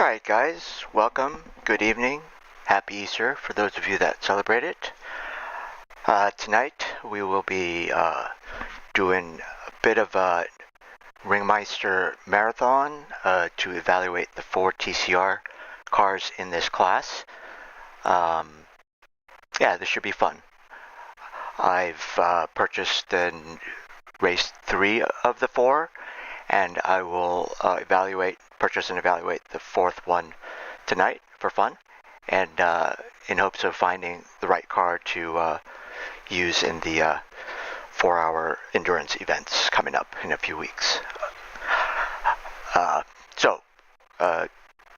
Alright guys, welcome, good evening, happy Easter for those of you that celebrate it. Tonight we will be doing a bit of a Ringmeister marathon to evaluate the 4 TCR cars in this class. Yeah, this should be fun. I've purchased and raced 3 of the 4, and I will purchase and evaluate the 4th one tonight for fun, and in hopes of finding the right car to use in the 4-hour endurance events coming up in a few weeks.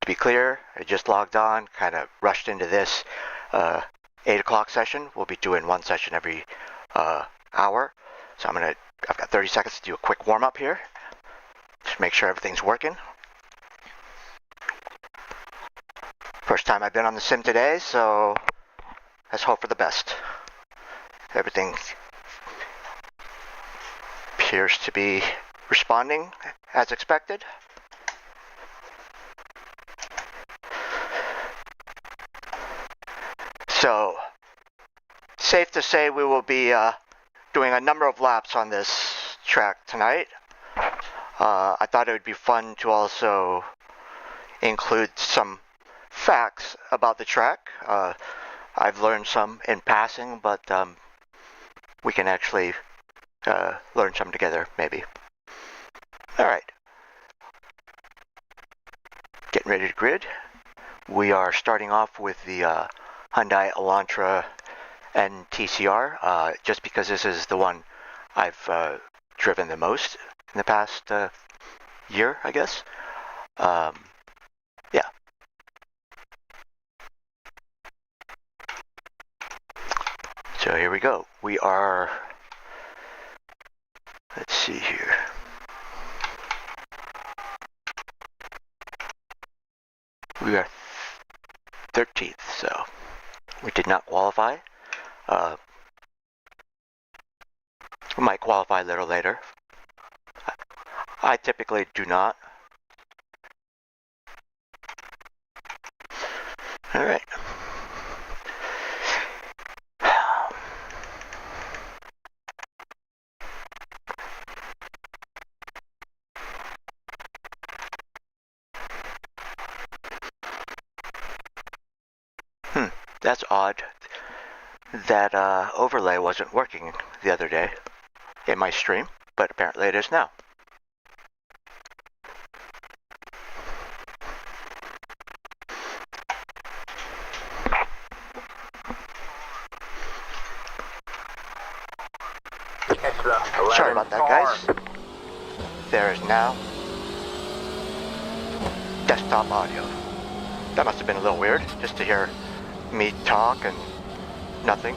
To be clear, I just logged on, kind of rushed into this 8 o'clock session. We'll be doing one session every hour, so I've got 30 seconds to do a quick warm-up here. Just make sure everything's working. First time I've been on the sim today, so let's hope for the best. Everything appears to be responding as expected. So, safe to say we will be doing a number of laps on this track tonight. I thought it would be fun to also include some facts about the track. I've learned some in passing, but we can actually learn some together, maybe. Alright. Getting ready to grid. We are starting off with the Hyundai Elantra and TCR, just because this is the one I've driven the most in the past year, I guess. Yeah. So here we go. We are, let's see here. We are 13th, so we did not qualify. We might qualify a little later. I typically do not. All right. That's odd. That overlay wasn't working the other day in my stream, but apparently it is now. Sorry about that, guys. There is now desktop audio. That must have been a little weird, just to hear me talk and nothing.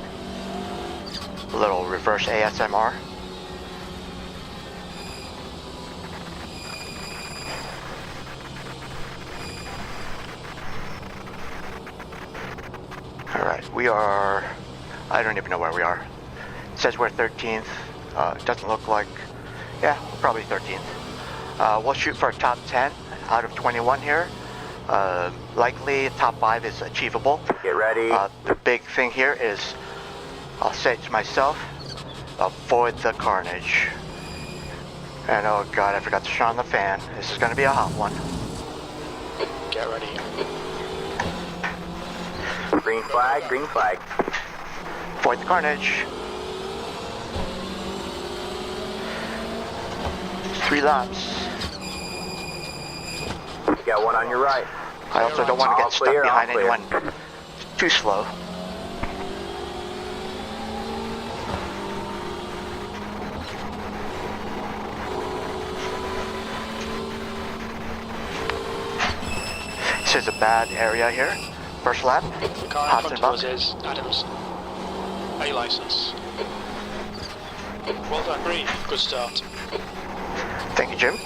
A little reverse ASMR. Alright, we are, I don't even know where we are. It says we're 13th. It doesn't look like, yeah, probably 13th. We'll shoot for a top 10 out of 21 here. Likely top 5 is achievable. Get ready. The big thing here is, I'll say it to myself, avoid the carnage. And oh god, I forgot to shut on the fan. This is going to be a hot one. Get ready. Green flag, green flag. Avoid the carnage. 3 laps. You got one on your right. I also don't want to get stuck behind anyone too slow. This is a bad area here. First lap. The car Hot in and front of buck. us is Adams. A license. Well done, Green. Good start. Thank you, Jim.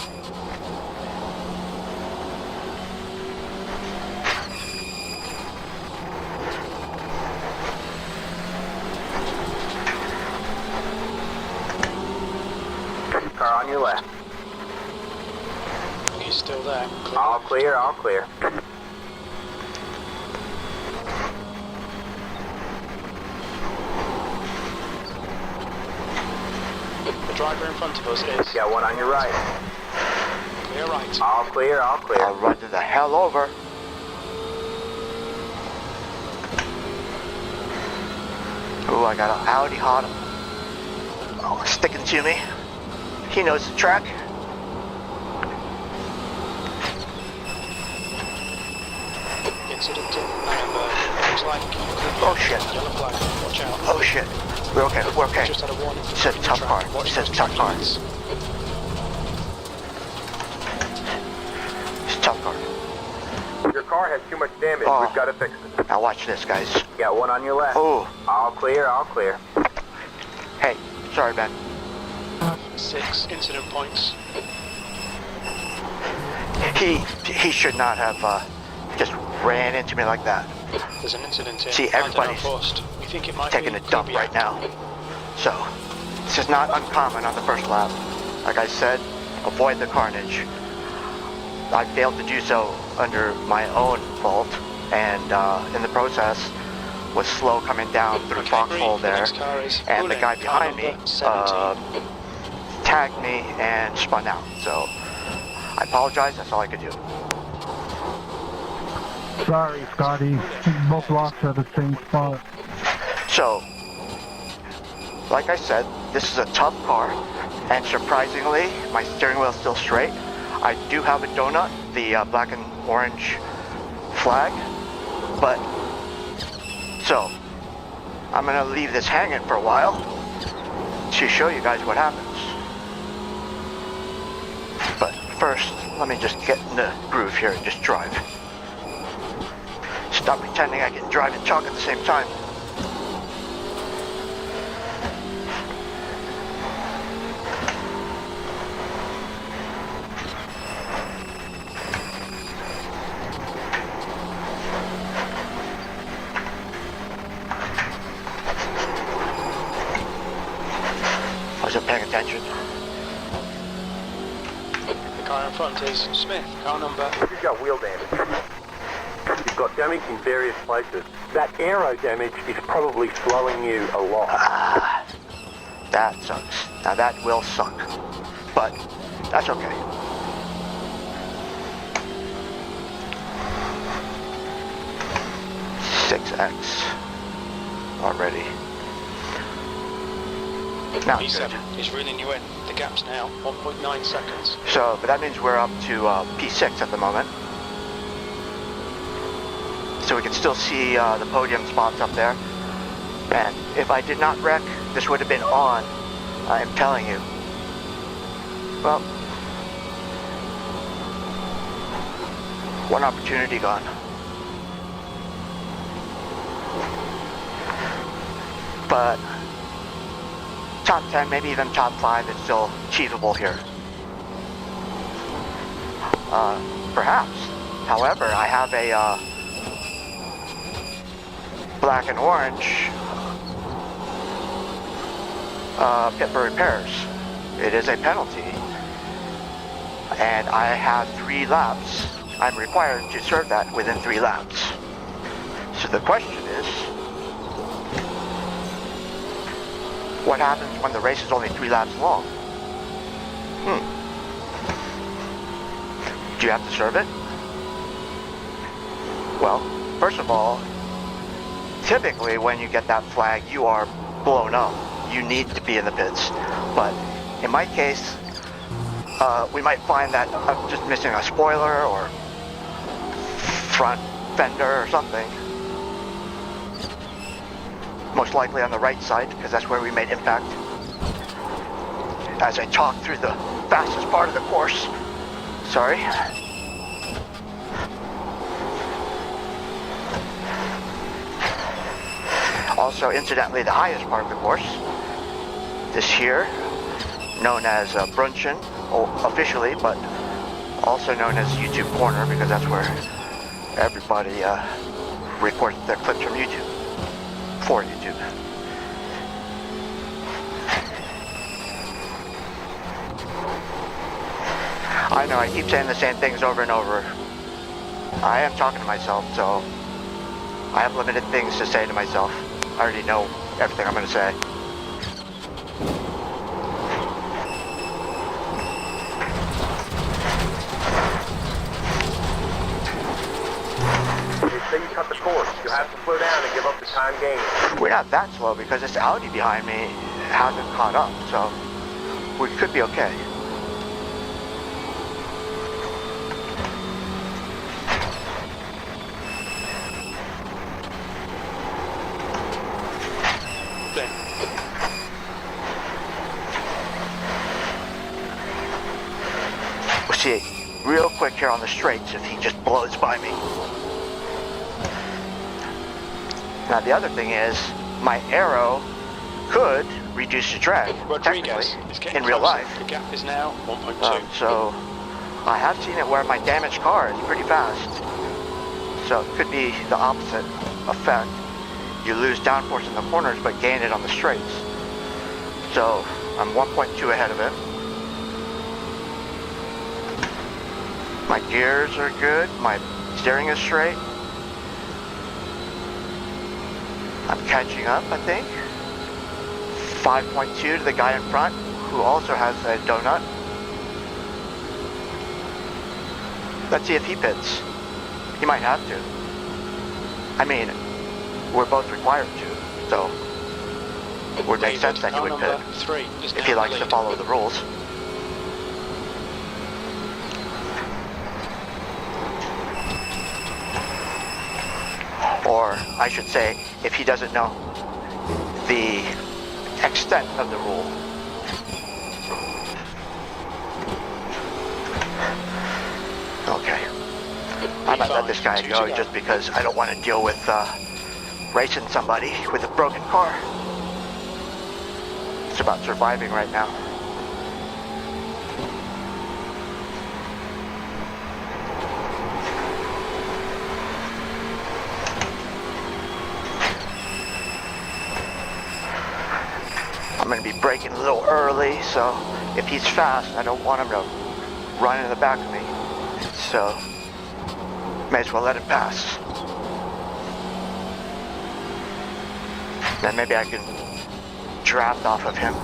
Car on your left. He's still there. All clear, all clear. driver in front of us is Got one on your right. clear right. All clear, all clear. I'll run the hell over. Ooh, I got an Audi hot. Oh, sticking to me. He knows the track. Incident in Nurburgring. Looks like you could be Oh shit. yellow flag. Watch out. Oh shit. We're okay, we're okay. Just had a warning from Said the tough track. car. Watch Said those tough car. lights. It's a tough car. Your car has too much damage. Oh. We've got to fix it. Now watch this, guys. Got one on your left. Oh, All clear, all clear. hey, sorry, Ben. 6 incident points. He should not have just ran into me like that. There's an incident in See, everybody's Crandon. We think it might Taking be a dump could be right active. now. So, this is not uncommon on the first lap. Like I said, avoid the carnage. I failed to do so under my own fault, and in the process was slow coming down through the Okay, foxhole green. The there, next car is and the pulling. guy Car behind me number 17. tagged me and spun out. So, I apologize, that's all I could do. Sorry, Scotty. Both blocks are the same spot. So, like I said, this is a tough car, and surprisingly, my steering wheel is still straight. I do have a donut, the black and orange flag, but, so, I'm gonna leave this hanging for a while to show you guys what happens. But first, let me just get in the groove here and just drive. Stop pretending I can drive and talk at the same time. Wasn't paying attention. The car in front is Smith. Car number. You've got wheel damage. You've got damage in various places. That aero damage is probably slowing you a lot. Ah, that sucks. Now that will suck, but that's okay. X already. Not good. P7 is reeling you in. The gap's now 1.9 seconds. So, but that means we're up to P6 at the moment. So we can still see the podium spots up there. And if I did not wreck, this would have been on. I am telling you. Well, one opportunity gone. But top 10, maybe even top 5 is still achievable here. Perhaps. However, I have a black and orange pit for repairs. It is a penalty. And I have 3 laps. I'm required to serve that within 3 laps. So the question is, what happens when the race is only 3 laps long? Do you have to serve it? Well, first of all, typically when you get that flag, you are blown up. You need to be in the pits. But in my case, we might find that I'm just missing a spoiler or front fender or something. Most likely on the right side, because that's where we made impact. As I talk through the fastest part of the course. Sorry. Also, incidentally, the highest part of the course. This here, known as Brunchen, officially, but also known as YouTube Corner, because that's where everybody records their clips from YouTube. For YouTube. I know, I keep saying the same things over and over. I am talking to myself, so I have limited things to say to myself. I already know everything I'm going to say. cut the course. You'll have to slow down and give up the time gained. We're not that slow because this Audi behind me hasn't caught up, so we could be okay. We'll see real quick here on the straights if he just blows by me. Now the other thing is, my arrow could reduce the drag, Rodriguez technically, in real life. The gap is now 1.2. So I have seen it where my damaged car is pretty fast. So it could be the opposite effect. You lose downforce in the corners but gain it on the straights. So I'm 1.2 ahead of it. My gears are good, my steering is straight. I'm catching up, I think. 5.2 to the guy in front, who also has a donut. Let's see if he pits. He might have to. I mean, we're both required to, so it would make sense that he would pit if he likes to follow the rules. Or I should say, if he doesn't know the extent of the rule. Okay. I might let this guy go just because I don't want to deal with racing somebody with a broken car. It's about surviving right now. I'm going to be braking a little early, so if he's fast, I don't want him to run in the back of me. So, may as well let him pass. Then maybe I can draft off of him.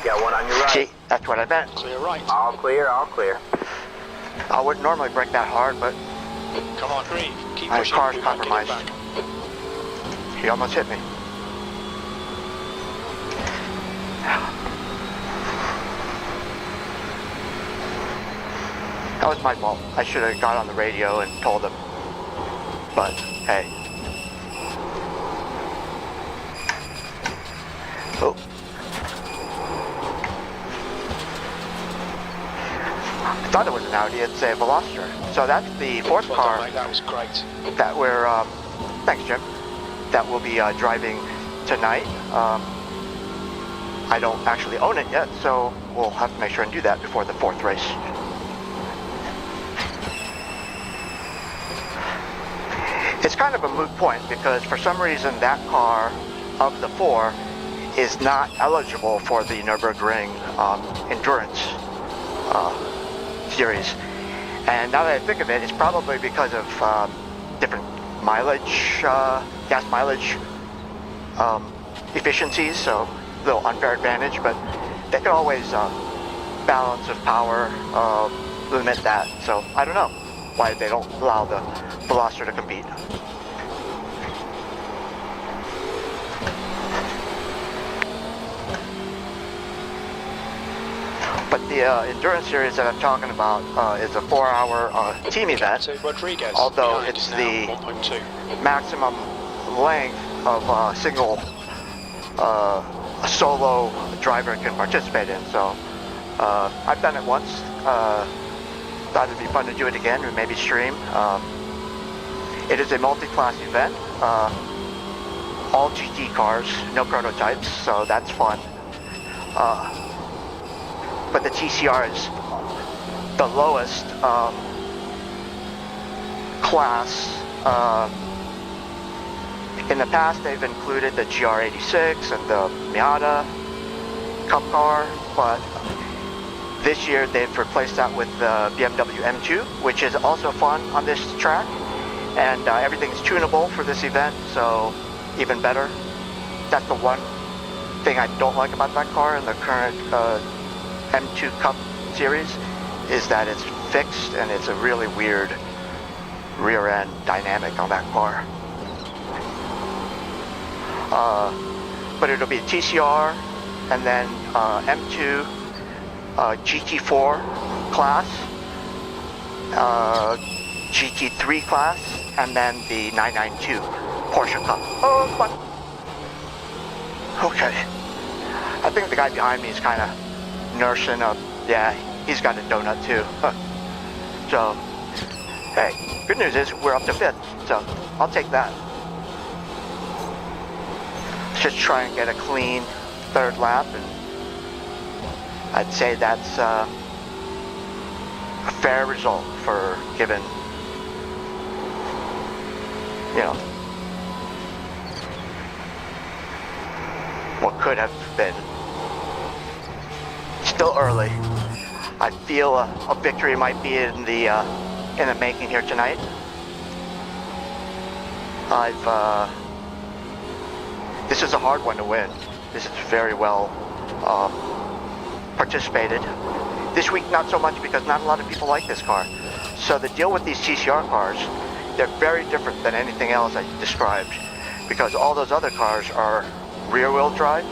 Got one on your right. See, that's what I meant. Clear right. All clear, all clear. I wouldn't normally brake that hard, but Come on, Reeve. Keep my pushing. car's We might get it compromised. back. He almost hit me. That was my fault. I should have got on the radio and told him. But, hey. Oh. I thought it was an Audi. It's a Veloster. So that's the fourth Well car done, mate. That was great. that we're, thanks Jim, that we'll be driving tonight. I don't actually own it yet, so we'll have to make sure and do that before the fourth race. It's kind of a moot point because for some reason that car of the four is not eligible for the Nurburgring Endurance Series. And now that I think of it, it's probably because of different mileage, gas mileage efficiencies, so a little unfair advantage, but they can always balance of power limit that. So I don't know why they don't allow the Veloster to compete. But the Endurance Series that I'm talking about is a 4-hour team event, So Rodriguez, although behind it's is now the 1.2. maximum length of a single a solo driver can participate in. So I've done it once. Thought it'd be fun to do it again and maybe stream. It is a multi-class event. all GT cars, no prototypes, so that's fun. But the TCR is the lowest class. In the past, they've included the GR86 and the Miata Cup car, but this year they've replaced that with the BMW M2, which is also fun on this track, and everything's tunable for this event, so even better. That's the one thing I don't like about that car in the current M2 Cup series, is that it's fixed and it's a really weird rear end dynamic on that car. But it'll be a TCR and then M2 GT4 class, GT3 class, and then the 992 Porsche Cup. Oh, fun. Okay. I think the guy behind me is kind of nursing a, yeah, he's got a donut too. So, hey, good news is we're up to 5th, so I'll take that. Let's just try and get a clean 3rd lap, and I'd say that's a fair result for given, you know, what could have been. Still early. I feel a victory might be in the making here tonight. This is a hard one to win. This is very well participated. This week not so much because not a lot of people like this car. So the deal with these TCR cars, they're very different than anything else I described, because all those other cars are rear wheel drive.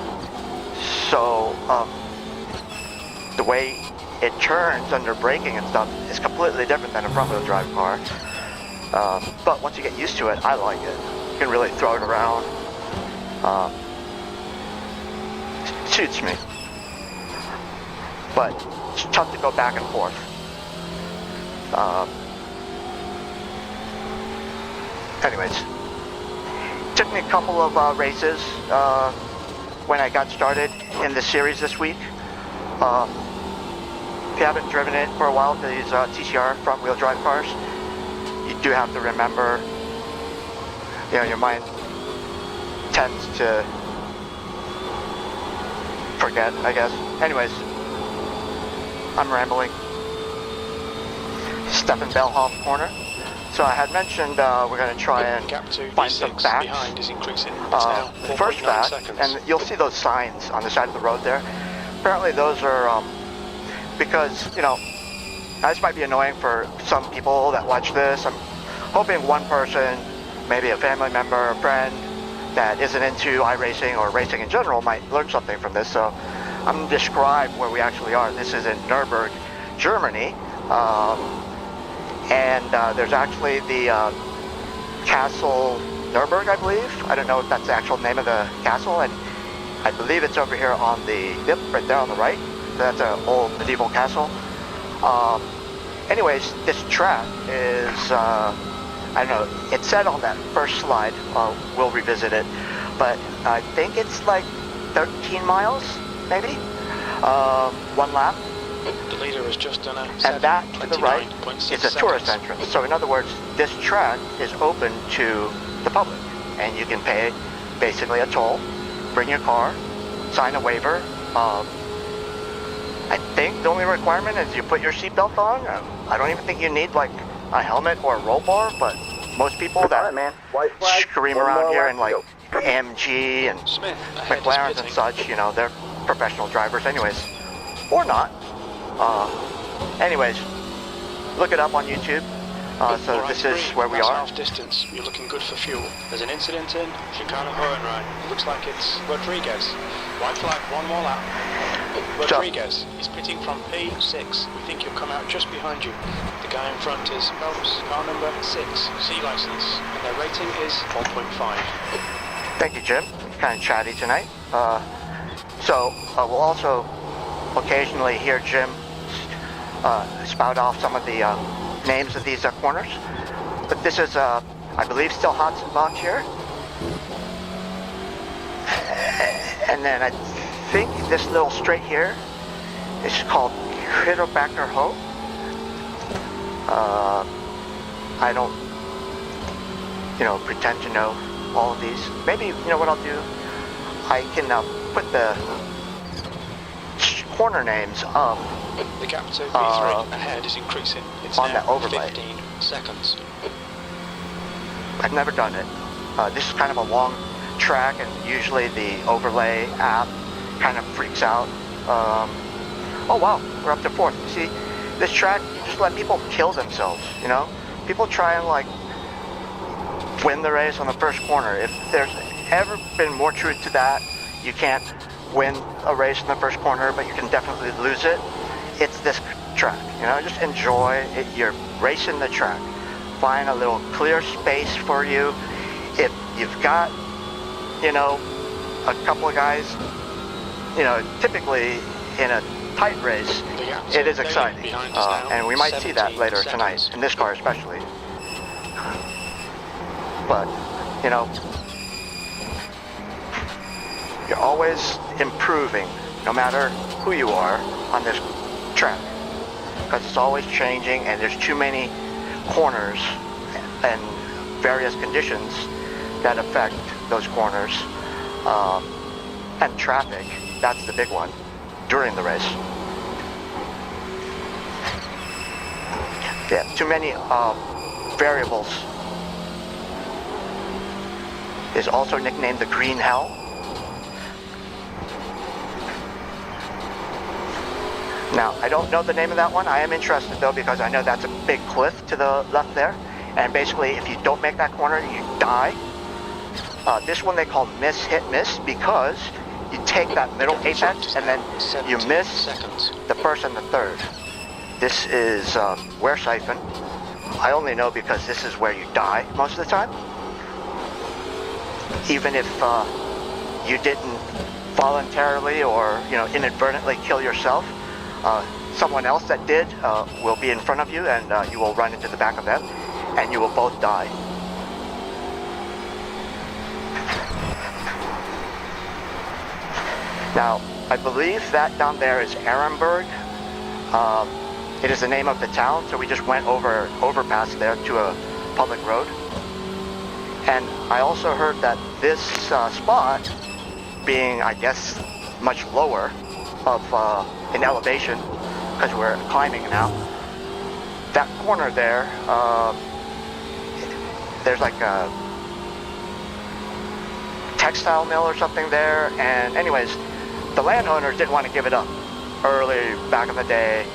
So the way it turns under braking and stuff is completely different than a front wheel drive car. But once you get used to it, I like it. You can really throw it around. It suits me. But it's tough to go back and forth. Anyways, took me a couple of races when I got started in the series this week. If you haven't driven it for a while, these TCR front wheel drive cars, you do have to remember, you know, your mind tends to forget, I guess. Anyways, I'm rambling. Steffenbellhoff corner. So I had mentioned we're going to try and find some facts. Behind is increasing. It's now first 4.9 fact, seconds. and you'll see those signs on the side of the road there. Apparently those are because, you know, this might be annoying for some people that watch this. I'm hoping one person, maybe a family member, a friend that isn't into iRacing or racing in general might learn something from this. So I'm going to describe where we actually are. This is in Nurburgring, Germany. And there's actually the Castle Nurburg, I believe. I don't know if that's the actual name of the castle, and I believe it's over here on the, yep, right there on the right. That's an old medieval castle. Anyways, this track is, I don't know, it said on that first slide, we'll revisit it, but I think it's like 13 miles, maybe, one lap. The leader has just done a and that to the right is a tourist entrance. So in other words, this track is open to the public, and you can pay basically a toll, bring your car, sign a waiver. I think the only requirement is you put your seatbelt on. I don't even think you need like a helmet or a roll bar, but most people that scream around here in like AMG and Smith McLarens and such, you know, they're professional drivers anyways, or not. Anyways, look it up on YouTube. So this is where we are. Half distance. You're looking good for fuel. There's an incident in Chicane Hohenrhein. It looks like it's Rodriguez. White flag, one more lap. Rodriguez is pitting from P6. We think he'll come out just behind you. The guy in front is Phelps, car number 6, C license, and their rating is 1.5. Thank you, Jim. Kind of chatty tonight. So we'll also occasionally hear Jim spout off some of the names of these corners. But this is, I believe, still Hotzenbach here. And then I think this little straight here is called Crandon Ho. I don't, pretend to know all of these. Maybe, what I'll do, I can put the corner names up. The gap to V3 ahead is increasing. It's on now that overlay. 15 seconds. I've never done it. This is kind of a long track, and usually the overlay app kind of freaks out. Oh wow, we're up to 4th. See, this track, you just let people kill themselves, People try and win the race on the first corner. If there's ever been more truth to that, you can't win a race in the first corner, but you can definitely lose it. It's this track, just enjoy it. You're racing the track. Find a little clear space for you. If you've got, a couple of guys, typically in a tight race, it is exciting. And we might see that later tonight, in this car especially. But, you're always improving, no matter who you are on this track, because it's always changing, and there's too many corners and various conditions that affect those corners, and traffic. That's the big one during the race. Yeah, too many variables. Is also nicknamed the Green Hell. Now, I don't know the name of that one. I am interested though, because I know that's a big cliff to the left there. And basically, if you don't make that corner, you die. This one they call miss, hit, miss, because you take that middle apex and then you miss the first and the third. This is wear siphon. I only know because this is where you die most of the time. Even if you didn't voluntarily or inadvertently kill yourself, someone else that did will be in front of you, and you will run into the back of them, and you will both die. Now, I believe that down there is Ehrenberg. It is the name of the town, so we just went over overpass there to a public road. And I also heard that this spot, being, I guess, much lower in elevation, because we're climbing now, that corner there, there's like a textile mill or something there, and anyways, the landowners didn't want to give it up early back in the day,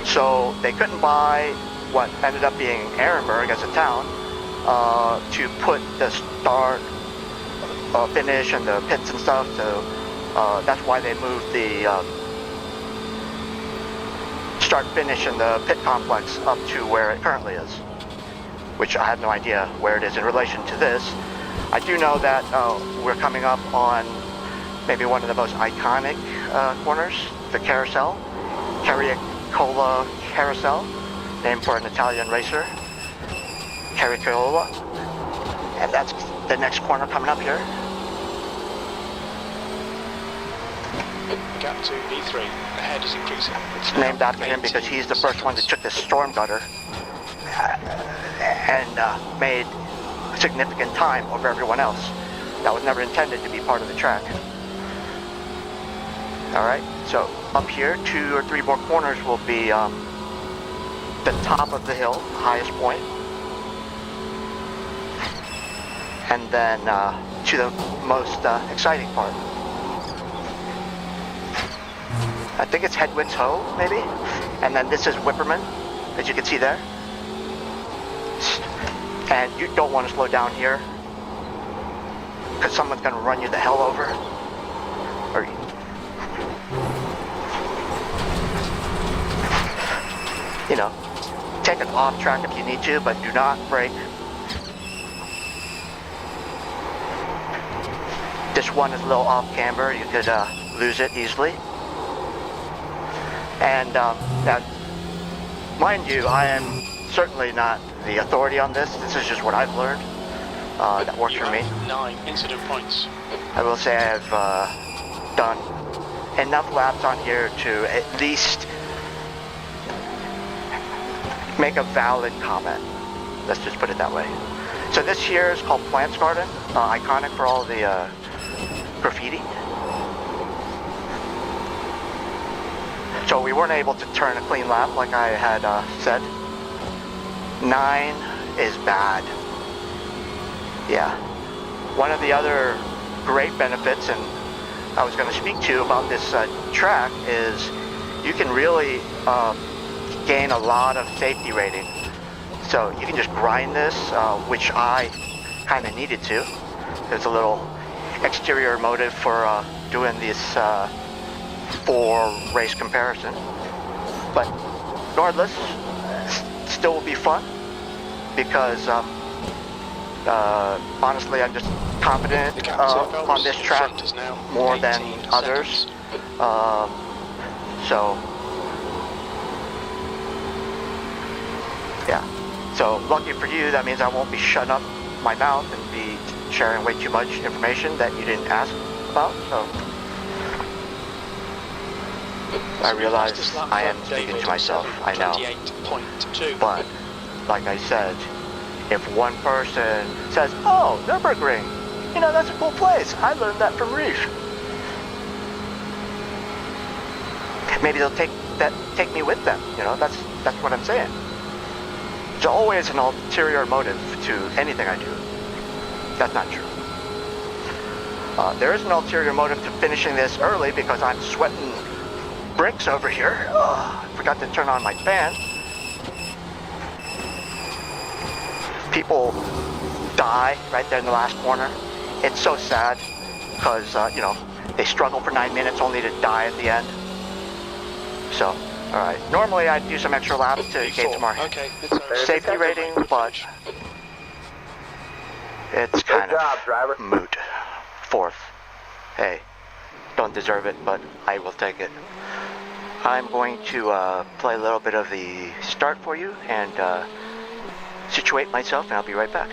so they couldn't buy what ended up being Ehrenberg as a town, to put the start, finish, and the pits and stuff. So that's why they moved the start, finish, and the pit complex up to where it currently is, which I have no idea where it is in relation to this. I do know that we're coming up on maybe one of the most iconic corners, the Carousel, Caricola Carousel, named for an Italian racer, Caricola, and that's the next corner coming up here. Gap to V3, ahead is increasing. It's named after him because he's the first one that took the storm gutter and made significant time over everyone else. That was never intended to be part of the track. Alright, so up here, 2 or 3 more corners will be the top of the hill, highest point. And then to the most exciting part. I think it's Headwinds Hoe, maybe? And then this is Whipperman, as you can see there. And you don't want to slow down here, because someone's going to run you the hell over. Or, take it off track if you need to, but do not brake. This one is a little off camber, you could lose it easily. And now, mind you, I am certainly not the authority on this. This is just what I've learned. That works for me. 9 incident points. I will say I've done enough laps on here to at least make a valid comment. Let's just put it that way. So this here is called Plants Garden, iconic for all the graffiti. So we weren't able to turn a clean lap like I had said. 9 is bad. Yeah. One of the other great benefits, and I was going to speak to you about this track, is you can really gain a lot of safety rating. So you can just grind this, which I kind of needed to. There's a little exterior motive for doing this 4 race comparison. But regardless, still will be fun because honestly I'm just confident on this track more than others. So yeah. So lucky for you, that means I won't be shutting up my mouth and be sharing way too much information that you didn't ask about. So I realize I am speaking to myself, I know. But like I said, if one person says, "Oh, Nurburgring, you know, that's a cool place. I learned that from Reef." Maybe they'll take me with them. You know, that's what I'm saying. There's always an ulterior motive to anything I do. That's not true. There is an ulterior motive to finishing this early because I'm sweating bricks over here. I forgot to turn on my fan. People die right there in the last corner. It's so sad because, you know, they struggle for 9 minutes only to die at the end. So, alright. Normally I'd do some extra laps to gain some more safety rating, but it's kind of moot. 4th. Hey, don't deserve it, but I will take it. I'm going to play a little bit of the start for you and situate myself, and I'll be right back.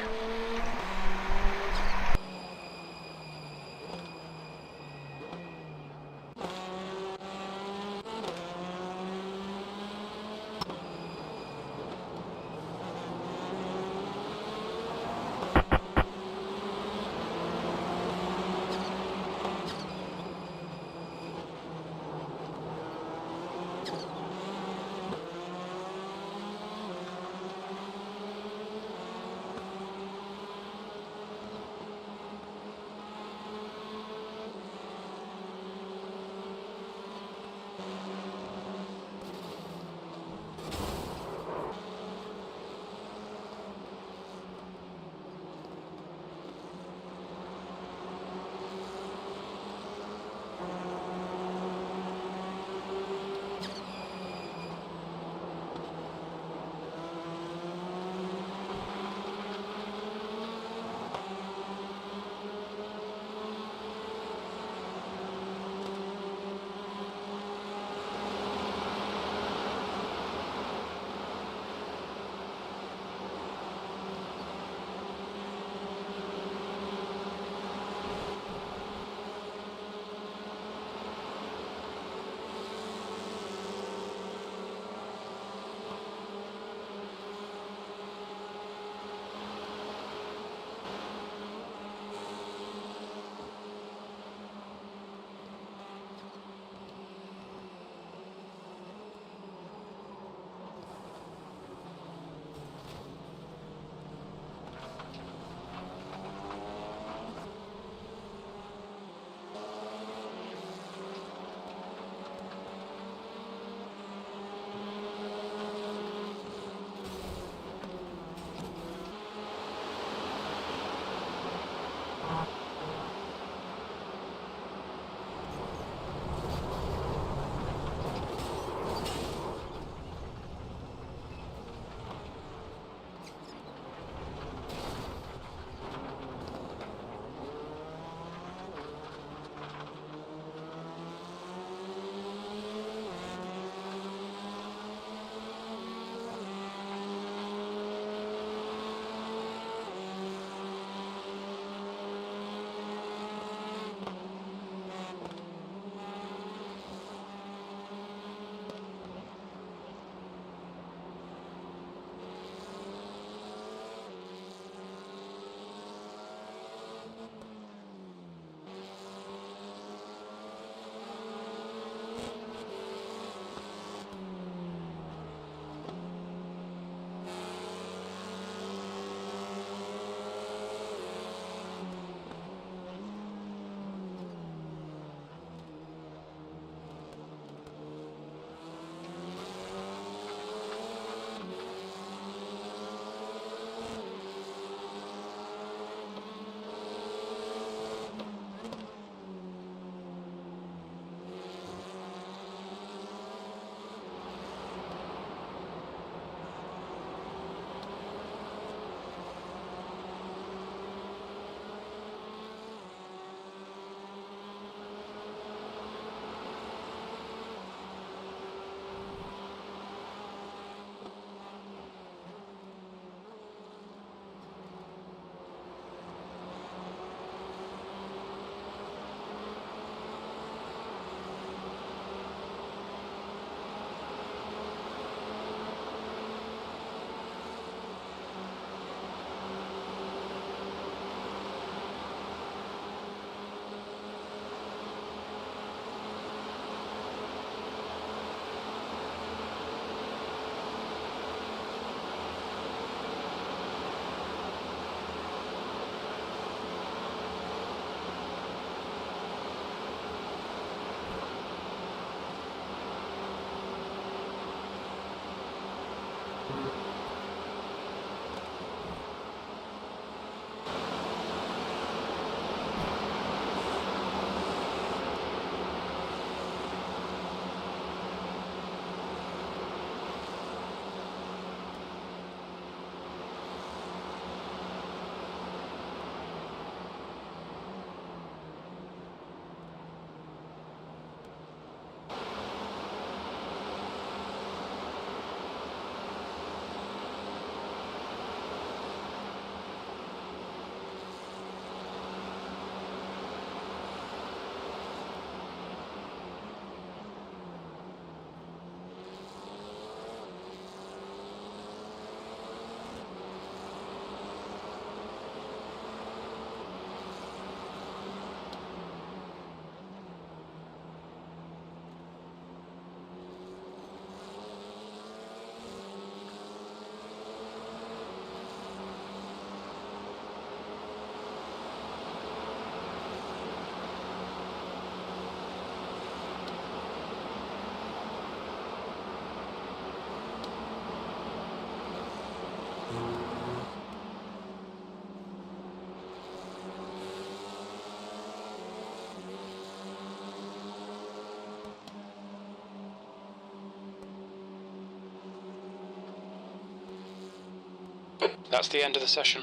That's the end of the session.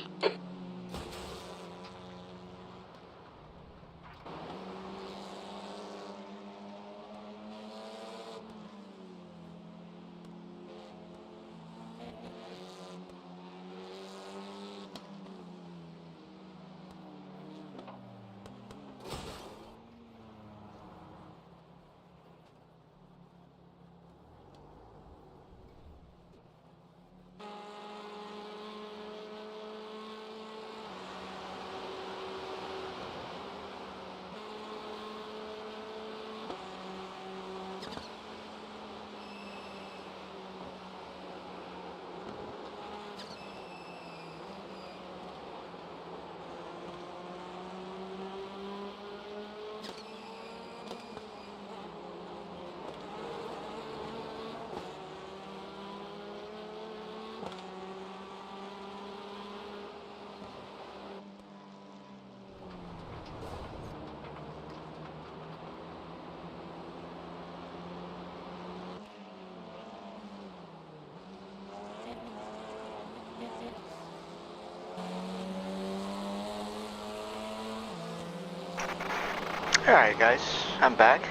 Alright guys, I'm back.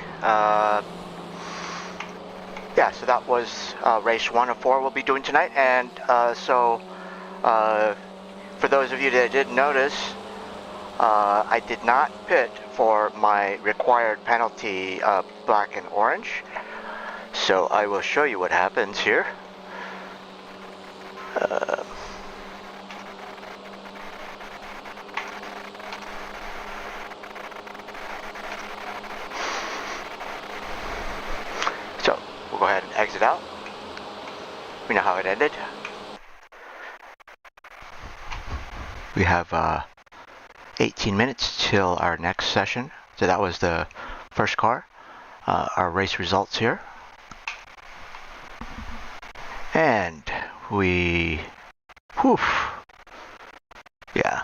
Yeah, so that was race 1 of 4 we'll be doing tonight, and for those of you that didn't notice, I did not pit for my required penalty black and orange, so I will show you what happens here. So we'll go ahead and exit out. We know how it ended. We have 18 minutes till our next session. So that was the first car. Our race results here. And we... Whew. Yeah.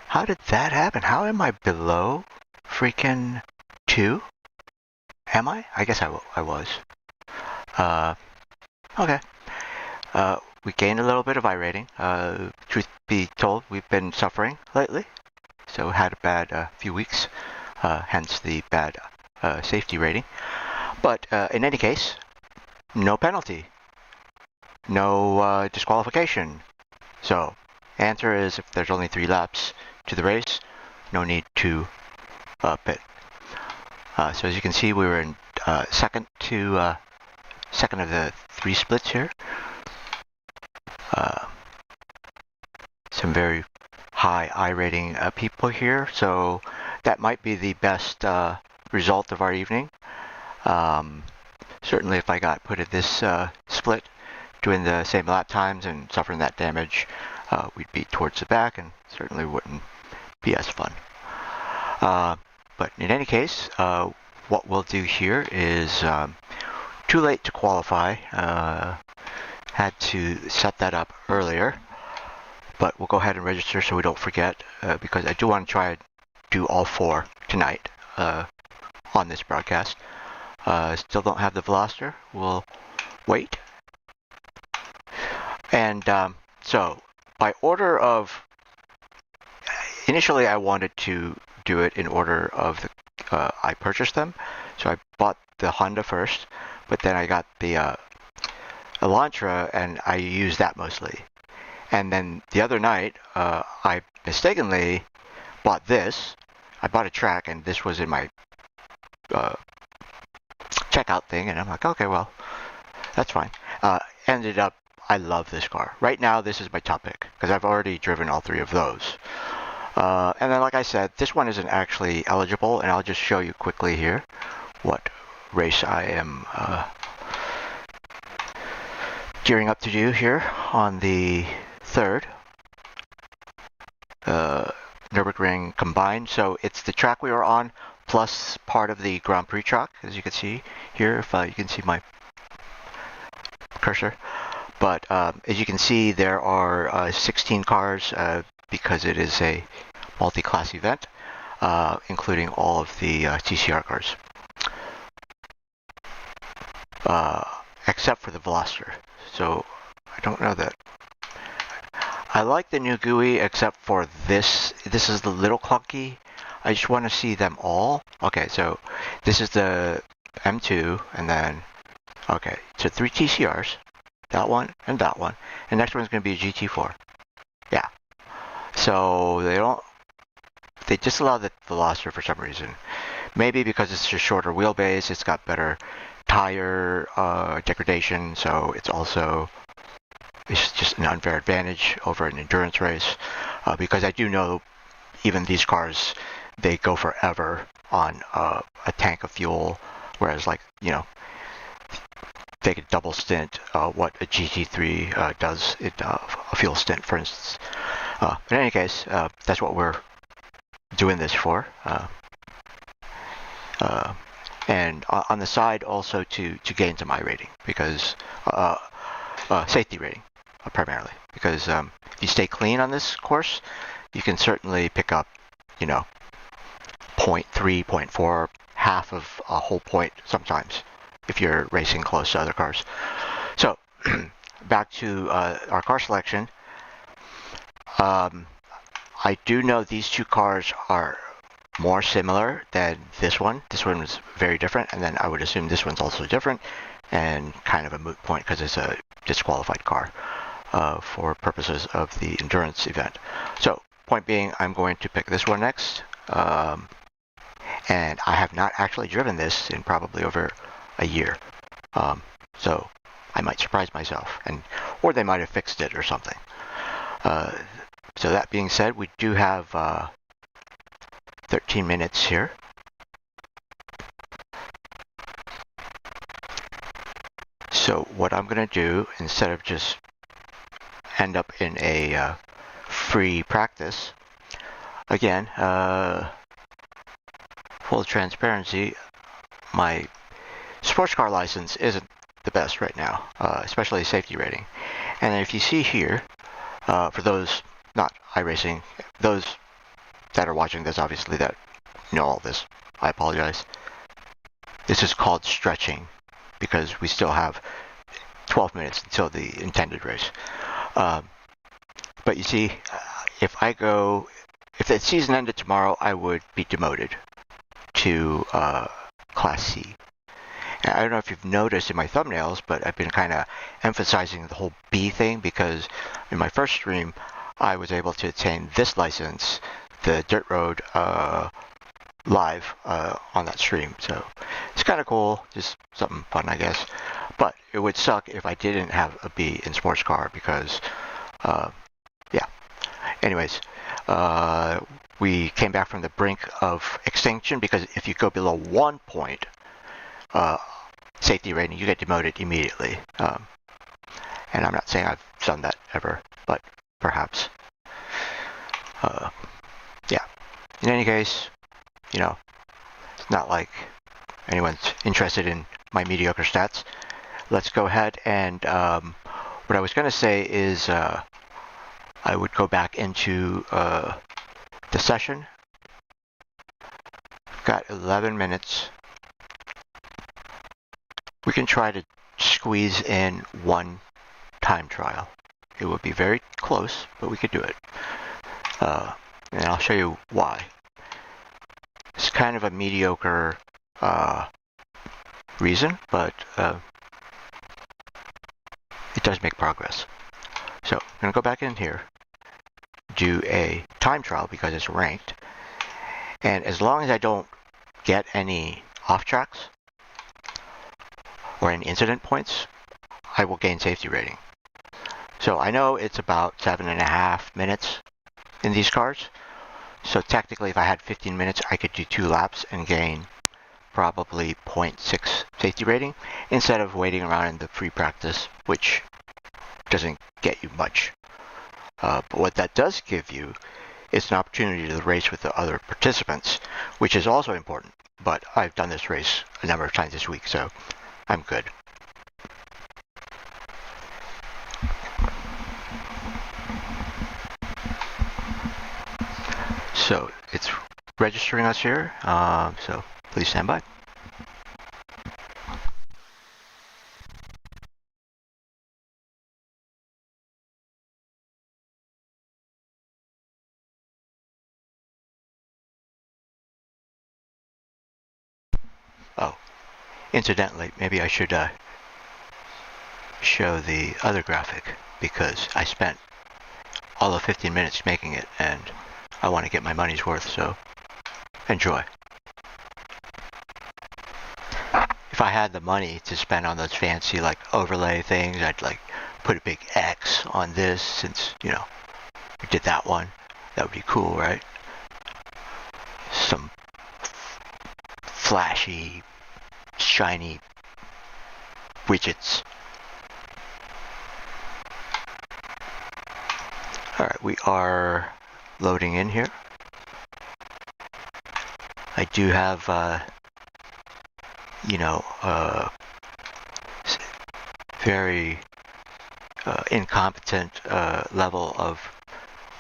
How did that happen? How am I below freaking 2? Am I? I guess I was. Okay. We gained a little bit of iRating. Truth be told, we've been suffering lately. So had a bad few weeks, hence the bad safety rating. But in any case, no penalty. No disqualification. So, answer is if there's only 3 laps to the race, no need to pit. So as you can see, we were in second of the 3 splits here. Some very high iRating people here, so that might be the best result of our evening. Certainly if I got put at this split, doing the same lap times and suffering that damage, we'd be towards the back and certainly wouldn't be as fun. But in any case, what we'll do here is too late to qualify. Had to set that up earlier, but we'll go ahead and register so we don't forget, because I do want to try and do all 4 tonight on this broadcast. Still don't have the Veloster. We'll wait. And so by order of, initially I wanted to do it in order of the I purchased them, so I bought the Honda first, but then I got the Elantra and I used that mostly. And then the other night I mistakenly bought this. I bought a track and this was in my checkout thing, and I'm like, okay, well, that's fine. Ended up, I love this car. Right now, this is my top pick, because I've already driven all 3 of those. And then, like I said, this one isn't actually eligible, and I'll just show you quickly here what race I am gearing up to do here on the 3rd. Nurburgring combined. So it's the track we were on, plus part of the Grand Prix track, as you can see here, if you can see my cursor. But as you can see, there are 16 cars because it is a multi-class event, including all of the TCR cars, except for the Veloster. So I don't know that I like the new GUI except for this. This is the little clunky. I just want to see them all. Okay, so this is the M2, and then, okay, so 3 TCRs. That one and that one. And next one's going to be a GT4. Yeah. So they just allow the Veloster for some reason. Maybe because it's a shorter wheelbase, it's got better tire degradation, so it's just an unfair advantage over an endurance race. Because I do know even these cars, they go forever on a tank of fuel, whereas they could double stint what a GT3 does in a fuel stint, for instance. In any case, that's what we're doing this for. And on the side also to gain some iRating, because safety rating primarily, because if you stay clean on this course, you can certainly pick up 0.3, 0.4, half of a whole point sometimes if you're racing close to other cars. So back to our car selection. I do know these two cars are more similar than this one. This one was very different, and then I would assume this one's also different, and kind of a moot point because it's a disqualified car for purposes of the endurance event. So, point being, I'm going to pick this one next, and I have not actually driven this in probably over a year. So, I might surprise myself, or they might have fixed it or something. So that being said, we do have 13 minutes here. So what I'm going to do, instead of just end up in a free practice, again, full transparency, my sports car license isn't the best right now, especially safety rating. And if you see here, for those not iRacing, those that are watching this, obviously, that know all this, I apologize. This is called stretching because we still have 12 minutes until the intended race. But you see, if the season ended tomorrow, I would be demoted to Class C. And I don't know if you've noticed in my thumbnails, but I've been kind of emphasizing the whole B thing because in my first stream, I was able to attain this license, the dirt road, live on that stream. So it's kind of cool, just something fun, I guess. But it would suck if I didn't have a B in sports car because, yeah. Anyways, we came back from the brink of extinction because if you go below 1 point, safety rating, you get demoted immediately. And I'm not saying I've done that ever, but perhaps. Yeah. In any case, it's not like anyone's interested in my mediocre stats. Let's go ahead and what I was going to say is I would go back into the session. We've got 11 minutes. We can try to squeeze in one time trial. It would be very close, but we could do it. And I'll show you why. It's kind of a mediocre reason, but it does make progress. So I'm going to go back in here, do a time trial because it's ranked, and as long as I don't get any off tracks or any incident points, I will gain safety rating. So I know it's about 7.5 minutes in these cars. So technically, if I had 15 minutes, I could do 2 laps and gain probably 0.6 safety rating instead of waiting around in the free practice, which doesn't get you much. But what that does give you is an opportunity to race with the other participants, which is also important. But I've done this race a number of times this week, so I'm good. So it's registering us here, so please stand by. Incidentally, maybe I should show the other graphic, because I spent all of 15 minutes making it, and I want to get my money's worth, so enjoy. If I had the money to spend on those fancy like overlay things, I'd like put a big X on this, since, you know, we did that one. That would be cool, right? Some flashy, shiny widgets. Alright, we are loading in here. I do have, you know, very incompetent level of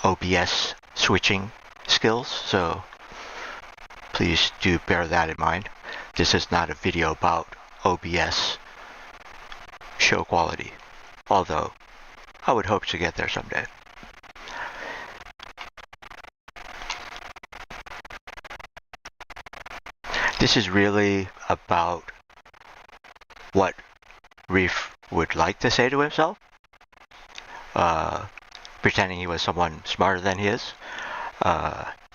OBS switching skills, so please do bear that in mind. This is not a video about OBS show quality, although I would hope to get there someday. This is really about what Reef would like to say to himself, pretending he was someone smarter than he is,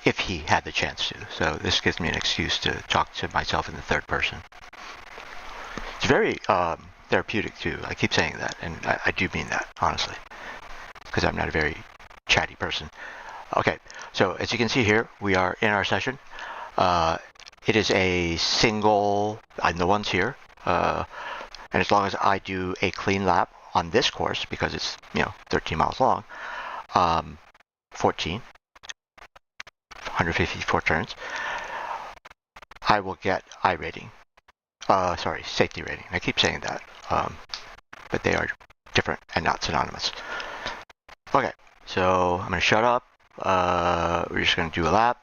if he had the chance to. So this gives me an excuse to talk to myself in the third person. It's very therapeutic too. I keep saying that, and I do mean that, honestly, because I'm not a very chatty person. Okay, so as you can see here, we are in our session. It is a single, no one's here, and as long as I do a clean lap on this course, because it's, you know, 13 miles long, 154 turns, I will get iRating. Sorry, safety rating. I keep saying that, but they are different and not synonymous. Okay, so I'm going to shut up. We're just going to do a lap.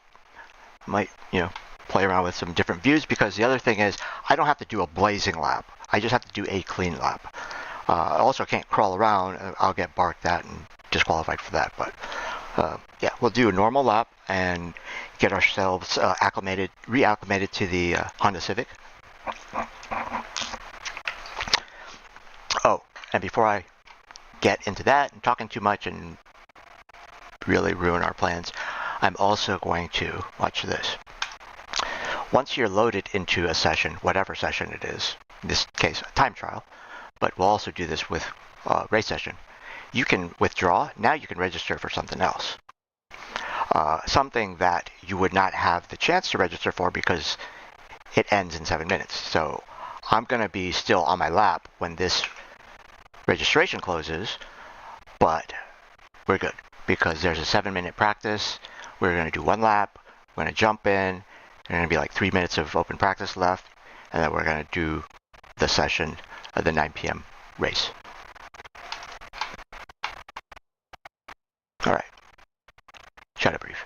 Might, you know, play around with some different views, because the other thing is I don't have to do a blazing lap. I just have to do a clean lap. I also can't crawl around. I'll get barked at and disqualified for that. But yeah, we'll do a normal lap and get ourselves reacclimated to the Honda Civic. Oh, and before I get into that and talking too much and really ruin our plans, I'm also going to watch this. Once you're loaded into a session, whatever session it is, in this case a time trial, but we'll also do this with race session, you can withdraw. Now you can register for something else. Something that you would not have the chance to register for because it ends in 7 minutes. So I'm going to be still on my lap when this registration closes, but we're good because there's a 7-minute practice. We're going to do one lap. We're going to jump in. There's going to be like 3 minutes of open practice left, and then we're going to do the session of the 9 p.m. race. All right. Shut up, Brief.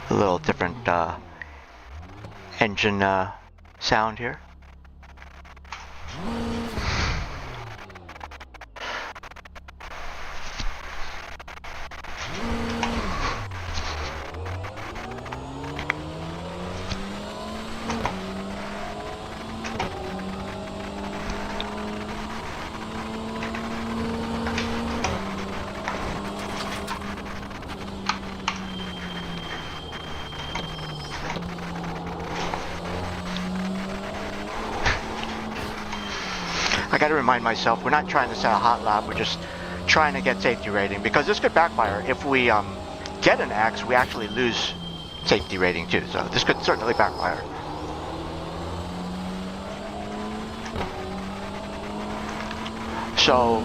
A little different engine sound here. I got to remind myself, we're not trying to set a hot lap, we're just trying to get safety rating, because this could backfire. If we get an X, we actually lose safety rating too, so this could certainly backfire. So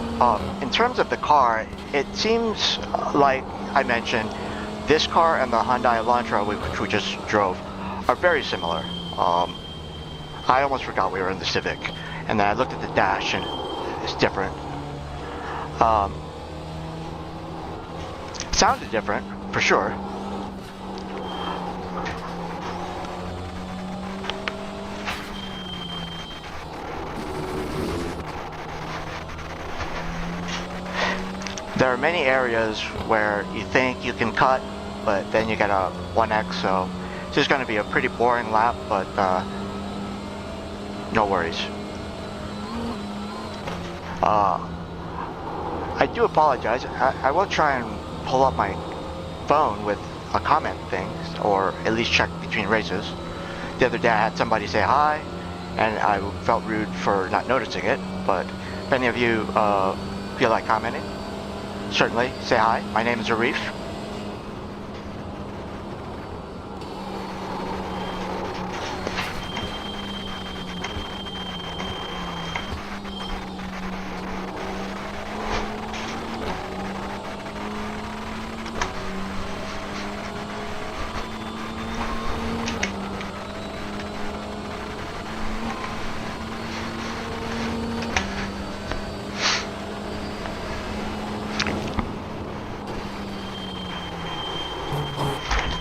in terms of the car, it seems like I mentioned, this car and the Hyundai Elantra, which we just drove, are very similar. I almost forgot we were in the Civic. And then I looked at the dash, and it's different. Sounded different, for sure. There are many areas where you think you can cut but then you get a 1x, so this is going to be a pretty boring lap, but no worries. I do apologize. I will try and pull up my phone with a comment thing, or at least check between races. The other day I had somebody say hi, and I felt rude for not noticing it, but if any of you feel like commenting, certainly say hi. My name is Arif.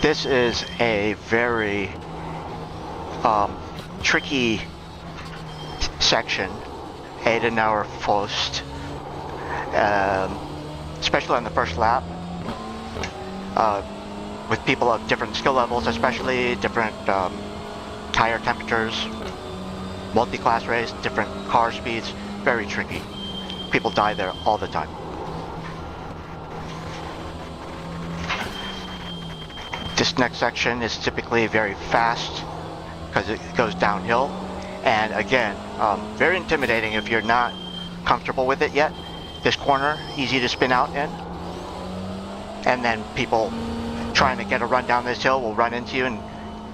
This is a very tricky section, 8 hour first, especially on the first lap, with people of different skill levels, especially different tire temperatures, multi-class race, different car speeds, very tricky. People die there all the time. This next section is typically very fast because it goes downhill, and again, very intimidating if you're not comfortable with it yet. This corner, easy to spin out in, and then people trying to get a run down this hill will run into you and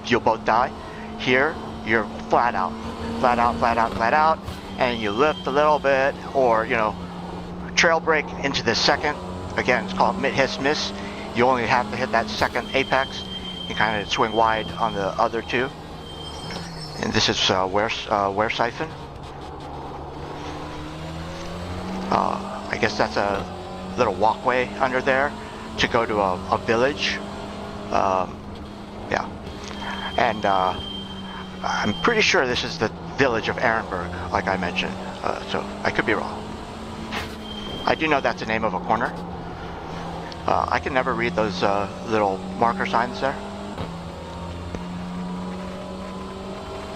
you'll both die. Here, you're flat out, flat out, flat out, flat out, and you lift a little bit, or trail brake into the second. Again, it's called hit miss. You only have to hit that second apex. You kind of swing wide on the other two. And this is wear siphon. I guess that's a little walkway under there to go to a village. Yeah. And I'm pretty sure this is the village of Ehrenberg, like I mentioned. So I could be wrong. I do know that's the name of a corner. I can never read those little marker signs there.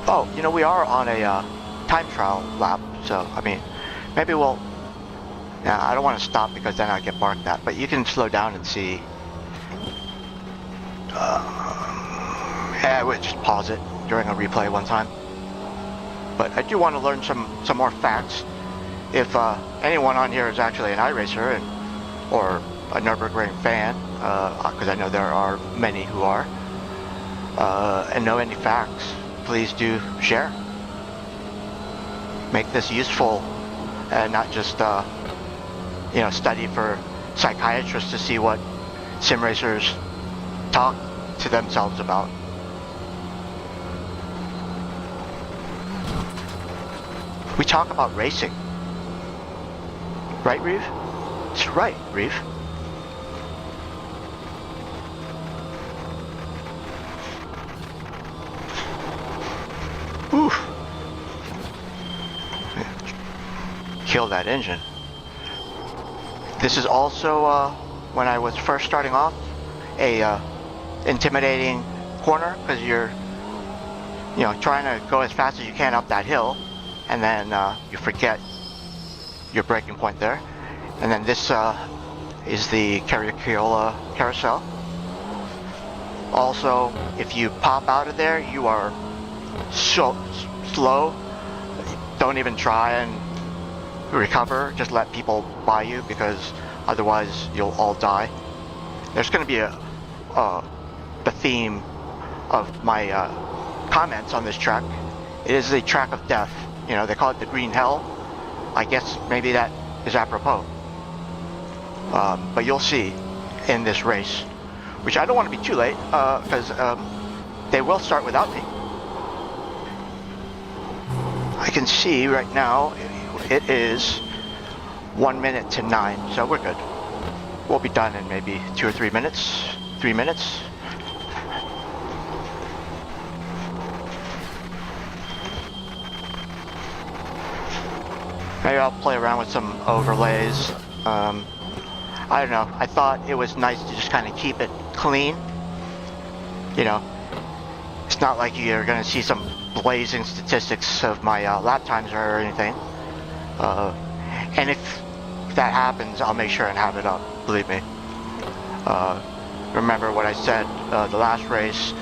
Oh, we are on a time trial lap, so, I mean, maybe we'll... Yeah, I don't want to stop because then I get barked at, but you can slow down and see. Yeah, we'll just pause it during a replay one time. But I do want to learn some more facts. If anyone on here is actually an iRacer or a Nurburgring fan, because I know there are many who are, and know any facts, please do share. Make this useful and not just study for psychiatrists to see what sim racers talk to themselves about. We talk about racing. Right, Reeve? It's right, Reeve. Oof. Kill that engine. This is also, when I was first starting off, a intimidating corner, because you're, trying to go as fast as you can up that hill, and then you forget your braking point there. And then this is the Caracciolo carousel. Also, if you pop out of there, you are so slow. Don't even try and recover. Just let people by you, because otherwise you'll all die. There's going to be the theme of my comments on this track. It is the track of death. They call it the Green Hell. I guess maybe that is apropos. But you'll see in this race, which I don't want to be too late, because they will start without me. I can see right now it is 1 minute to 9, so we're good. We'll be done in maybe 2 or 3 minutes. 3 minutes. Maybe I'll play around with some overlays. I don't know. I thought it was nice to just kind of keep it clean. You know, it's not like you're going to see some blazing statistics of my lap times or anything. And if that happens, I'll make sure and have it up. Believe me. Remember what I said the last race.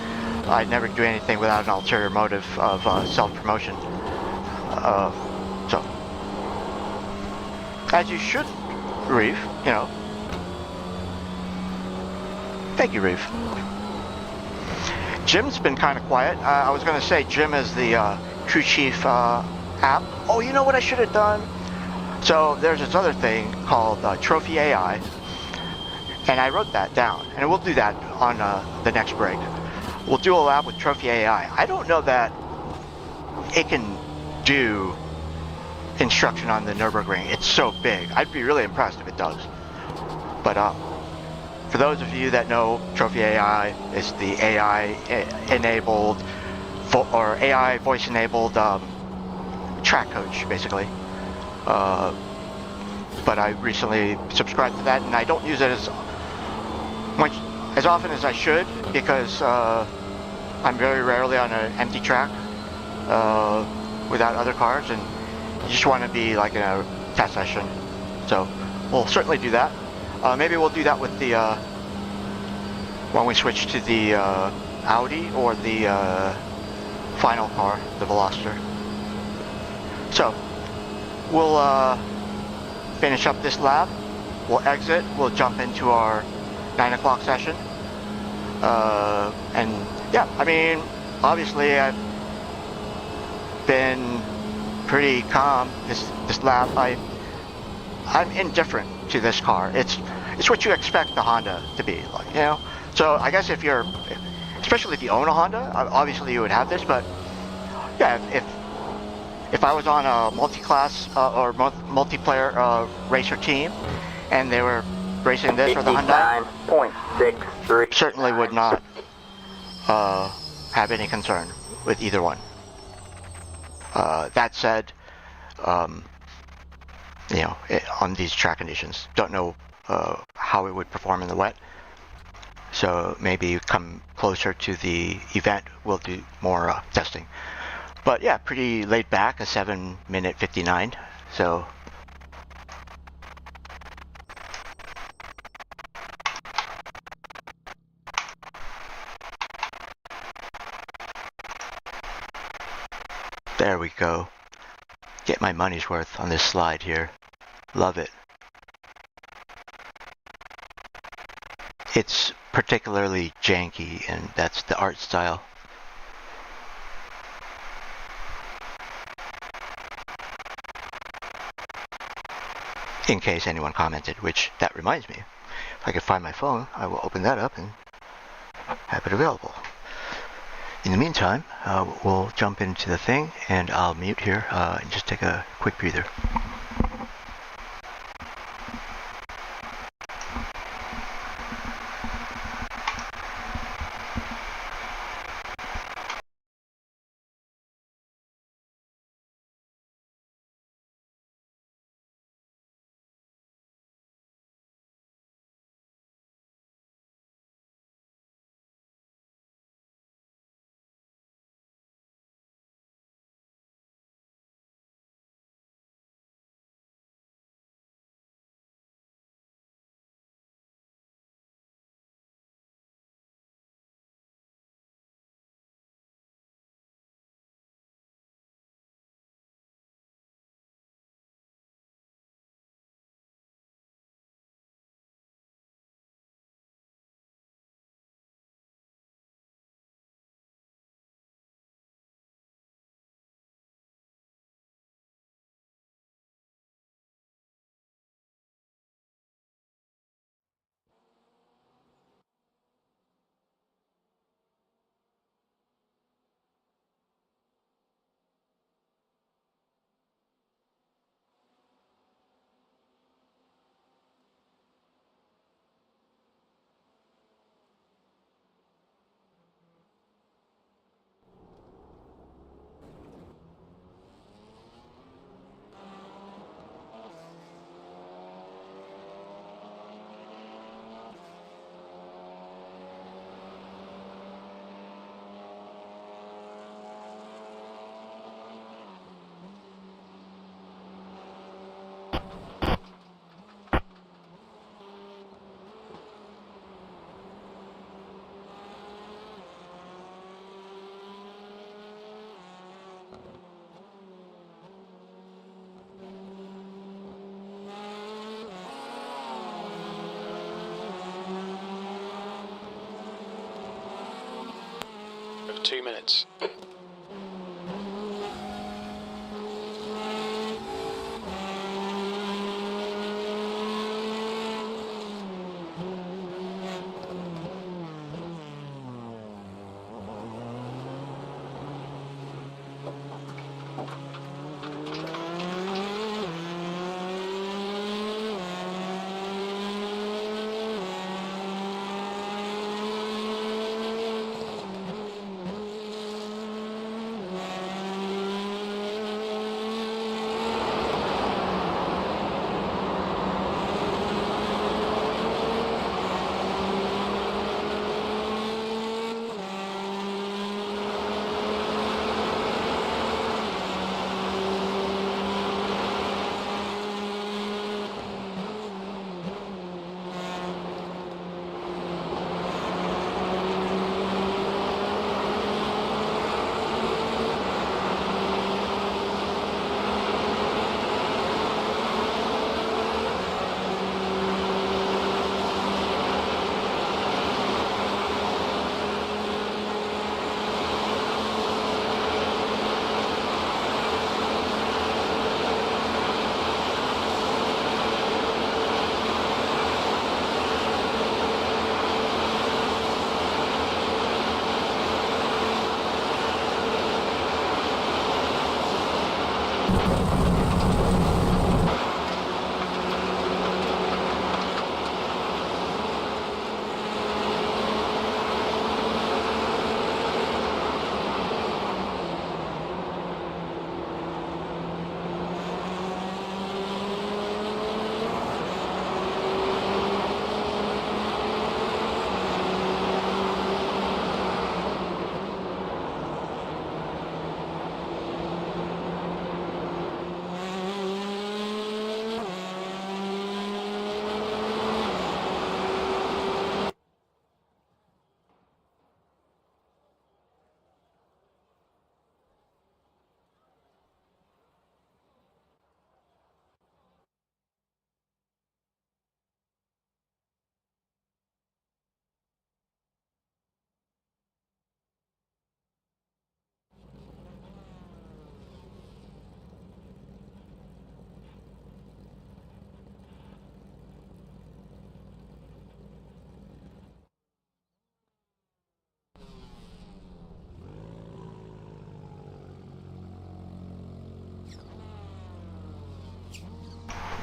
I'd never do anything without an ulterior motive of self-promotion. So, as you should, Reeve, you know. Thank you, Reeve. Jim's been kind of quiet. I was going to say Jim is the crew chief app. Oh, you know what I should have done? So there's this other thing called Trophy AI, and I wrote that down, and we'll do that on the next break. We'll do a lap with Trophy AI. I don't know that it can do instruction on the Nurburgring. It's so big. I'd be really impressed if it does. But for those of you that know, Trophy AI is the AI-enabled or AI voice-enabled track coach, basically. But I recently subscribed to that, and I don't use it as often as I should because I'm very rarely on an empty track without other cars, and you just want to be like in a test session. So we'll certainly do that. Maybe we'll do that with the when we switch to the Audi or the final car, the Veloster. So we'll finish up this lap. We'll exit. We'll jump into our 9 o'clock session. And yeah, I mean, obviously I've been pretty calm this lap. I'm indifferent to this car. It's what you expect the Honda to be like, you know. So I guess especially if you own a Honda, obviously you would have this. But yeah, if I was on a multi-class or multiplayer racer team, and they were racing this or the Hyundai, 59.63. certainly would not have any concern with either one. That said, you know, on these track conditions, don't know how it would perform in the wet. So maybe come closer to the event, we'll do more testing. But yeah, pretty laid back, a 7:59. So there we go. Get my money's worth on this slide here. Love it. It's particularly janky, and that's the art style. In case anyone commented, which that reminds me, if I can find my phone, I will open that up and have it available. In the meantime, we'll jump into the thing, and I'll mute here and just take a quick breather. 2 minutes.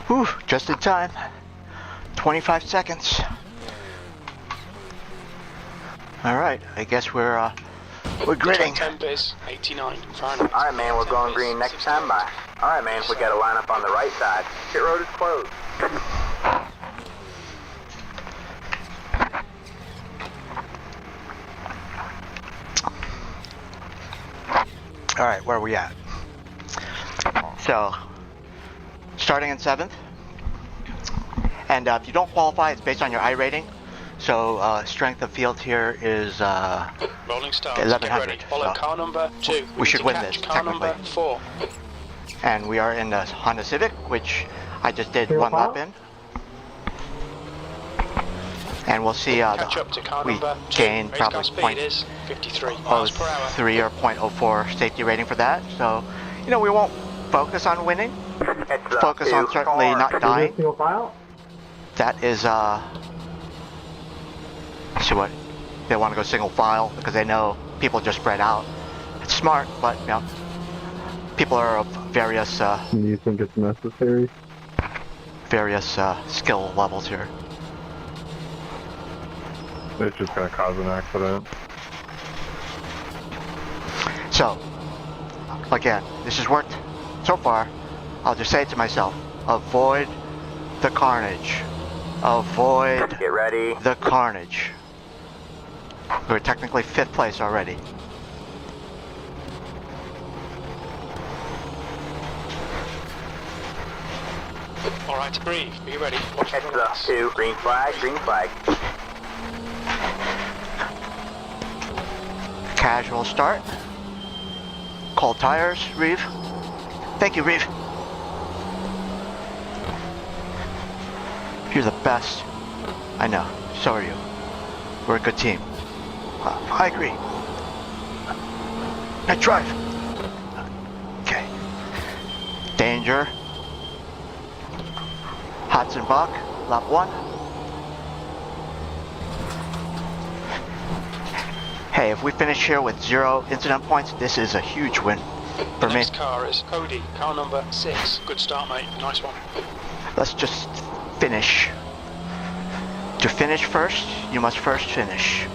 Whew, just in time. 25 seconds. Alright, I guess we're gritting. Temp is 89 Fahrenheit. Alright, man, we're going green next time by. Alright, man, we got to line up on the right side. Pit road is closed. Alright, where are we at? So, starting in 7th. And if you don't qualify, it's based on your iRating. So, strength of field here is Rolling start. 1100. Get ready. Follow So car number 2. we should win this, Car technically. number 4. And we are in the Honda Civic, which I just did one lap in. And we'll see Catch up to car we number 2. gain Race car probably speed is 53 miles per hour. 0.03 or 0.04 safety rating for that. So, you know, we won't focus on winning. Focus on certainly not dying. That is, see what, they want to go single file because they know people just spread out. It's smart, but, you know, people are of various, Do you think it's necessary? various skill levels here. It's just gonna cause an accident. So, again, this has worked so far. I'll just say it to myself, avoid the carnage. Avoid Get ready. the carnage. We're technically 5th place already. Alright, breathe. Are you ready? Watch Heads the up to green flag, green flag. Casual start. Cold tires, Reeve. Thank you, Reeve. You're the best. I know. So are you. We're a good team. I agree. I drive. Okay. Danger. Bach, lap 1. Hey, if we finish here with 0 incident points, this is a huge win for me. Next car is Cody, car number 6. Good start, mate. Nice one. Let's just finish. To finish first, you must first finish.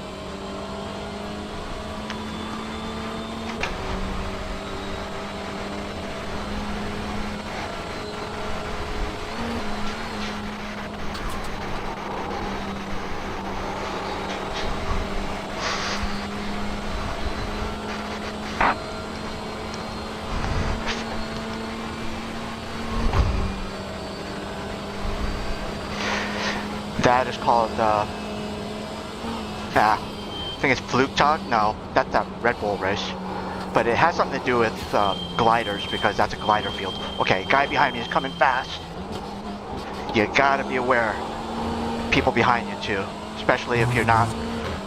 That is called, I think it's Fluke Talk. No, that's a Red Bull race. But it has something to do with gliders, because that's a glider field. Okay, guy behind me is coming fast. You gotta be aware. People behind you too, especially if you're not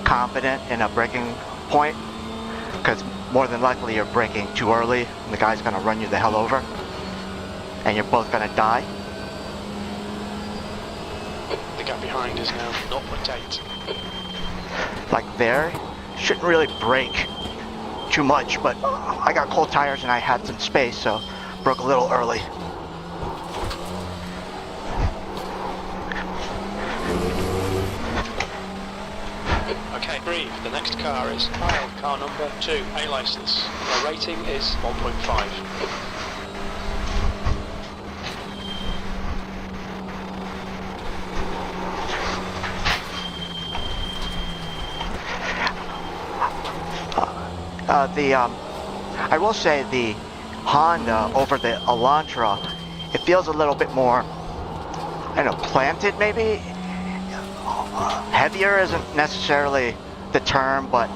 confident in a braking point, because more than likely you're braking too early and the guy's gonna run you the hell over and you're both gonna die. The gap behind is now 0.8. Like there, shouldn't really brake too much, but I got cold tires and I had some space, so broke a little early. Okay, breathe. The next car is Kyle, car number 2, A-license. The rating is 1.5. I will say the Honda over the Elantra, it feels a little bit more, I don't know, planted maybe? Heavier isn't necessarily the term, but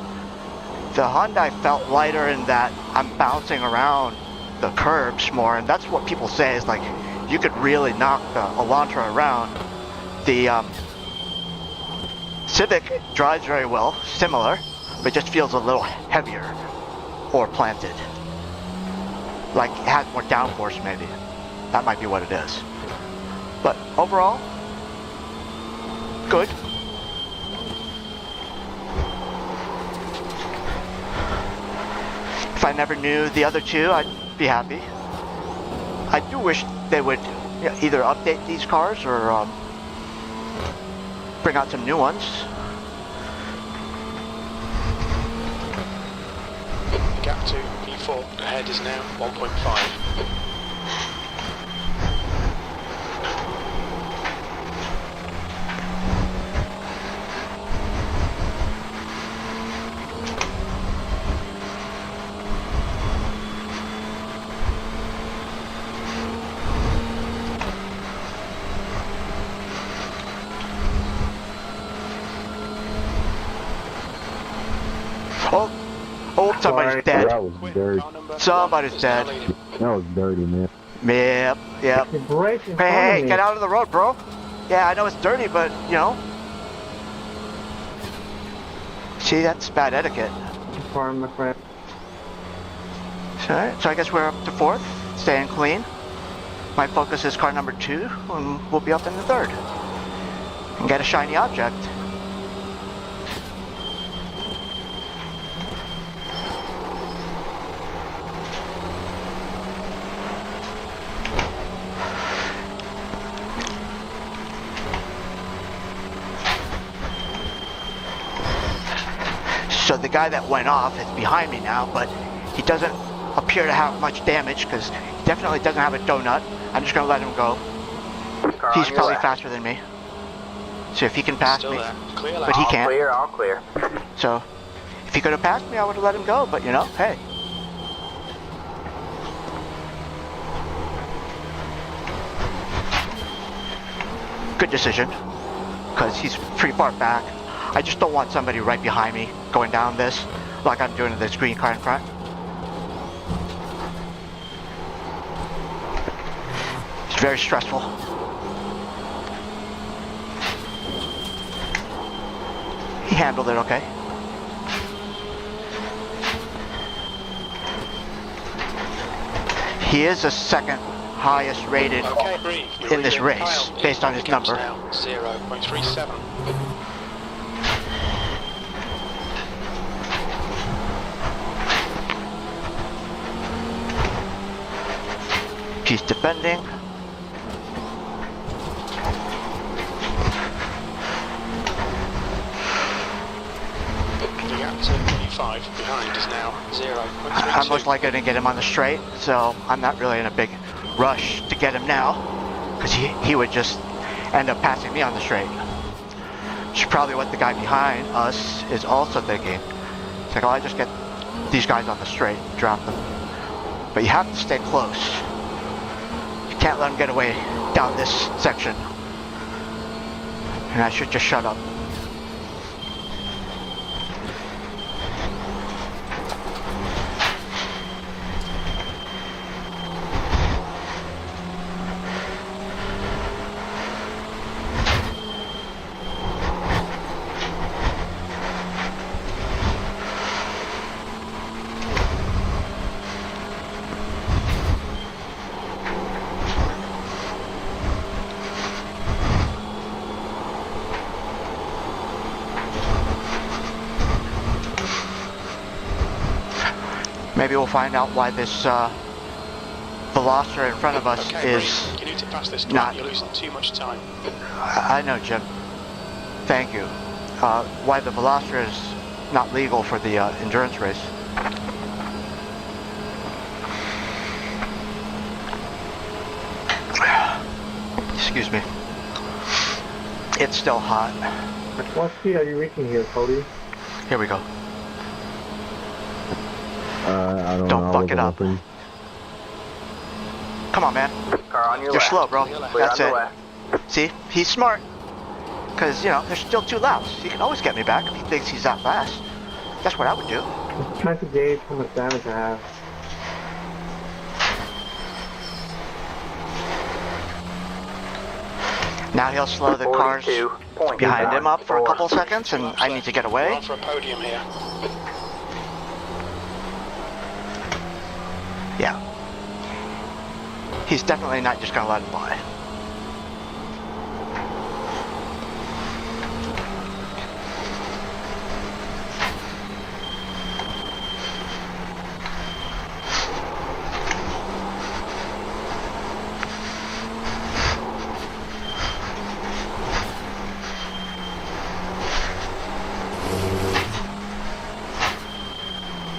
the Honda I felt lighter in that I'm bouncing around the curbs more, and that's what people say is like, you could really knock the Elantra around. The Civic drives very well, similar, but just feels a little heavier or planted. Like it has more downforce maybe. That might be what it is. But overall, good. If I never knew the other two, I'd be happy. I do wish they would either update these cars or bring out some new ones. The gap to P4 ahead is now 1.5. Oh, somebody's dead. That was dirty. Somebody's dead. That was dirty, man. Yep. Hey, get out of the road, bro. Yeah, I know it's dirty, but, you know. See, that's bad etiquette. Alright, so I guess we're up to 4th, staying clean. My focus is car number 2, and we'll be up in the 3rd. And get a shiny object. So the guy that went off is behind me now, but he doesn't appear to have much damage because he definitely doesn't have a donut. I'm just going to let him go. He's probably faster than me. So if he can pass me, but he can't. All clear. So if he could have passed me, I would have let him go, but you know, hey. Good decision, because he's pretty far back. I just don't want somebody right behind me going down this, like I'm doing to this green car in front. It's very stressful. He handled it okay. He is the second highest rated in this race, based on his number. 0.37. He's defending. The gap to P5 behind is now 0.32. I'm most likely going to get him on the straight, so I'm not really in a big rush to get him now, because he would just end up passing me on the straight. Which is probably what the guy behind us is also thinking. It's like, oh, I just get these guys on the straight, drop them. But you have to stay close. You can't let them get away down this section. And I should just shut up. Maybe we'll find out why this Veloster in front of us is you need to pass this not... You're losing too much time. I know, Jim. Thank you. Why the Veloster is not legal for the endurance race. Excuse me. It's still hot. What speed are you reaching here, Cody? Here we go. I don't Don't know. fuck it up. Hoping. Come on, man. Car on your You're left. slow, bro. Clear That's on it. the left. See? He's smart. Because, you know, there's still 2 laps. He can always get me back if he thinks he's that fast. That's what I would do. Just trying to gauge how much damage I have. Now he'll slow the cars behind him up for a couple seconds, and I need to get We're away. on for a podium here. Yeah. He's definitely not just going to let him by.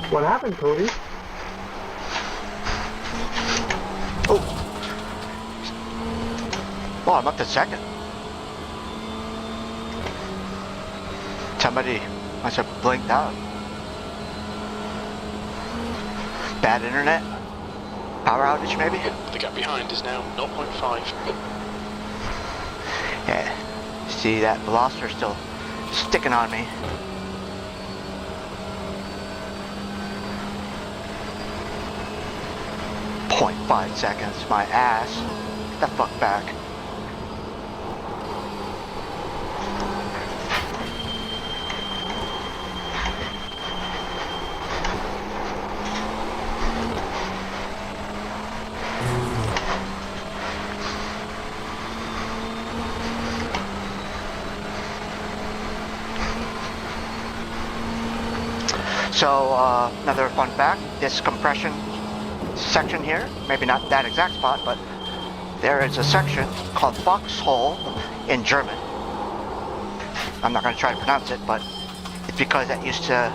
What happened, Cody? Oh. Well, I'm up to second. Somebody must have blinked out. Bad internet? Power outage, maybe? The gap behind is now 0.5. Yeah. See, that Veloster still sticking on me. .5 seconds, my ass. Get the fuck back. So, another fun fact, this compression section here, maybe not that exact spot, but there is a section called Foxhole in German. I'm not going to try to pronounce it, but it's because that used to,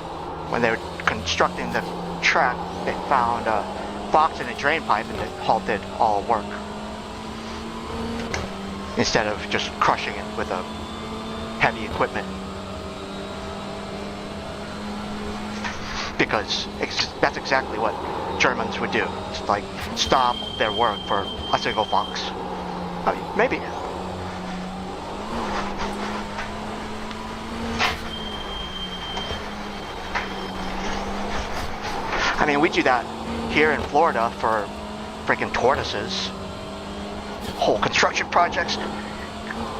when they were constructing the track, they found a fox in a drain pipe and it halted all work. Instead of just crushing it with a heavy equipment. Because that's exactly what Germans would do. It's like stop their work for a single fox. I mean, maybe. I mean, we do that here in Florida for freaking tortoises. Whole construction projects.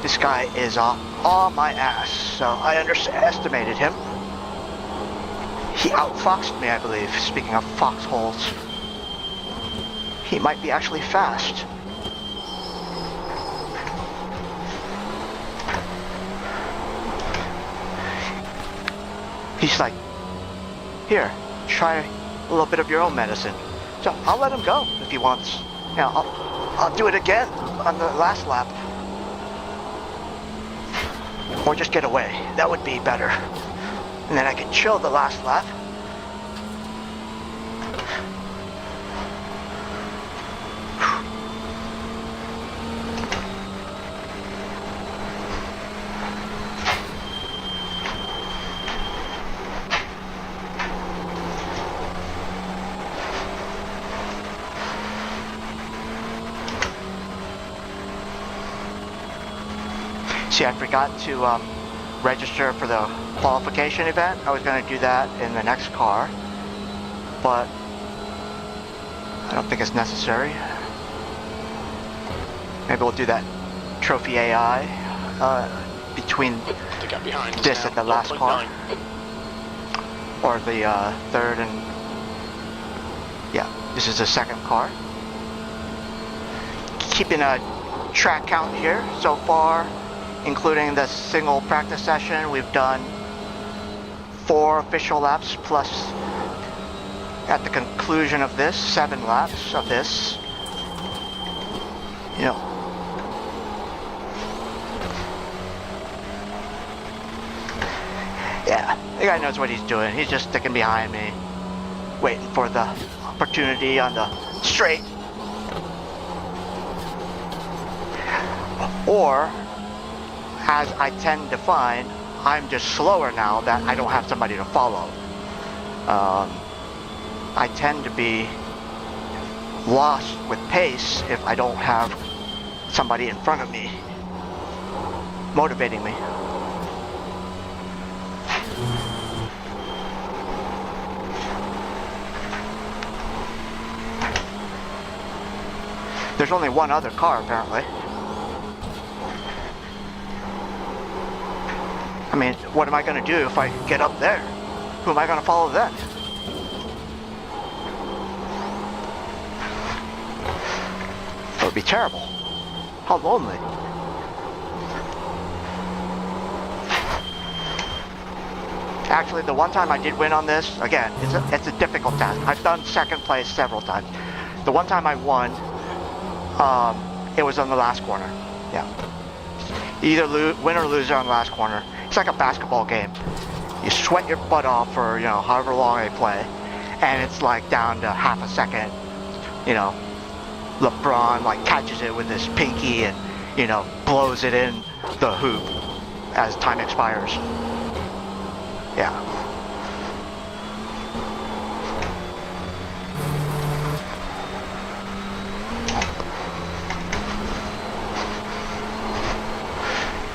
This guy is on my ass, so I underestimated him. He outfoxed me, I believe, speaking of foxholes. He might be actually fast. He's like, here, try a little bit of your own medicine. So I'll let him go if he wants. Yeah, I'll do it again on the last lap. Or just get away. That would be better. And then I can chill the last lap. See, I forgot to register for the qualification event. I was going to do that in the next car, but I don't think it's necessary. Maybe we'll do that trophy AI between this and the last car, or the third and yeah, this is the second car. Keeping a track count here so far. Including the single practice session, we've done 4 official laps plus at the conclusion of this, 7 laps of this. You know. Yeah, the guy knows what he's doing. He's just sticking behind me, waiting for the opportunity on the straight. Or, as I tend to find, I'm just slower now that I don't have somebody to follow. I tend to be lost with pace if I don't have somebody in front of me motivating me. There's only one other car apparently. I mean, what am I going to do if I get up there? Who am I going to follow then? That would be terrible. How lonely. Actually, the one time I did win on this, again, it's a difficult task. I've done second place several times. The one time I won, it was on the last corner. Yeah. Either win or lose on the last corner. It's like a basketball game. You sweat your butt off for, you know, however long they play, and it's like down to half a second. You know, LeBron like catches it with his pinky and, you know, blows it in the hoop as time expires. Yeah.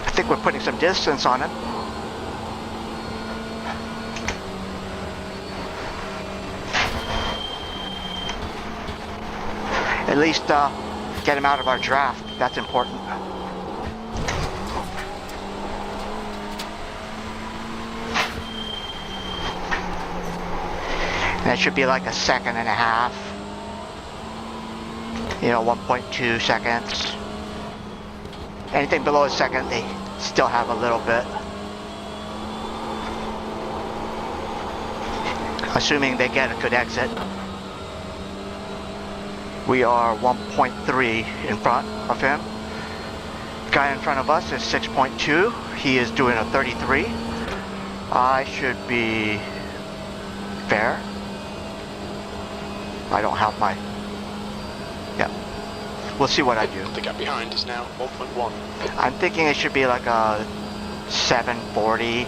I think we're putting some distance on him. At least get him out of our draft. That's important. And that should be like a second and a half. You know, 1.2 seconds. Anything below a second, they still have a little bit. Assuming they get a good exit. We are 1.3 in front of him. Guy in front of us is 6.2. He is doing a 33. I should be fair. I don't have my... Yeah. We'll see what I do. The gap behind is now 1.1. I'm thinking it should be like a 740.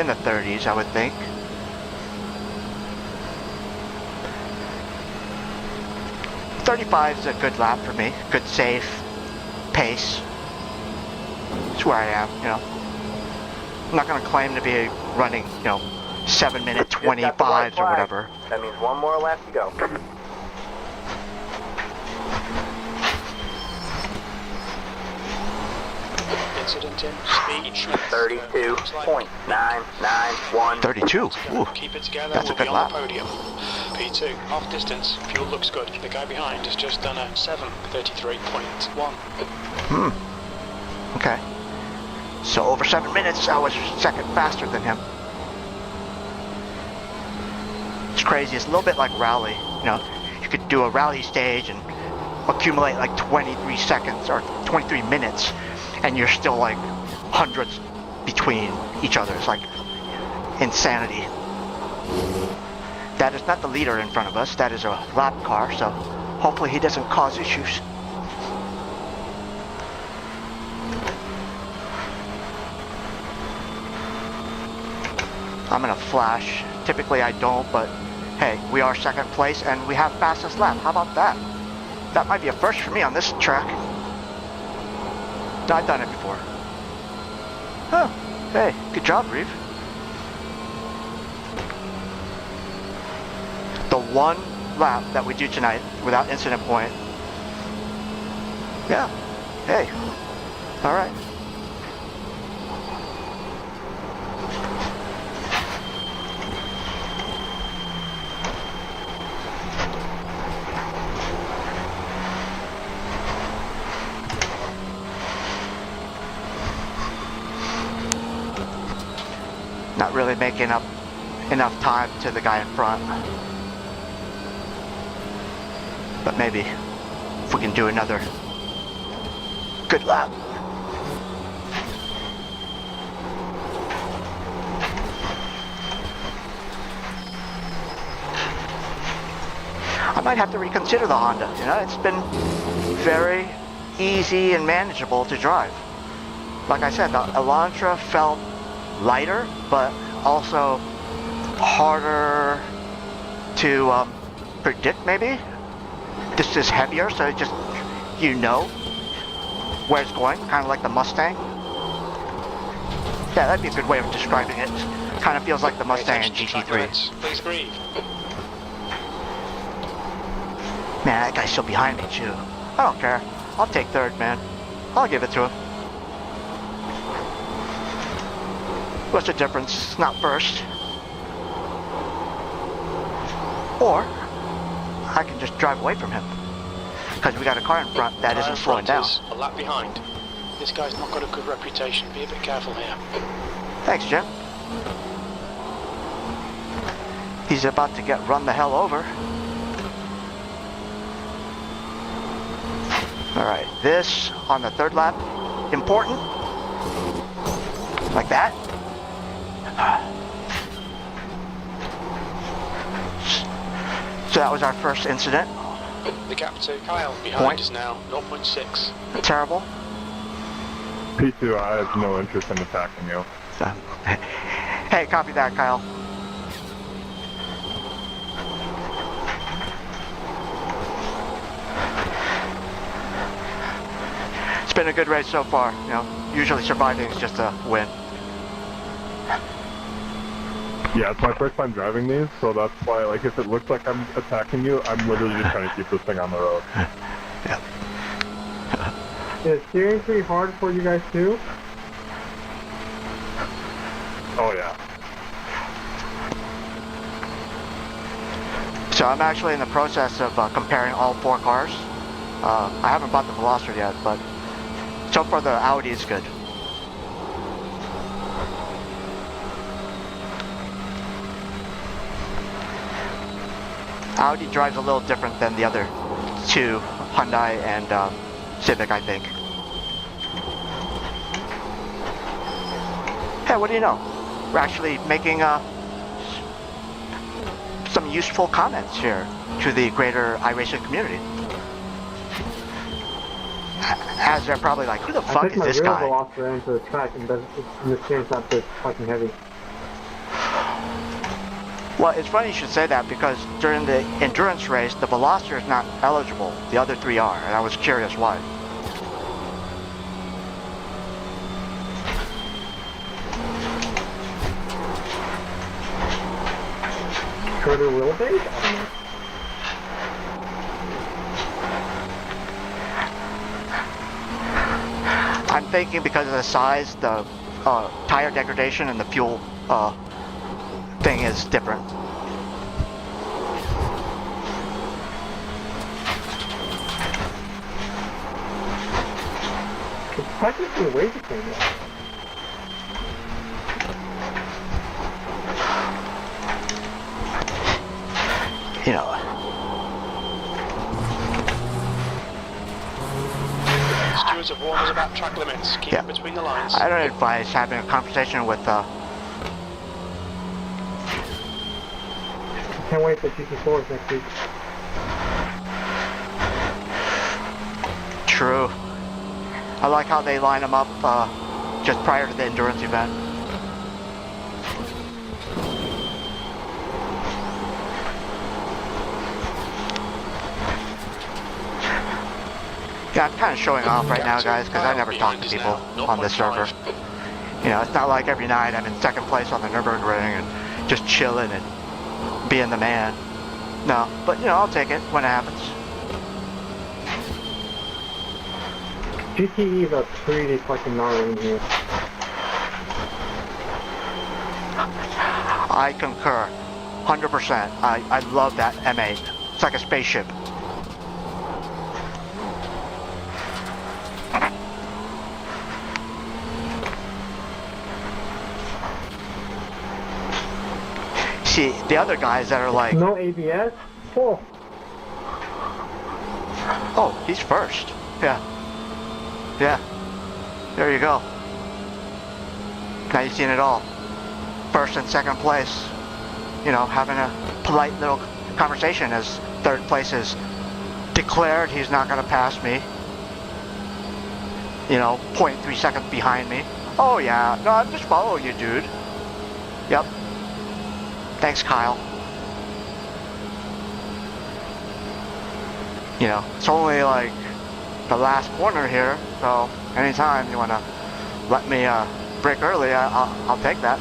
In the 30s, I would think. .35 is a good lap for me. Good safe pace. That's where I am, you know. I'm not going to claim to be running, you know, 7-minute 25s or whatever. That means one more lap to go. Incident in speed 32.991. 32. Ooh, Keep it together. that's a We'll be good on lap. the podium. P2, half distance, fuel looks good. The guy behind has just done a 7:33.1. Okay. So over 7 minutes, I was second faster than him. It's crazy. It's a little bit like rally. You know, you could do a rally stage and accumulate like 23 seconds or 23 minutes, and you're still like hundreds between each other. It's like insanity. That is not the leader in front of us. That is a lap car, so hopefully he doesn't cause issues. I'm gonna flash. Typically I don't, but hey, we are second place and we have fastest lap. How about that? That might be a first for me on this track. No, I've done it before. Huh. Hey, good job, Reeve. The one lap that we do tonight without incident point. Yeah. Hey. All right. Not really making up enough time to the guy in front. But maybe if we can do another good lap. I might have to reconsider the Honda. You know, it's been very easy and manageable to drive. Like I said, the Elantra felt lighter, but also harder to predict maybe. This is heavier, so it just, you know where it's going, kind of like the Mustang. Yeah, that'd be a good way of describing it. Kind of feels like the Mustang in GT3. Please breathe. Man, that guy's still behind me too. I don't care. I'll take third, man. I'll give it to him. What's the difference? It's not first. Or I can just drive away from him, because we got a car in front that isn't slowing down. A lap behind. This guy's not got a good reputation. Be a bit careful here. Thanks, Jim. He's about to get run the hell over. Alright, this on the third lap, important. Like that. So that was our first incident. The gap to Kyle behind is now 0.6. Terrible. P2, I have no interest in attacking you. Hey, copy that, Kyle. It's been a good race so far. You know, usually surviving is just a win. Yeah, it's my first time driving these, so that's why, like, if it looks like I'm attacking you, I'm literally just trying to keep this thing on the road. Yeah. Is steering pretty hard for you guys too? Oh, yeah. So I'm actually in the process of comparing all four cars. I haven't bought the Veloster yet, but so far the Audi is good. Audi drives a little different than the other two, Hyundai and Civic, I think. Hey, what do you know? We're actually making some useful comments here to the greater iRacing community. As they're probably like, who the fuck is this guy? I think my real Veloster into the track and it's not this fucking heavy. Well, it's funny you should say that, because during the endurance race, the Veloster is not eligible. The other three are, and I was curious why. Shorter wheelbase? I'm thinking because of the size, the tire degradation and the fuel thing is different. Technically, way the same. You know. Stewards have warned us about track limits. Keep it between the lines. I don't advise having a conversation with Can't wait for GT4s next week. True. I like how they line them up just prior to the endurance event. Yeah, I'm kind of showing off right now, guys, because I never talk to people on this server. You know, it's not like every night I'm in second place on the Nurburgring and just chilling and being the man. No, but you know, I'll take it when it happens. GTEs are pretty fucking gnarly in here. I concur, 100%. I love that M8. It's like a spaceship. See, the other guys that are like... No ABS? Oh. Oh, he's first. Yeah. Yeah. There you go. Now you've seen it all. First and second place. You know, having a polite little conversation as third place is declared he's not going to pass me. You know, 0.3 seconds behind me. Oh yeah, no, I'm just following you, dude. Yep. Thanks, Kyle. You know, it's only like the last corner here, so anytime you want to let me break early, I'll take that.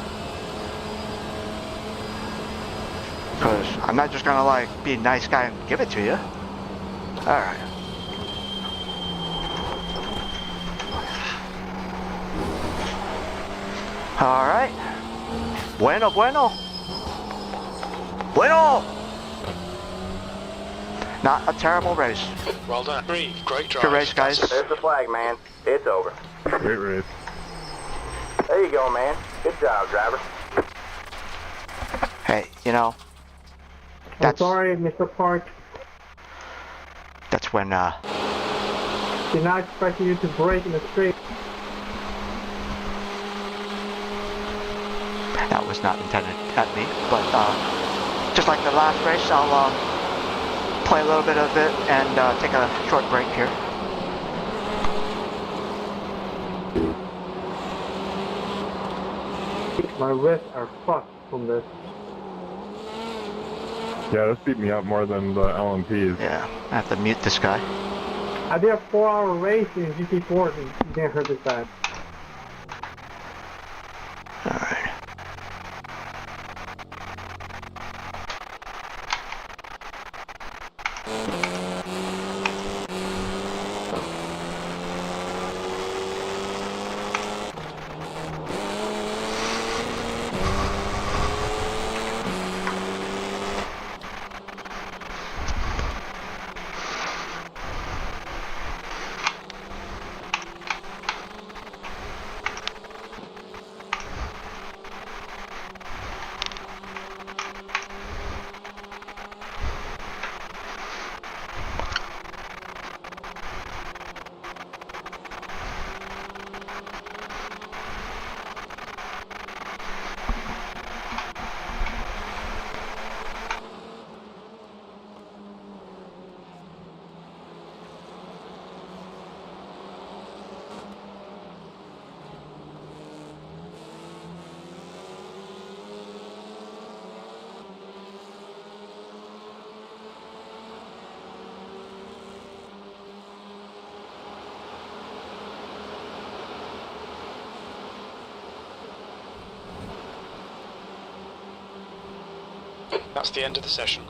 Because I'm not just going to like be a nice guy and give it to you. Alright. Alright. Bueno, bueno. Bueno! Not a terrible race. Well done. Great drive. Good race, guys. There's the flag, man. It's over. Great race. There you go, man. Good job, driver. Hey, you know, I'm that's sorry, Mr. Park. that's when Did not expect you to break in the straight. that was not intended at me, but just like the last race, I'll play a little bit of it and take a short break here. My wrists are fucked from this. Yeah, this beat me up more than the LMPs. Yeah, I have to mute this guy. I did a 4-hour race in GT4 and you didn't hurt this bad. Alright. That's the end of the session.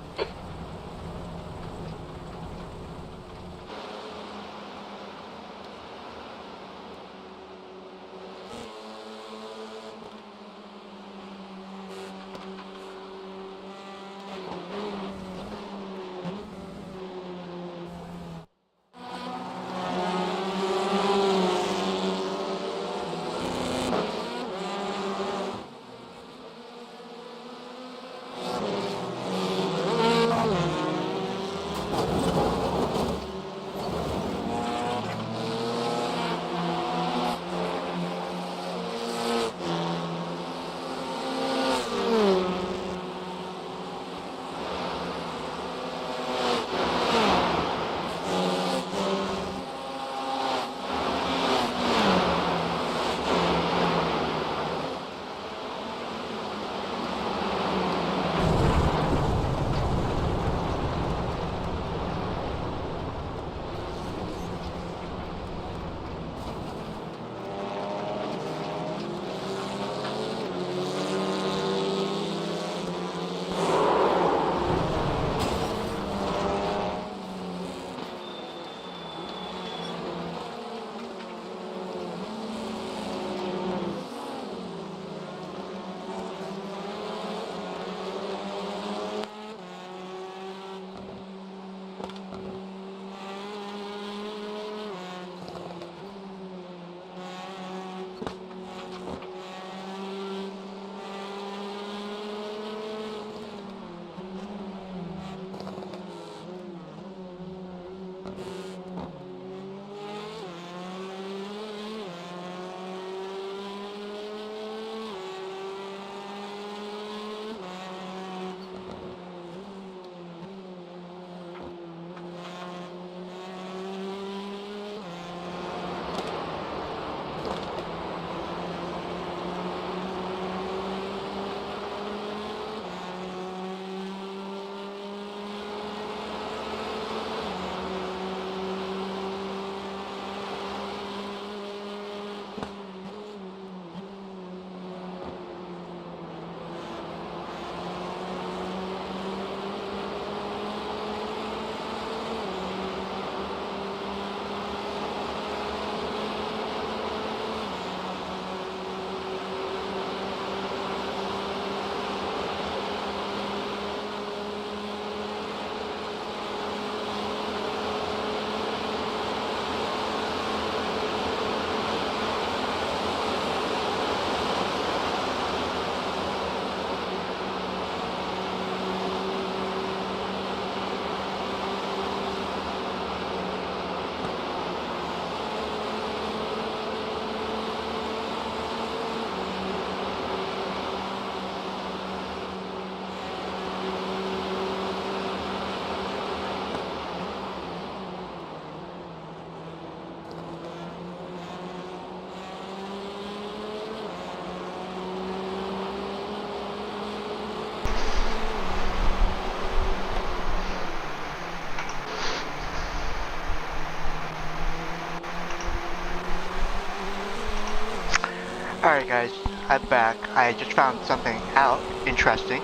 Alright guys, I'm back. I just found something out interesting.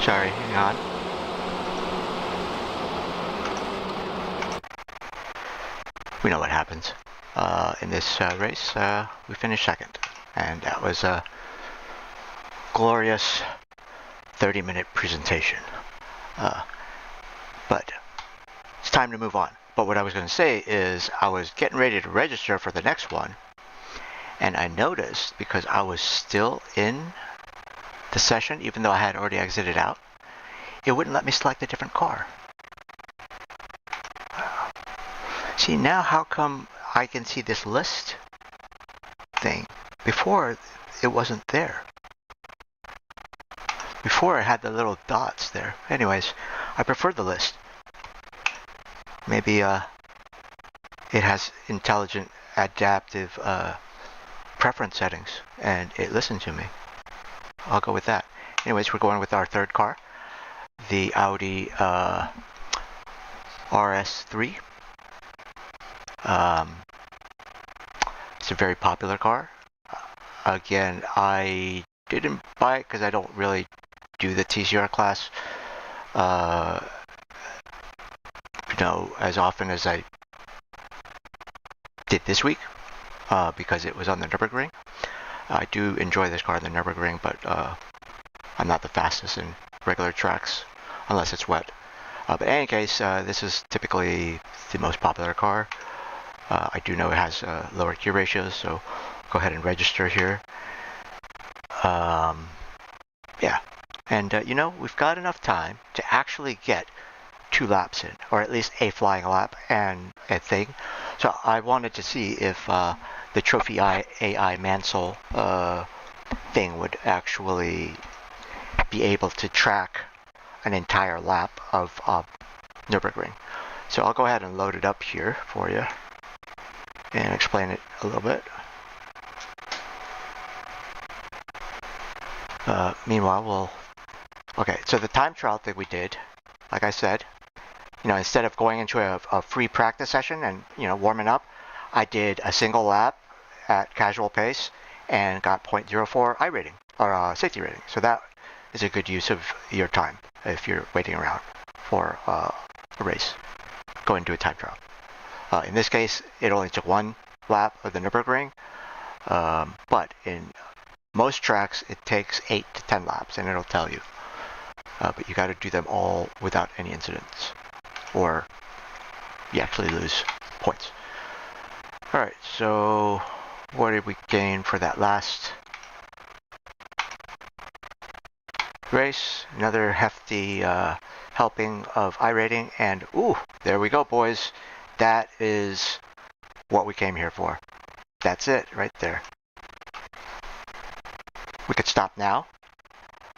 Sorry, hang on. We know what happens. In this race, we finished second. And that was a glorious 30-minute presentation. But it's time to move on. But what I was going to say is I was getting ready to register for the next one, and I noticed, because I was still in the session, even though I had already exited out, it wouldn't let me select a different car. See, now how come I can see this list thing? Before, it wasn't there. Before, I had the little dots there. Anyways, I prefer the list. Maybe it has intelligent adaptive preference settings, and it listened to me. I'll go with that. Anyways, we're going with our third car, the Audi RS3. It's a very popular car. Again, I didn't buy it because I don't really do the TCR class as often as I did this week, because it was on the Nurburgring. I do enjoy this car on the Nurburgring, but I'm not the fastest in regular tracks unless it's wet. But in any case, this is typically the most popular car. I do know it has lower gear ratios, so go ahead and register here. Yeah, and we've got enough time to actually get 2 laps in, or at least a flying lap and a thing. So I wanted to see if the Trophy AI Mansell thing would actually be able to track an entire lap of Nürburgring. So I'll go ahead and load it up here for you and explain it a little bit. Meanwhile, okay, so the time trial that we did, like I said, instead of going into a free practice session and, warming up, I did a single lap at casual pace and got 0.04 iRating, or safety rating. So that is a good use of your time if you're waiting around for a race, going to a time trial. In this case, it only took 1 lap of the Nürburgring, but in most tracks, it takes 8 to 10 laps, and it'll tell you. But you got to do them all without any incidents, or you actually lose points. Alright, so what did we gain for that last race? Another hefty helping of iRating, and ooh, there we go, boys. That is what we came here for. That's it, right there. We could stop now.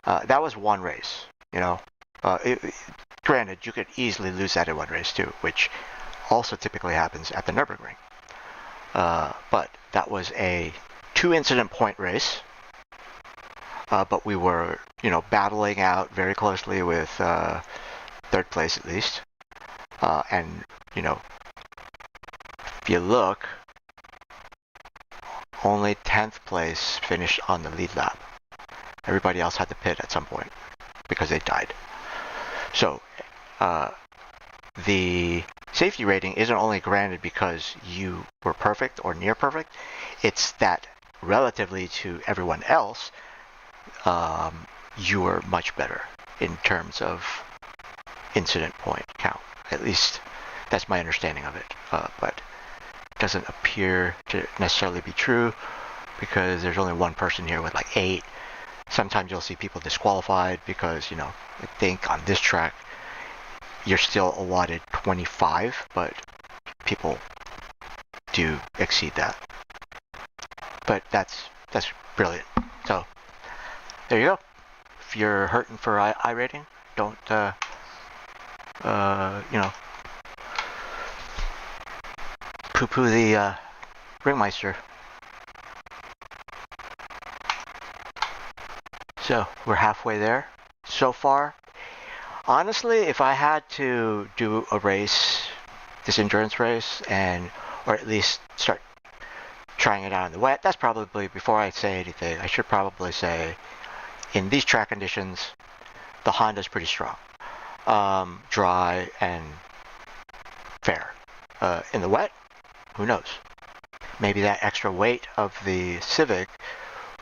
That was one race, granted, you could easily lose that in one race too, which also typically happens at the Nürburgring. But that was a 2 incident point race. But we were, battling out very closely with 3rd place at least. And, if you look, only 10th place finished on the lead lap. Everybody else had to pit at some point because they died. So, the safety rating isn't only granted because you were perfect or near perfect. It's that relatively to everyone else, you were much better in terms of incident point count. At least that's my understanding of it. But it doesn't appear to necessarily be true because there's only one person here with like 8. Sometimes you'll see people disqualified because, I think on this track you're still allotted 25, but people do exceed that. But that's brilliant. So there you go. If you're hurting for iRating, don't poo-poo the Ringmeister. So we're halfway there so far. Honestly, if I had to do a race this endurance race, or at least start trying it out in the wet. That's probably, before I say anything, I should probably say, in these track conditions, the Honda's pretty strong, dry and fair. In the wet, who knows? Maybe that extra weight of the Civic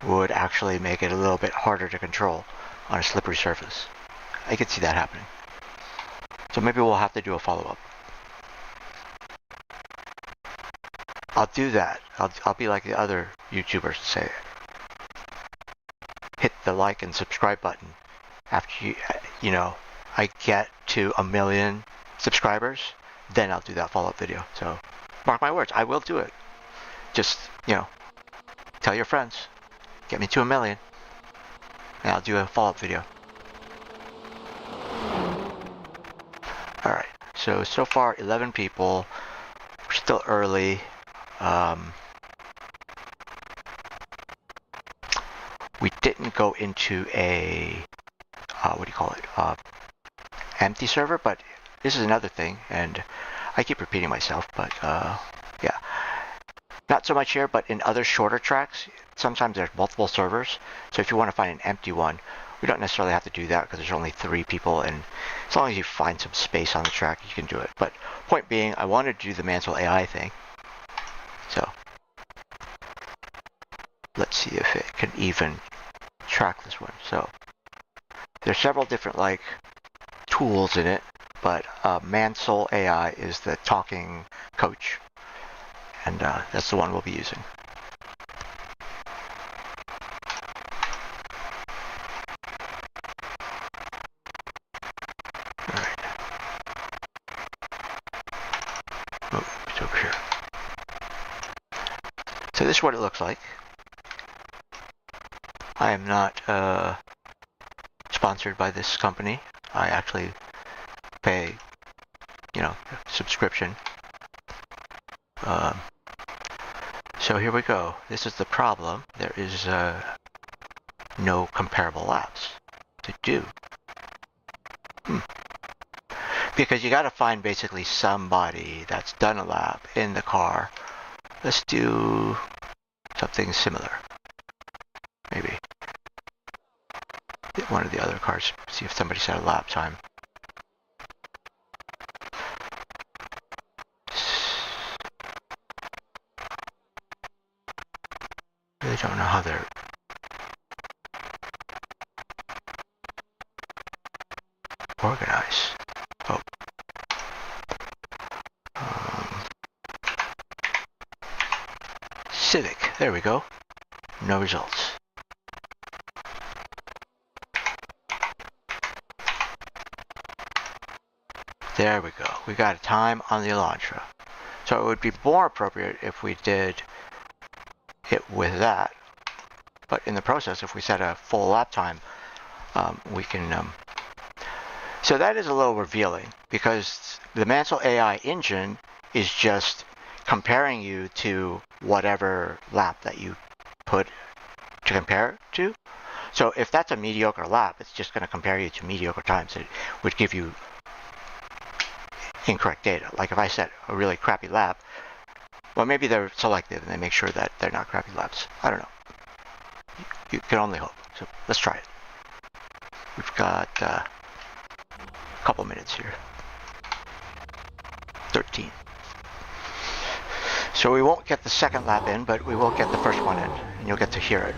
would actually make it a little bit harder to control on a slippery surface. I could see that happening. So maybe we'll have to do a follow-up. I'll do that. I'll be like the other YouTubers and say, hit the like and subscribe button after I get to 1 million subscribers, then I'll do that follow-up video. So mark my words, I will do it. Just, tell your friends, get me to 1 million, and I'll do a follow-up video. Alright, so far 11 people. We're still early. We didn't go into a, empty server, but this is another thing, and I keep repeating myself, but yeah. Not so much here, but in other shorter tracks, sometimes there's multiple servers, so if you want to find an empty one, we don't necessarily have to do that because there's only 3 people, and as long as you find some space on the track, you can do it. But point being, I wanted to do the Mansell AI thing, so let's see if it can even track this one. So there's several different tools in it, but Mansell AI is the talking coach, and that's the one we'll be using. Alright. Oh, it's over here. So this is what it looks like. I am not sponsored by this company. I actually pay, subscription. So here we go. This is the problem. There is no comparable laps to do. Because you got to find basically somebody that's done a lap in the car. Let's do something similar. Maybe one of the other cars, see if somebody's had a lap time. Really don't know how they're organized. Oh. Civic, there we go. No results. There we go. We got a time on the Elantra. So it would be more appropriate if we did it with that. But in the process, if we set a full lap time, we can... So that is a little revealing, because the Mansell AI engine is just comparing you to whatever lap that you put to compare it to. So if that's a mediocre lap, it's just going to compare you to mediocre times. It would give you incorrect data. Like if I set a really crappy lap, well, maybe they're selective and they make sure that they're not crappy laps. I don't know. You can only hope. So let's try it. We've got a couple minutes here. 13. So we won't get the second lap in, but we will get the first one in, and you'll get to hear it.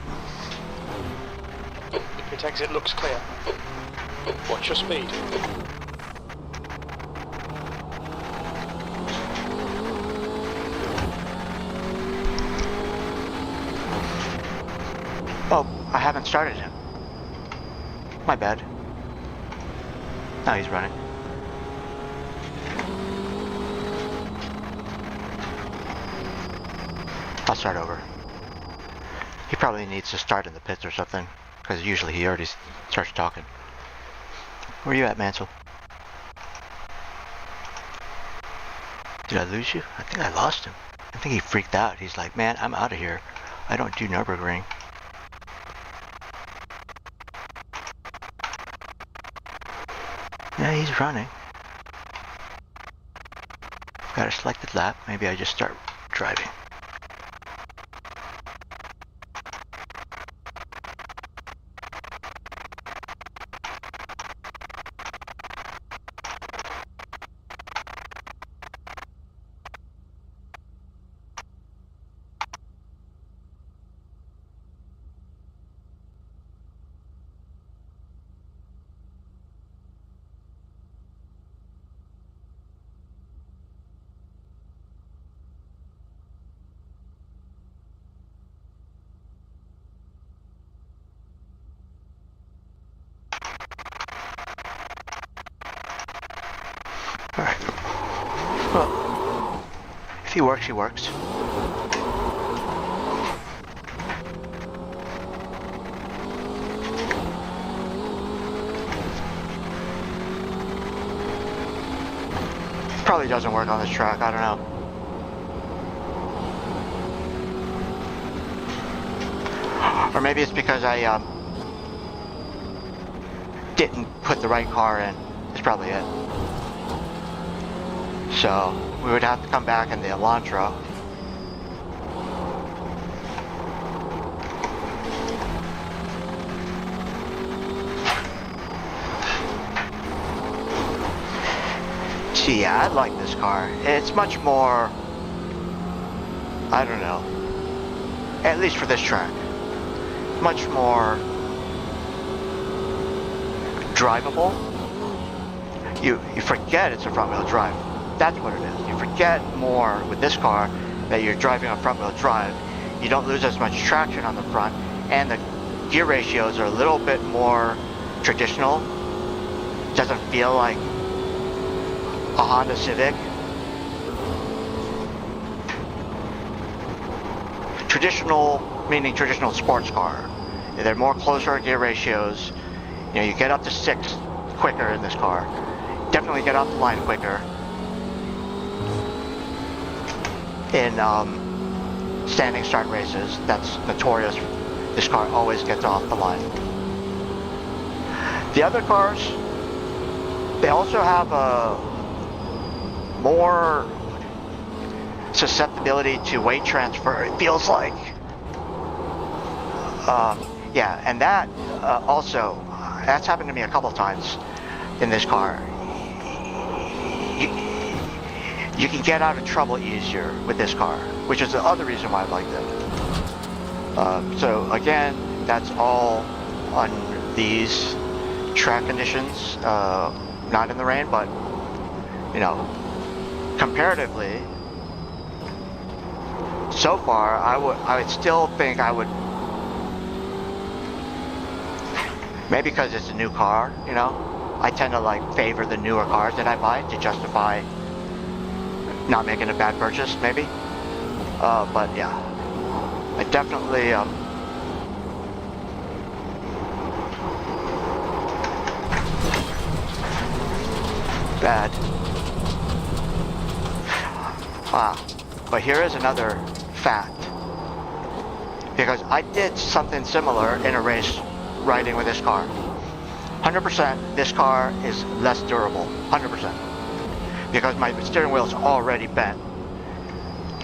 Pit exit looks clear. Watch your speed. Oh, I haven't started him. My bad. Now he's running. I'll start over. He probably needs to start in the pits or something, because usually he already starts talking. Where are you at, Mansell? Did I lose you? I think I lost him. I think he freaked out. He's like, man, I'm out of here. I don't do Nurburgring. Yeah, he's running. Got a selected lap. Maybe I just start driving. Alright. Well, if he works, he works. Probably doesn't work on this track, I don't know. Or maybe it's because I didn't put the right car in. That's probably it. So we would have to come back in the Elantra. See, yeah, I like this car. It's much more, I don't know, at least for this track, much more drivable. You forget it's a front wheel drive. That's what it is. You forget more with this car that you're driving a front wheel drive. You don't lose as much traction on the front, and the gear ratios are a little bit more traditional. Doesn't feel like a Honda Civic. Traditional, meaning traditional sports car. They're more closer gear ratios. You know, you get up to 6 quicker in this car. Definitely get off the line quicker. In standing start races, that's notorious. This car always gets off the line. The other cars, they also have a more susceptibility to weight transfer, it feels like. Yeah, and that also, that's happened to me a couple of times in this car. You can get out of trouble easier with this car, which is the other reason why I like them. So again, that's all on these track conditions, not in the rain, but you know, comparatively, so far, I would still think I would, maybe because it's a new car, you know, I tend to like favor the newer cars that I buy to justify not making a bad purchase, maybe. But yeah, I definitely bad. Wow. But here is another fact. Because I did something similar in a race riding with this car. 100% this car is less durable. 100%. Because my steering wheel is already bent.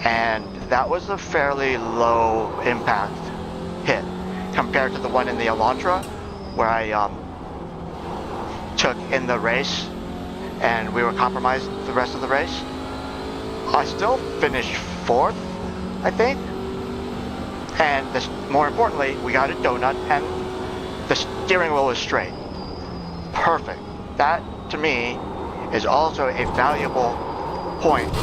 And that was a fairly low impact hit compared to the one in the Elantra where I took in the race and we were compromised the rest of the race. I still finished 4th, I think. And this, more importantly, we got a donut and the steering wheel was straight. Perfect. That, to me, is also a valuable point.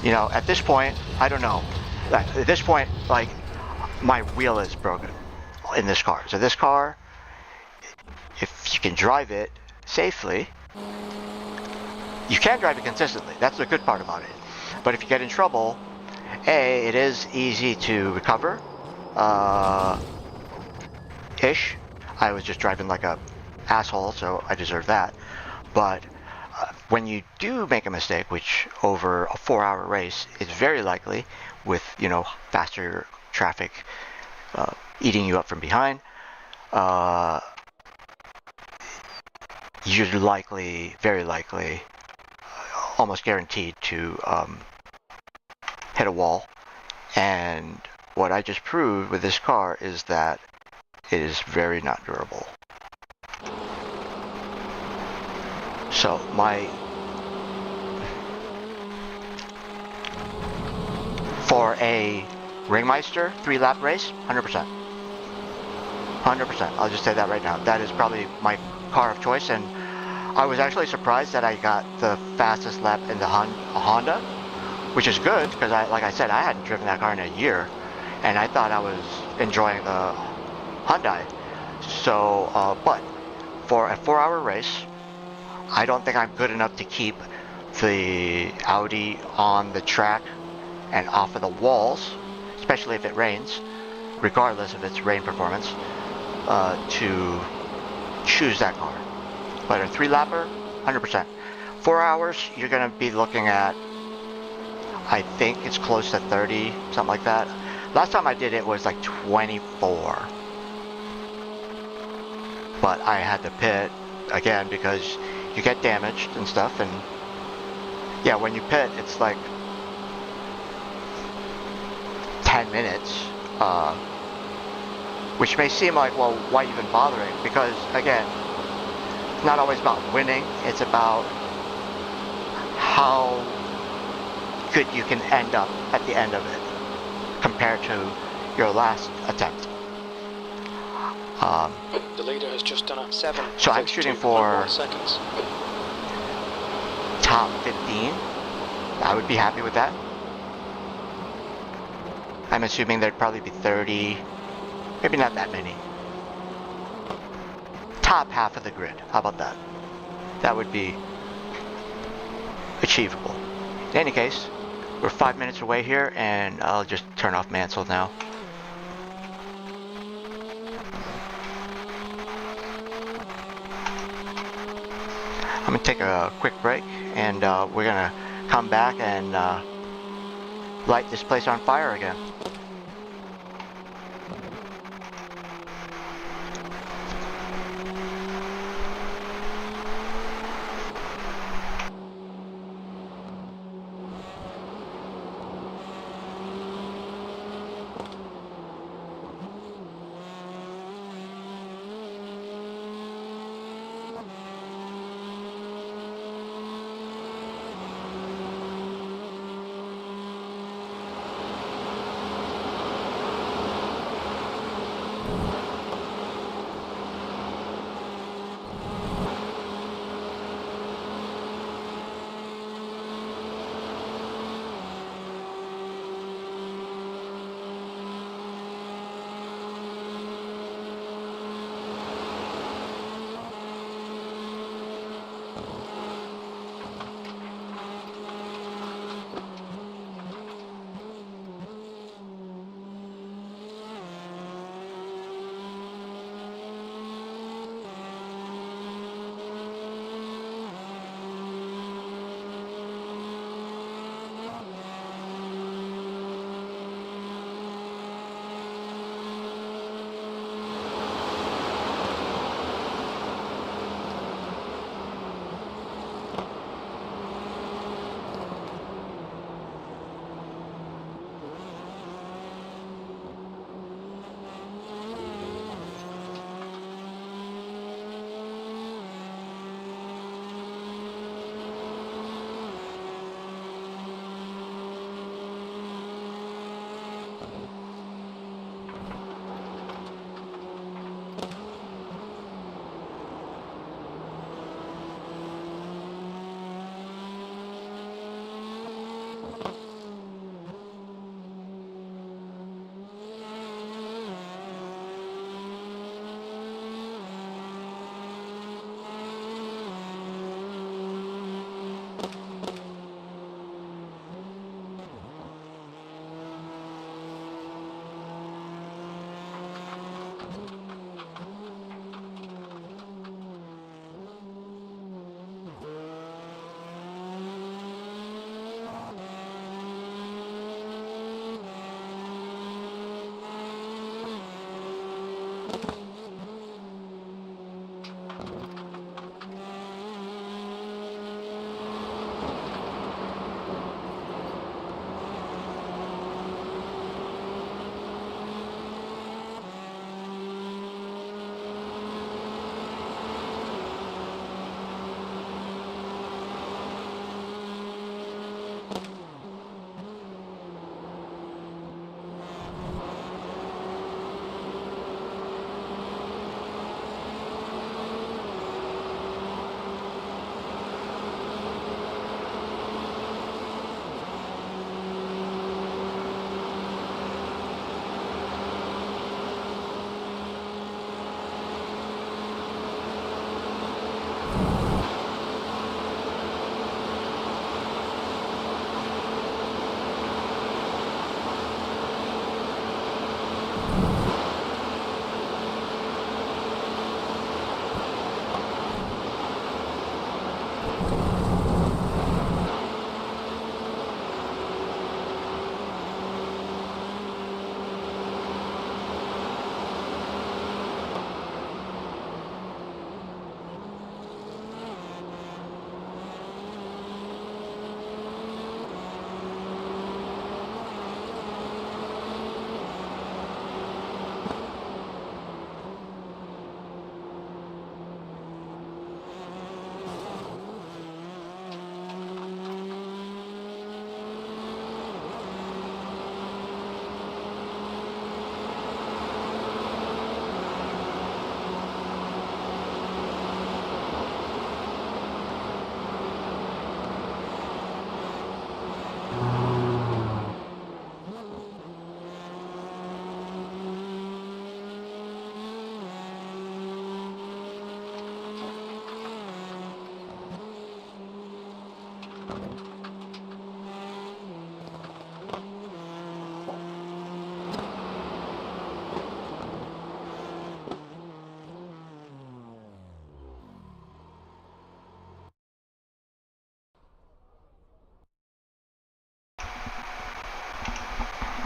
You know, at this point, I don't know. At this point, like, my wheel is broken in this car. So this car, if you can drive it safely, you can drive it consistently. That's the good part about it. But if you get in trouble, A, it is easy to recover. Ish. I was just driving like a asshole, so I deserve that. But when you do make a mistake, which over a 4-hour race is very likely, with, you know, faster traffic eating you up from behind, you're likely, very likely, almost guaranteed to hit a wall. And what I just proved with this car is that it is very not durable. So for a Ringmeister 3-lap race, 100%. 100%. I'll just say that right now. That is probably my car of choice, and I was actually surprised that I got the fastest lap in the Honda, which is good because, like I said, I hadn't driven that car in a year, and I thought I was enjoying the Hyundai. So, but for a 4-hour race, I don't think I'm good enough to keep the Audi on the track and off of the walls, especially if it rains, regardless of its rain performance, to choose that car. But a 3-lapper, 100%. 4 hours, you're going to be looking at, I think it's close to 30, something like that. Last time I did it was like 24. But I had to pit again because you get damaged and stuff, and yeah, when you pit, it's like 10 minutes, which may seem like, well, why even bothering? Because again, it's not always about winning, it's about how good you can end up at the end of it compared to your last attempt. The leader has just done a 7. So I'm shooting for seconds. top 15. I would be happy with that. I'm assuming there'd probably be 30, maybe not that many. Top half of the grid, how about that? That would be achievable. In any case, we're 5 minutes away here, and I'll just turn off Mansell now. I'm gonna take a quick break, and we're gonna come back and light this place on fire again.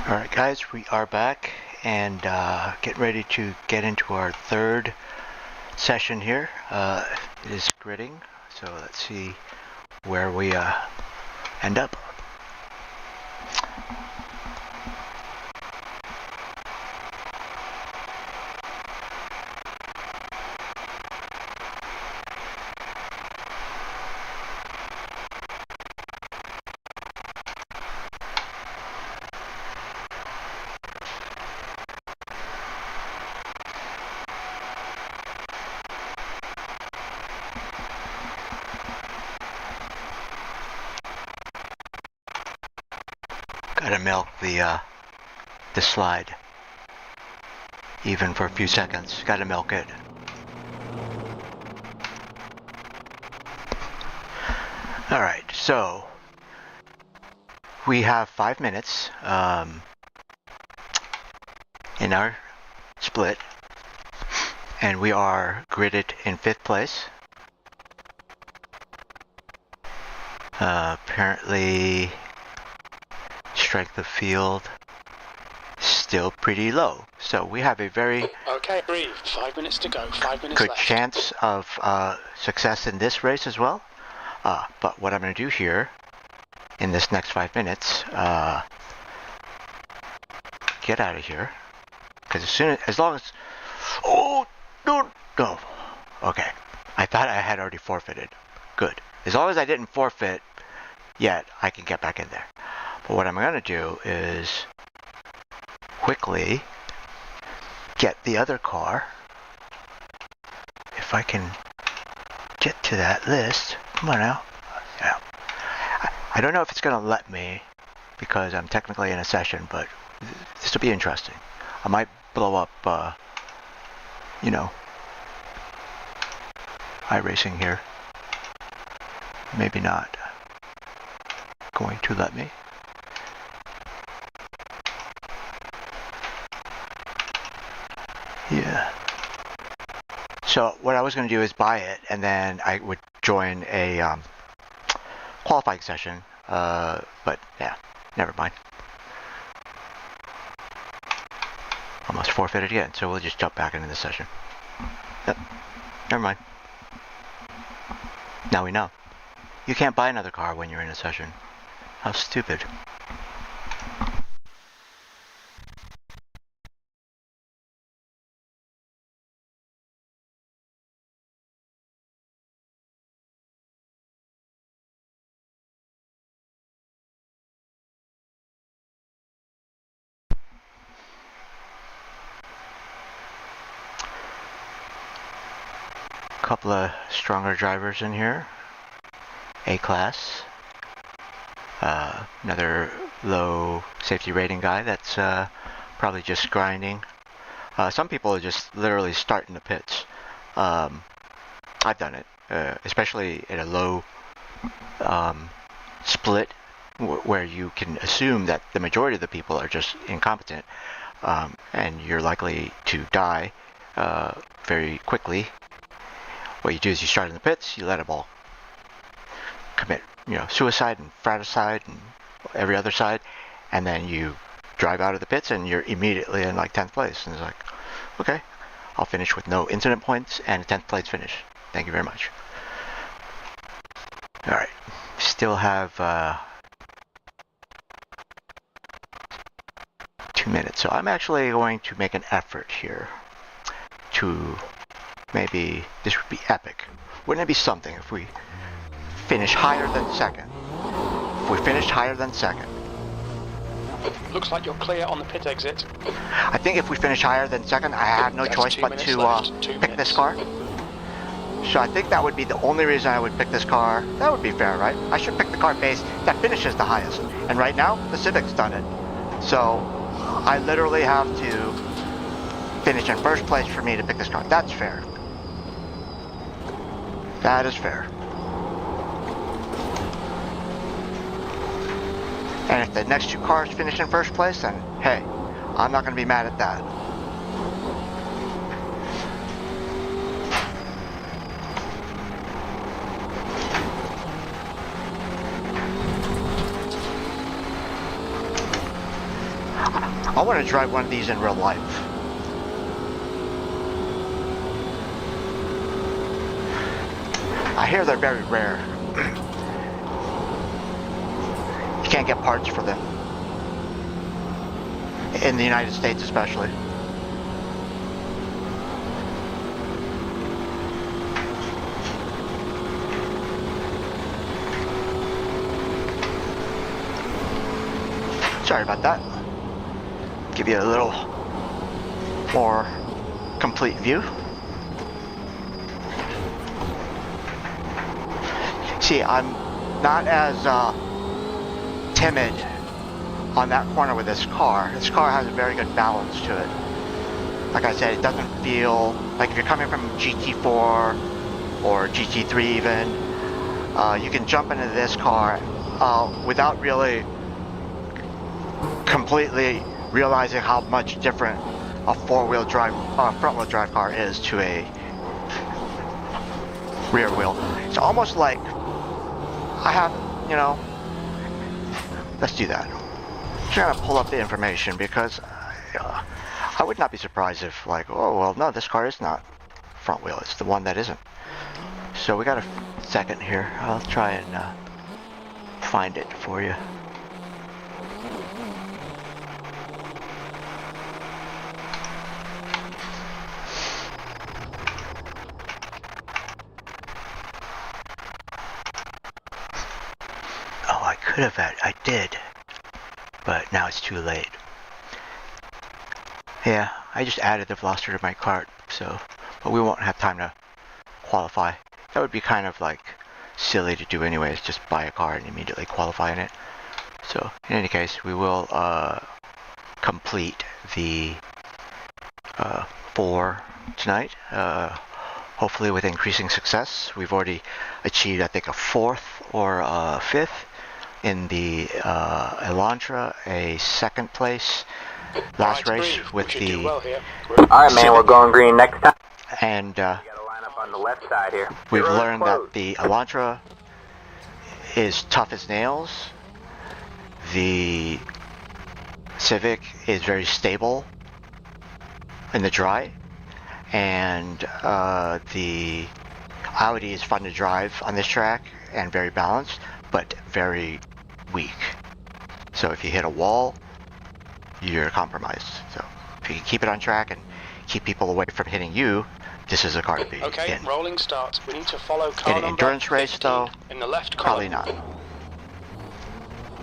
Alright guys, we are back and getting ready to get into our third session here. It is gridding, so let's see where we end up. Gotta milk the slide, even for a few seconds. Gotta milk it. All right, so we have 5 minutes in our split, and we are gridded in 5th place. Apparently, strength of field still pretty low, so we have a very Okay, breathe. 5 minutes to go. 5 minutes good left. chance of success in this race as well. But what I'm going to do here in this next 5 minutes, get out of here, because as long as, oh no, okay, I thought I had already forfeited. Good. As long as I didn't forfeit yet, I can get back in there. But what I'm going to do is quickly get the other car. If I can get to that list. Come on now. Yeah. I don't know if it's going to let me because I'm technically in a session, but this will be interesting. I might blow up, iRacing here. Maybe not going to let me. Yeah. So what I was going to do is buy it, and then I would join a qualifying session. But yeah, never mind. Almost forfeited again, so we'll just jump back into the session. Yep. Never mind. Now we know. You can't buy another car when you're in a session. How stupid. Couple of stronger drivers in here. A-class. Another low safety rating guy that's probably just grinding. Some people are just literally starting the pits. I've done it, especially in a low split where you can assume that the majority of the people are just incompetent, and you're likely to die very quickly. What you do is you start in the pits, you let them all commit, suicide and fratricide and every other side, and then you drive out of the pits and you're immediately in like 10th place. And it's like, okay, I'll finish with no incident points and a 10th place finish. Thank you very much. All right, still have 2 minutes, so I'm actually going to make an effort here to maybe, this would be epic. Wouldn't it be something if we finish higher than second? If we finished higher than second. Looks like you're clear on the pit exit. I think if we finish higher than second, I have no That's choice 2 but minutes to left. 2 pick minutes. this car. So I think that would be the only reason I would pick this car. That would be fair, right? I should pick the car base that finishes the highest. And right now, the Civic's done it. So I literally have to finish in first place for me to pick this car. That's fair. That is fair. And if the next 2 cars finish in first place, then hey, I'm not going to be mad at that. I want to drive one of these in real life. I hear they're very rare. You can't get parts for them. In the United States especially. Sorry about that. Give you a little more complete view. See, I'm not as timid on that corner with this car. This car has a very good balance to it. Like I said, it doesn't feel like if you're coming from GT4 or GT3 even, you can jump into this car without really completely realizing how much different a four-wheel drive, front-wheel drive car is to a rear wheel. It's almost like I have, you know, let's do that. I'm trying to pull up the information because I would not be surprised if, like, oh, well, no, this car is not front wheel. It's the one that isn't. So we got a second here. I'll try and find it for you. I did, but now it's too late. Yeah, I just added the Veloster to my cart, so, but we won't have time to qualify. That would be kind of like silly to do anyways, just buy a car and immediately qualify in it. So, in any case, we will complete the 4 tonight, hopefully with increasing success. We've already achieved, I think, a 4th or a 5th. In the Elantra, a 2nd place last race with the. All right, man, we're going green next time. And We gotta line up on the left side here. we've learned that the Elantra is tough as nails. The Civic is very stable in the dry, and the Audi is fun to drive on this track and very balanced, but very weak. So if you hit a wall, you're compromised. So if you can keep it on track and keep people away from hitting you, this is a car to be Okay, in. rolling start. We need to follow car In an number endurance race 15 though, in the left probably column. not.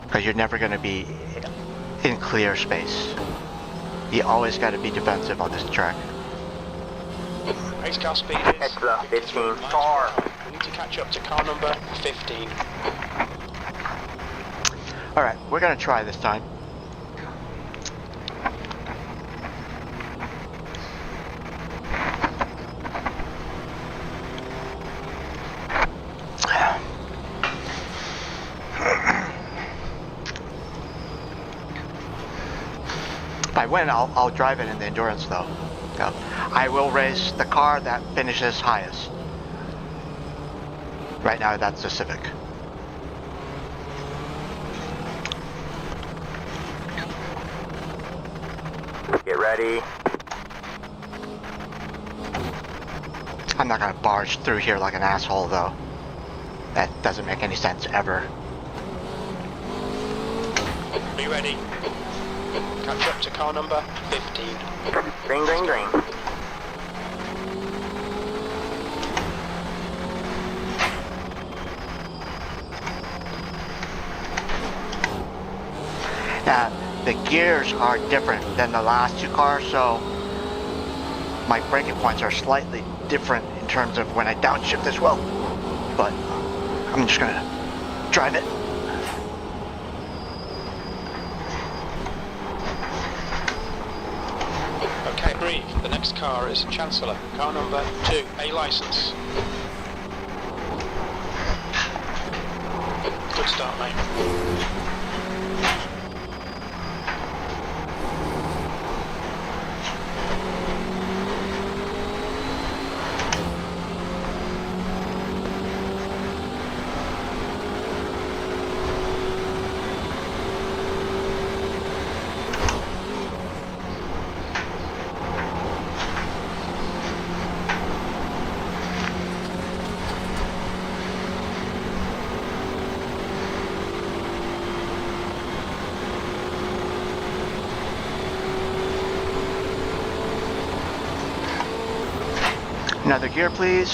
Because you're never going to be in clear space. You always got to be defensive on this track. Race car speed is Heads up, 15. miles per hour. We need to catch up to car number 15. Alright, we're going to try this time. If I win, I'll drive it in the endurance though. So, I will race the car that finishes highest. Right now that's the Civic. Get ready. I'm not gonna barge through here like an asshole though. That doesn't make any sense ever. Be ready. Catch up to car number 15. Green, green, green. Now, the gears are different than the last 2 cars, so my braking points are slightly different in terms of when I downshift as well. But I'm just gonna drive it. Okay, breathe. The next car is Chancellor. Car number 2. A license. Good start, mate. Another gear, please.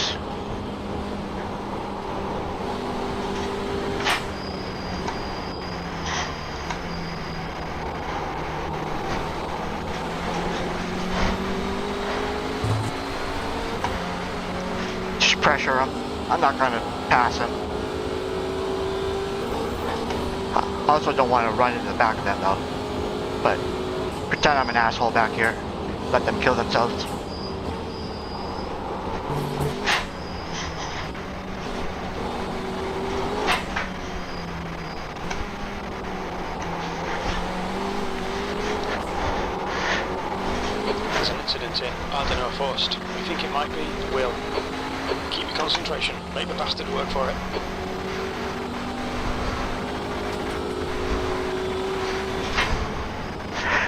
Just pressure him. I'm not going to pass him. I also don't want to run into the back of them though. But pretend I'm an asshole back here. Let them kill themselves. There's an incident in Ardeno Forst. We think it might be Will. Keep your concentration. Make the bastard work for it.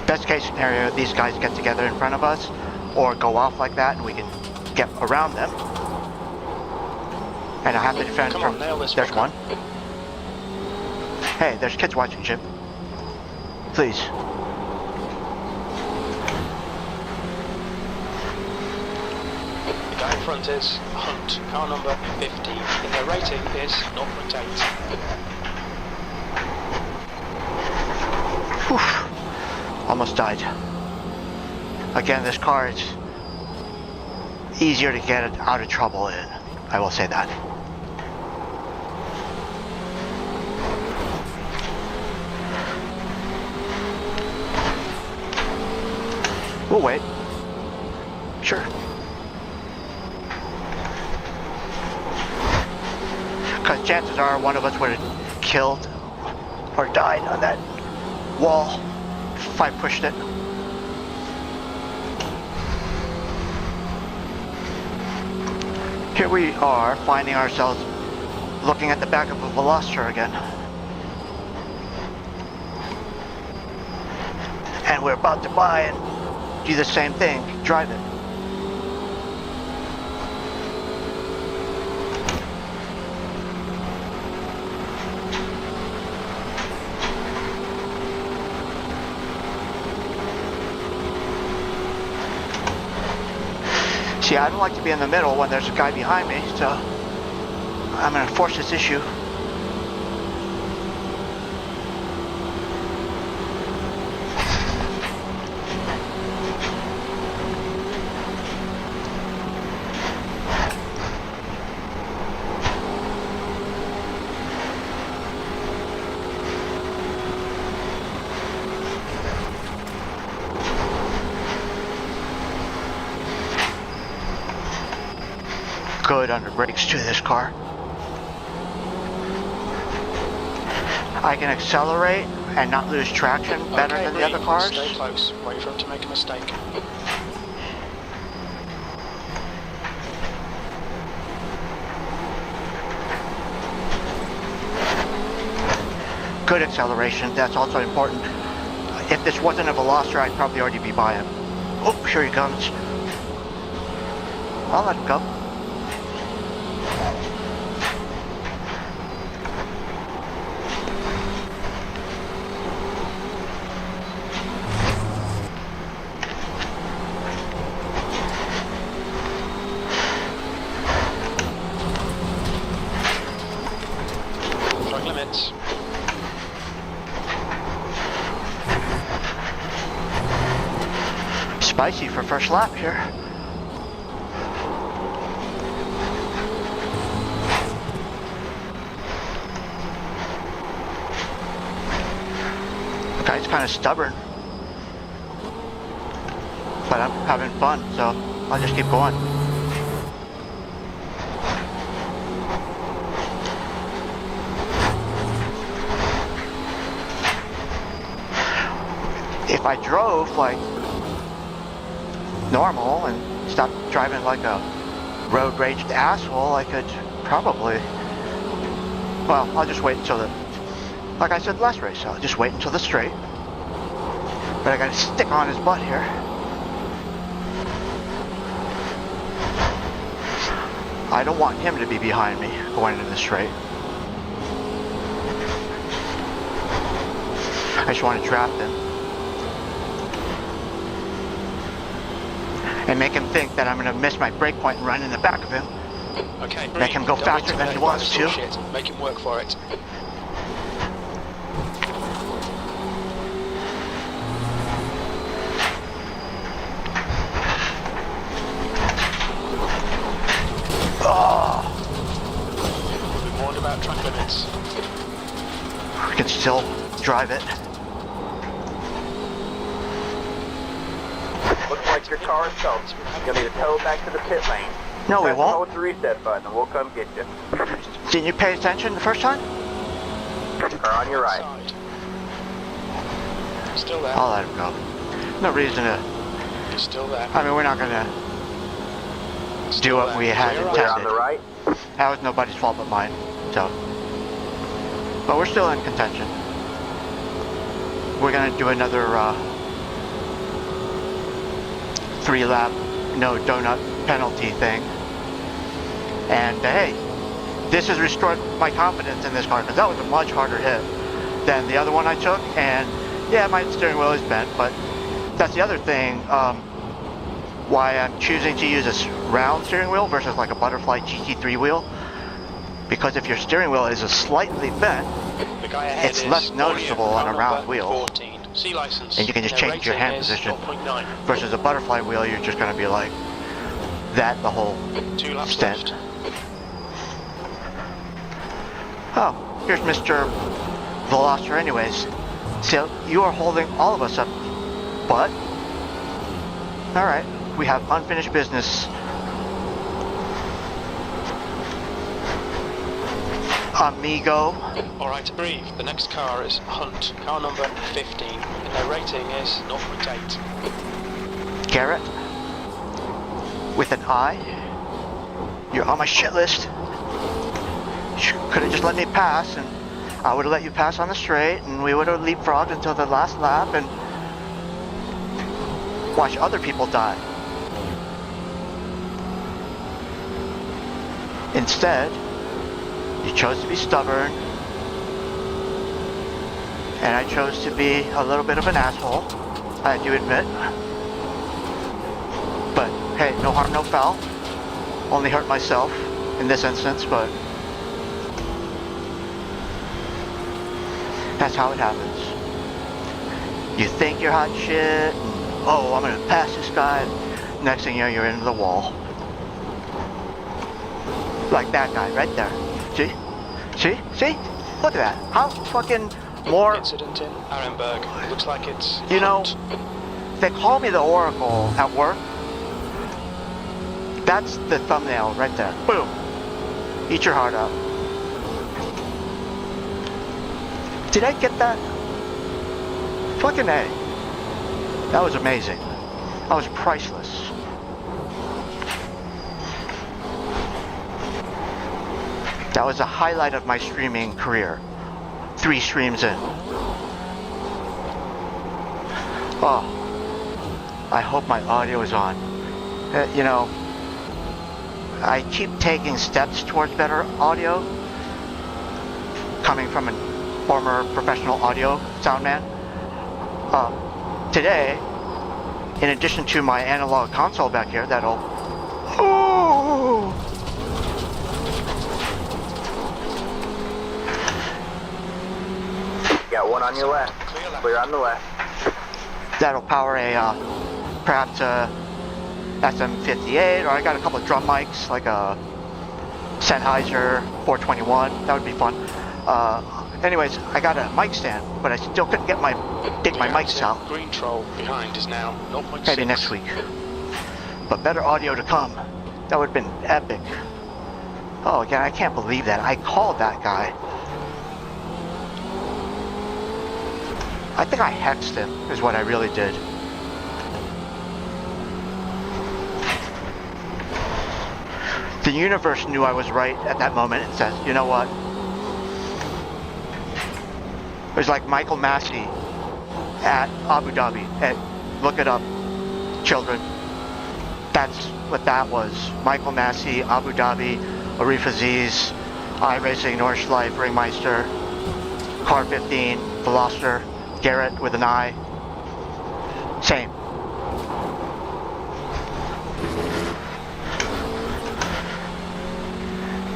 Best case scenario, these guys get together in front of us or go off like that and we can get around them. And I have to defend Come from... on, nail this There's fucker. one. Hey, there's kids watching, Jim. Please. The guy in front is Hunt, car number 15. And their rating is 0.8. Whew. Almost died. Again, this car is easier to get out of trouble in. I will say that. We'll wait. Sure. Because chances are one of us would have killed or died on that wall if I pushed it. Here we are, finding ourselves looking at the back of a Veloster again. And we're about to buy and do the same thing, drive it. See, I don't like to be in the middle when there's a guy behind me, so I'm going to force this issue. Good under brakes to this car. I can accelerate and not lose traction better than the other cars. Stay close. Wait for him to make a mistake. Good acceleration, that's also important. If this wasn't a Veloster, I'd probably already be by him. Oh, here he comes. I'll let him go. Track limits. Spicy for first lap here. The guy's kind of stubborn. But I'm having fun, so I'll just keep going. If I drove like normal and stopped driving like a road raged asshole, I could probably, well, I'll just wait until the, like I said last race, I'll just wait until the straight. But I gotta stick on his butt here. I don't want him to be behind me going into the straight. I just want to draft him. and make him think that I'm going to miss my brake point and run in the back of him. Okay, Make him go don't faster than he intimidate wants by the to. shit. Make him work for it. Oh, We've been warned about track limits. we can still drive it. Looks like your car is stopped. You'll need to tow it back to the pit lane. No, we won't. Hold the reset button and we'll come get you. Didn't you pay attention the first time? Car on your right. Side. Still there. I'll let him go. No reason to. He's still there. I mean, we're not going to do what we had Clear on. Clear on intended. the right. That was nobody's fault but mine. So, but we're still in contention. We're gonna do another 3-lap no donut penalty thing. And hey, this has restored my confidence in this car because that was a much harder hit than the other one I took. And yeah, my steering wheel is bent, but that's the other thing. Why I'm choosing to use a round steering wheel versus like a butterfly GT3 wheel, because if your steering wheel is slightly bent, The guy ahead it's is less noticeable on a car round number wheel. 14. C license. And you can just Their change your rating hand is position. 0.9. Versus a butterfly wheel, you're just going to be like that the whole 2 laps stint. left. Oh, here's Mr. Veloster anyways. So you are holding all of us up, but alright, we have unfinished business. Amigo. Alright, breathe. The next car is Hunt, car number 15. And their rating is 0.8. Garrett. With an I. You're on my shit list. You could have just let me pass, and I would have let you pass on the straight, and we would have leapfrogged until the last lap and watch other people die. Instead, you chose to be stubborn, and I chose to be a little bit of an asshole, I do admit. But hey, no harm, no foul. Only hurt myself in this instance, but that's how it happens. You think you're hot shit, and, oh, I'm gonna pass this guy, and next thing you know, you're into the wall. Like that guy right there. See? See? See? Look at that. How fucking more... Incident in Arenberg. Looks like it's You know, Hunt. they call me the Oracle at work. That's the thumbnail right there. Boom. Eat your heart out. Did I get that? Fucking A. That was amazing. That was priceless. That was a highlight of my streaming career. 3 streams in. Oh. I hope my audio is on. You know, I keep taking steps towards better audio, coming from a former professional audio sound man. Today, in addition to my analog console back here, that'll... Oh! Got one on your left. Clear on the left. That'll power a, perhaps a SM58, or I got a couple of drum mics, like a Sennheiser 421, that would be fun. Anyways, I got a mic stand, but I still couldn't get my mics out. Green troll behind is now 0.6. Maybe next week. But better audio to come. That would have been epic. Oh, again, I can't believe that. I called that guy. I think I hexed him, is what I really did. The universe knew I was right at that moment and says, you know what? It was like Michael Massey at Abu Dhabi. And look it up, children. That's what that was. Michael Massey, Abu Dhabi, Arif Aziz, iRacing, Nordschleife, Ringmeister, Car 15, Veloster, Garrett with an I. Same.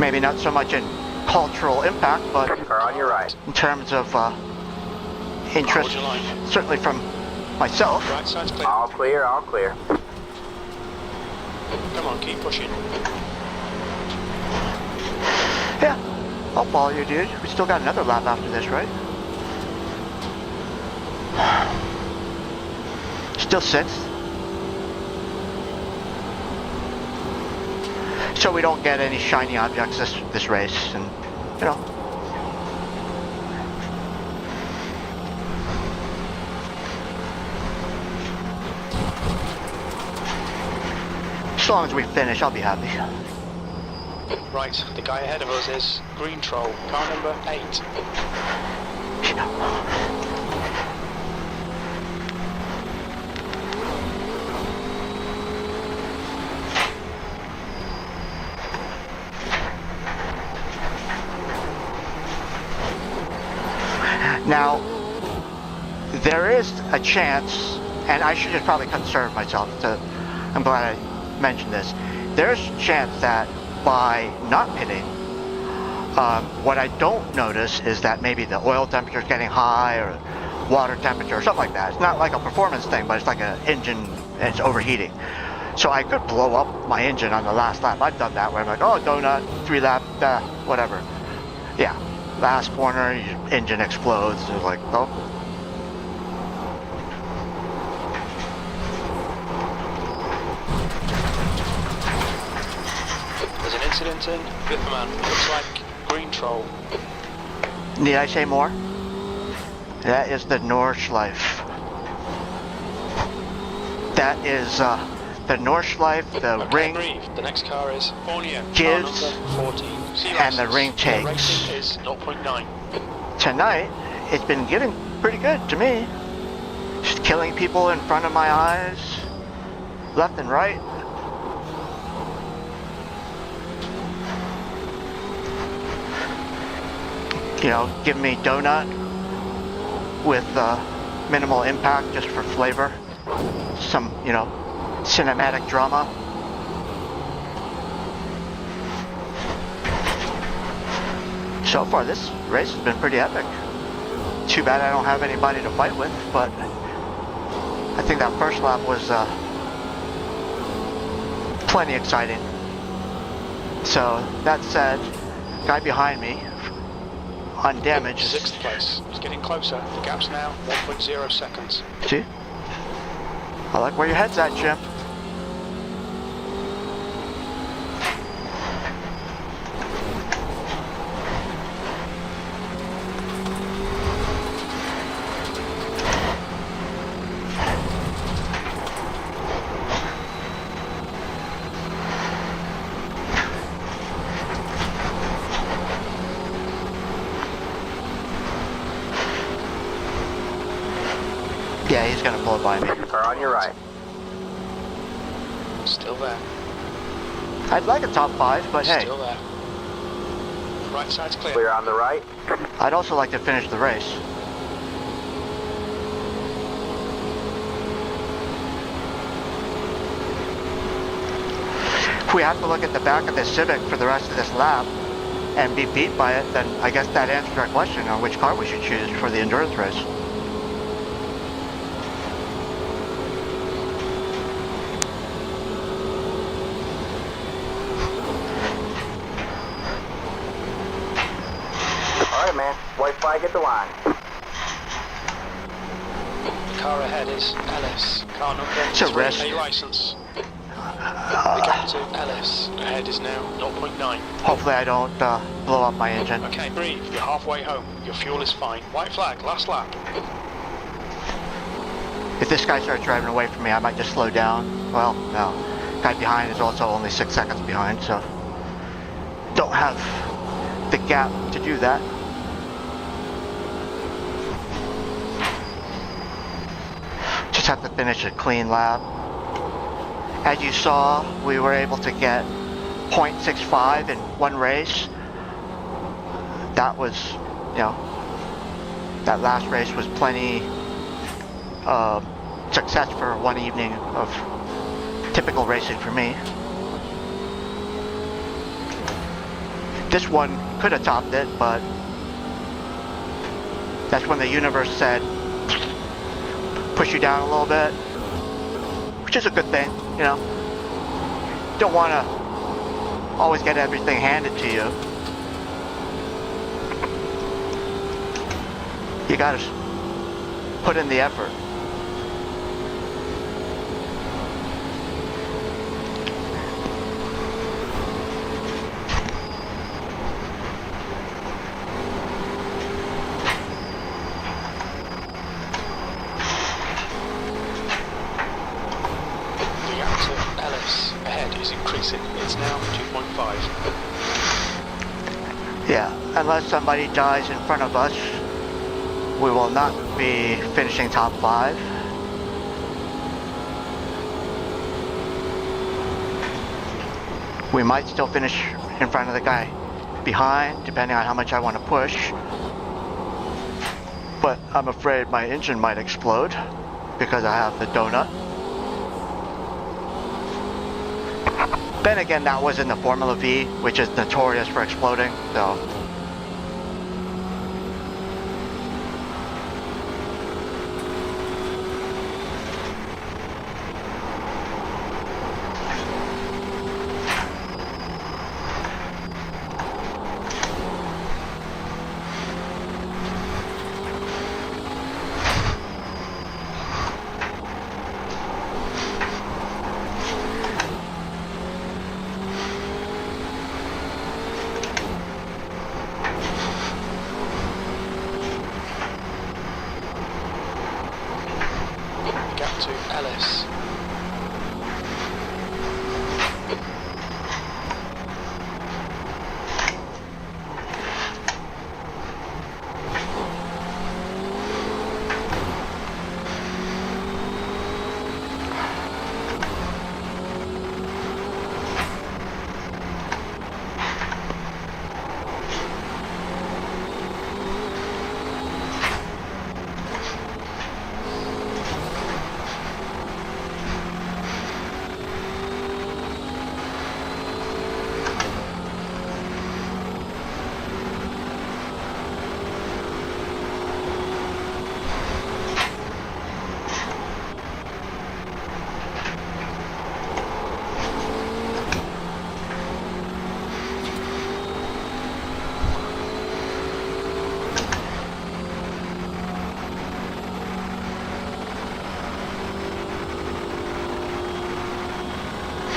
Maybe not so much in cultural impact, but Car on your right. in terms of interest, Hold your line. certainly from myself. Right side's clear. All clear, all clear. Come on, keep pushing. Yeah, I'll follow you, dude. We still got another lap after this, right? Still 6th. So we don't get any shiny objects this race, and you know. As long as we finish, I'll be happy. Right, the guy ahead of us is Green Troll, car number 8. Now, there is a chance, and I should just probably conserve myself, I'm glad I mentioned this. There's a chance that by not pitting, what I don't notice is that maybe the oil temperature is getting high or water temperature or something like that. It's not like a performance thing, but it's like an engine and it's overheating. So I could blow up my engine on the last lap. I've done that where I'm like, oh, donut, 3 lap, whatever. Yeah, last corner, your engine explodes. It's like, oh. There's an incident in Lemans. Looks like Green Troll. Need I say more? That is the Nordschleife. That is the Nordschleife, the Okay, ring, breathe. The next car is Borneo. Gives, car number 14. See and the license. ring takes. Racing is 0.9. Tonight, it's been getting pretty good to me. Just killing people in front of my eyes, left and right. You know, give me donut with minimal impact just for flavor. Some, you know, cinematic drama. So far, this race has been pretty epic. Too bad I don't have anybody to fight with, but I think that first lap was plenty exciting. So, that said, guy behind me, undamaged. 6th place. He's getting closer. The gap's now 1.0 seconds. See? I like where your head's at, Jim. Yeah, he's gonna pull it by me. Car on your right. Still there. I'd like a top 5, but hey, Still there. Right side's clear. Clear on the right. I'd also like to finish the race. If we have to look at the back of this Civic for the rest of this lap and be beat by it, then I guess that answers our question on which car we should choose for the endurance race. Alright, man. White flag at the line. Car ahead is Ellis. Car number It's a 3. risk. A license. The gap to Ellis. Ahead is now 0.9. Hopefully I don't blow up my engine. Okay, breathe. You're halfway home. Your fuel is fine. White flag. Last lap. If this guy starts driving away from me, I might just slow down. Well, no. Guy behind is also only 6 seconds behind, so don't have the gap to do that. Just have to finish a clean lap. As you saw, we were able to get 0.65 in one race. That was, you know, that last race was plenty success for one evening of typical racing for me. This one could have topped it, but that's when the universe said, push you down a little bit, which is a good thing, you know. Don't want to always get everything handed to you. You gotta put in the effort. It's now 2.5. Yeah, unless somebody dies in front of us, we will not be finishing top 5. We might still finish in front of the guy behind, depending on how much I want to push. But I'm afraid my engine might explode because I have the donut. Then again, that was in the Formula V, which is notorious for exploding, so. To Ellis.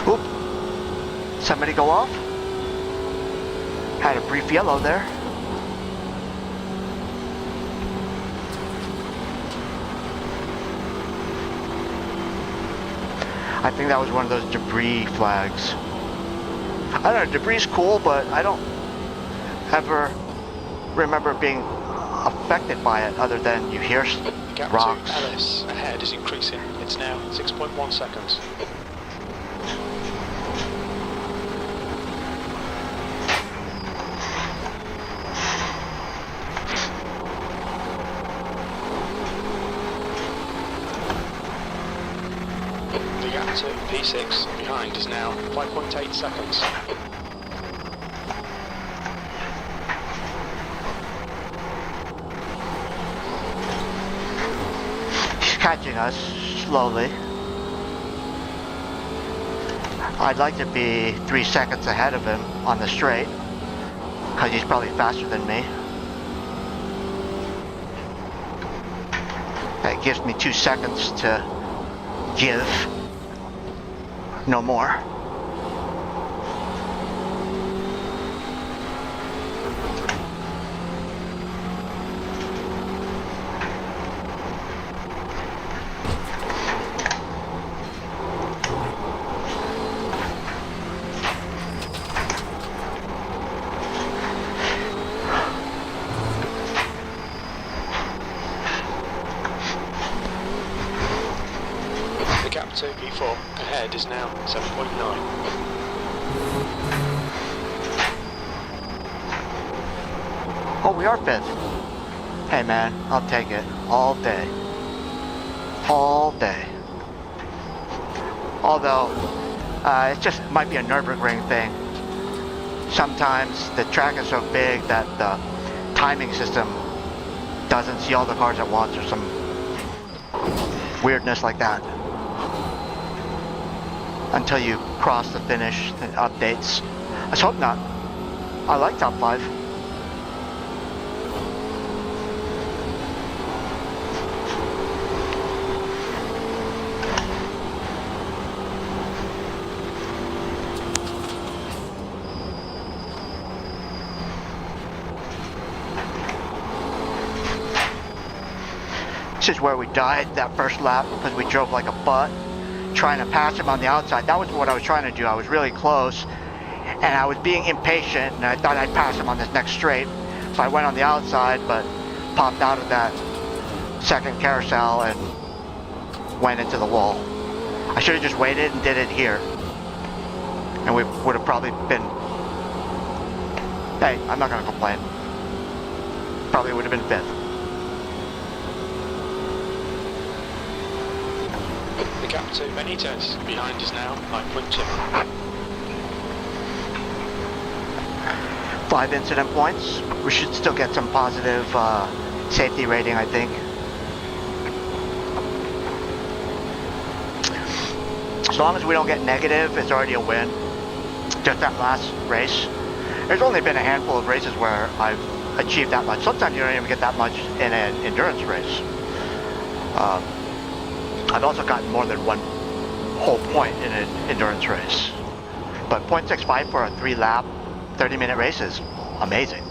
Oop. Somebody go off? Had a brief yellow there. I think that was one of those debris flags. I don't know, debris is cool, but I don't ever remember being affected by it other than you hear Gap rocks. to Ellis ahead is increasing. It's now 6.1 seconds. The gap to P6 behind is now 5.8 seconds. Catching us slowly. I'd like to be 3 seconds ahead of him on the straight, because he's probably faster than me. That gives me 2 seconds to give, no more. To P4 ahead is now 7.9. Oh, we are 5th. Hey man, I'll take it all day. All day. Although, it just might be a Nurburgring thing. sometimes the track is so big that the timing system doesn't see all the cars at once or some weirdness like that. Until you cross the finish, it updates. Let's hope not. I like top 5. This is where we died that first lap because we drove like a butt trying to pass him on the outside. That was what I was trying to do. I was really close and I was being impatient and I thought I'd pass him on this next straight. So I went on the outside but popped out of that second carousel and went into the wall. I should have just waited and did it here. And we would have probably been, hey, I'm not going to complain. Probably would have been 5th. The gap to Benitez behind us now, 9.2. 5 incident points. We should still get some positive safety rating, I think. As long as we don't get negative, it's already a win. Just that last race. There's only been a handful of races where I've achieved that much. Sometimes you don't even get that much in an endurance race. I've also gotten more than 1 whole point in an endurance race. But 0.65 for a 3-lap, 30-minute race is amazing.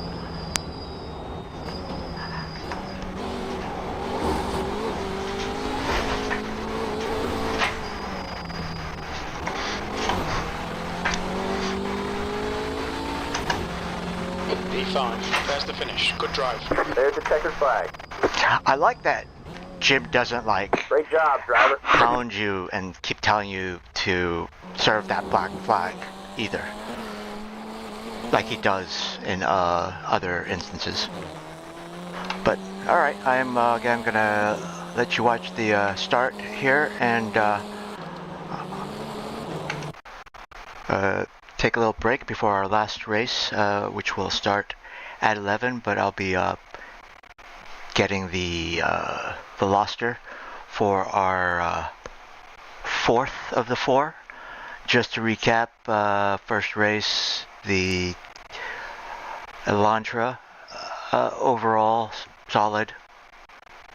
P5, there's the finish. Good drive. There's the checkered flag. I like that Jim doesn't like Great job, driver. hound you and keep telling you to serve that black flag either, like he does in other instances. But all right, I'm again gonna let you watch the start here and take a little break before our last race, which will start at 11. But I'll be getting the Veloster for our 4th of the 4. Just to recap, first race, the Elantra, overall solid,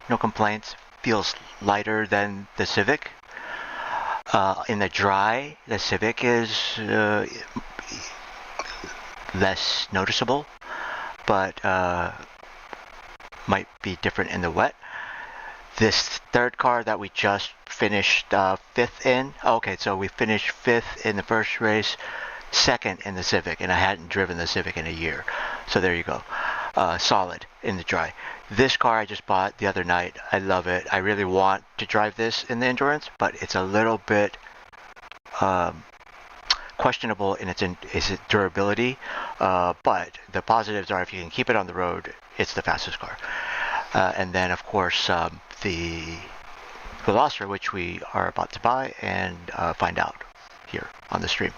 no complaints, feels lighter than the Civic. In the dry, the Civic is less noticeable, but might be different in the wet. This third car that we just finished 5th in, okay, so we finished 5th in the first race, 2nd in the Civic, and I hadn't driven the Civic in a year. So there you go. Solid in the dry. This car I just bought the other night. I love it. I really want to drive this in the endurance, but it's a little bit questionable in its durability. But the positives are if you can keep it on the road, it's the fastest car. And then, of course, the Veloster, which we are about to buy and find out here on the stream.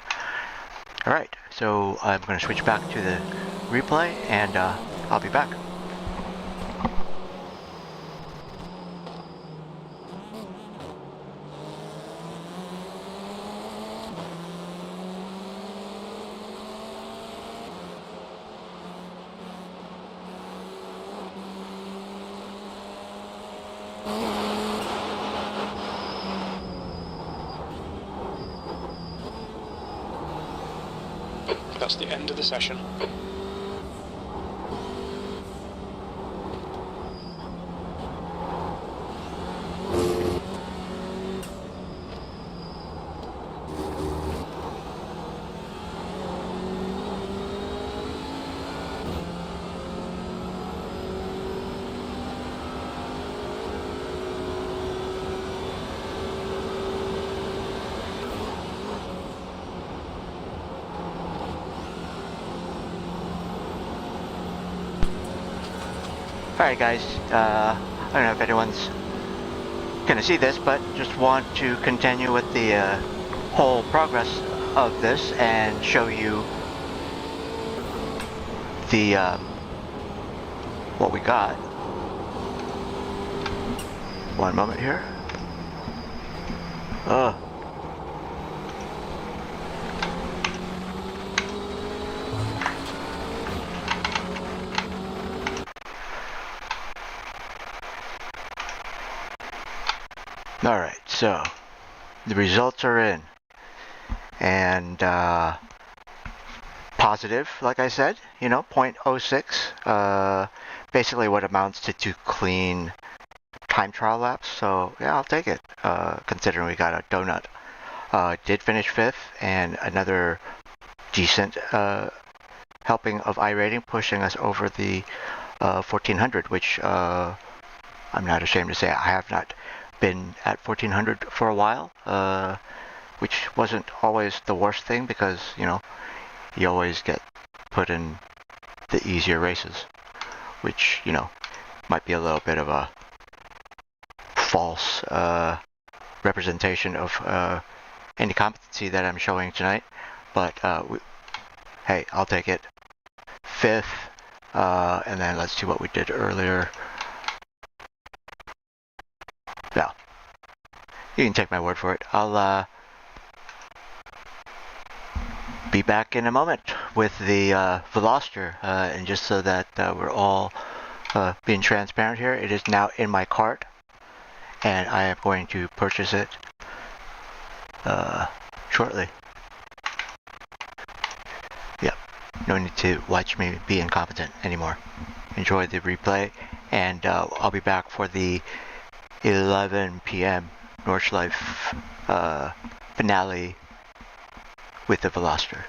All right, so I'm going to switch back to the replay, and I'll be back. That's the end of the session. Alright guys, I don't know if anyone's gonna see this, but just want to continue with the whole progress of this and show you the what we got. One moment here. Alright, so the results are in, and positive, like I said, 0.06, basically what amounts to 2 clean time trial laps, so yeah, I'll take it, considering we got a donut. Did finish 5th, and another decent helping of iRacing, pushing us over the 1400, which I'm not ashamed to say I have not been at 1400 for a while, which wasn't always the worst thing, because you always get put in the easier races, which might be a little bit of a false representation of any competency that I'm showing tonight, but hey, I'll take it. 5th, and then let's see what we did earlier. Well, you can take my word for it. I'll be back in a moment with the Veloster, and just so that we're all being transparent here, it is now in my cart, and I am going to purchase it shortly. Yep, no need to watch me be incompetent anymore. Enjoy the replay, and I'll be back for the 11 p.m. Nordschleife finale with the Veloster.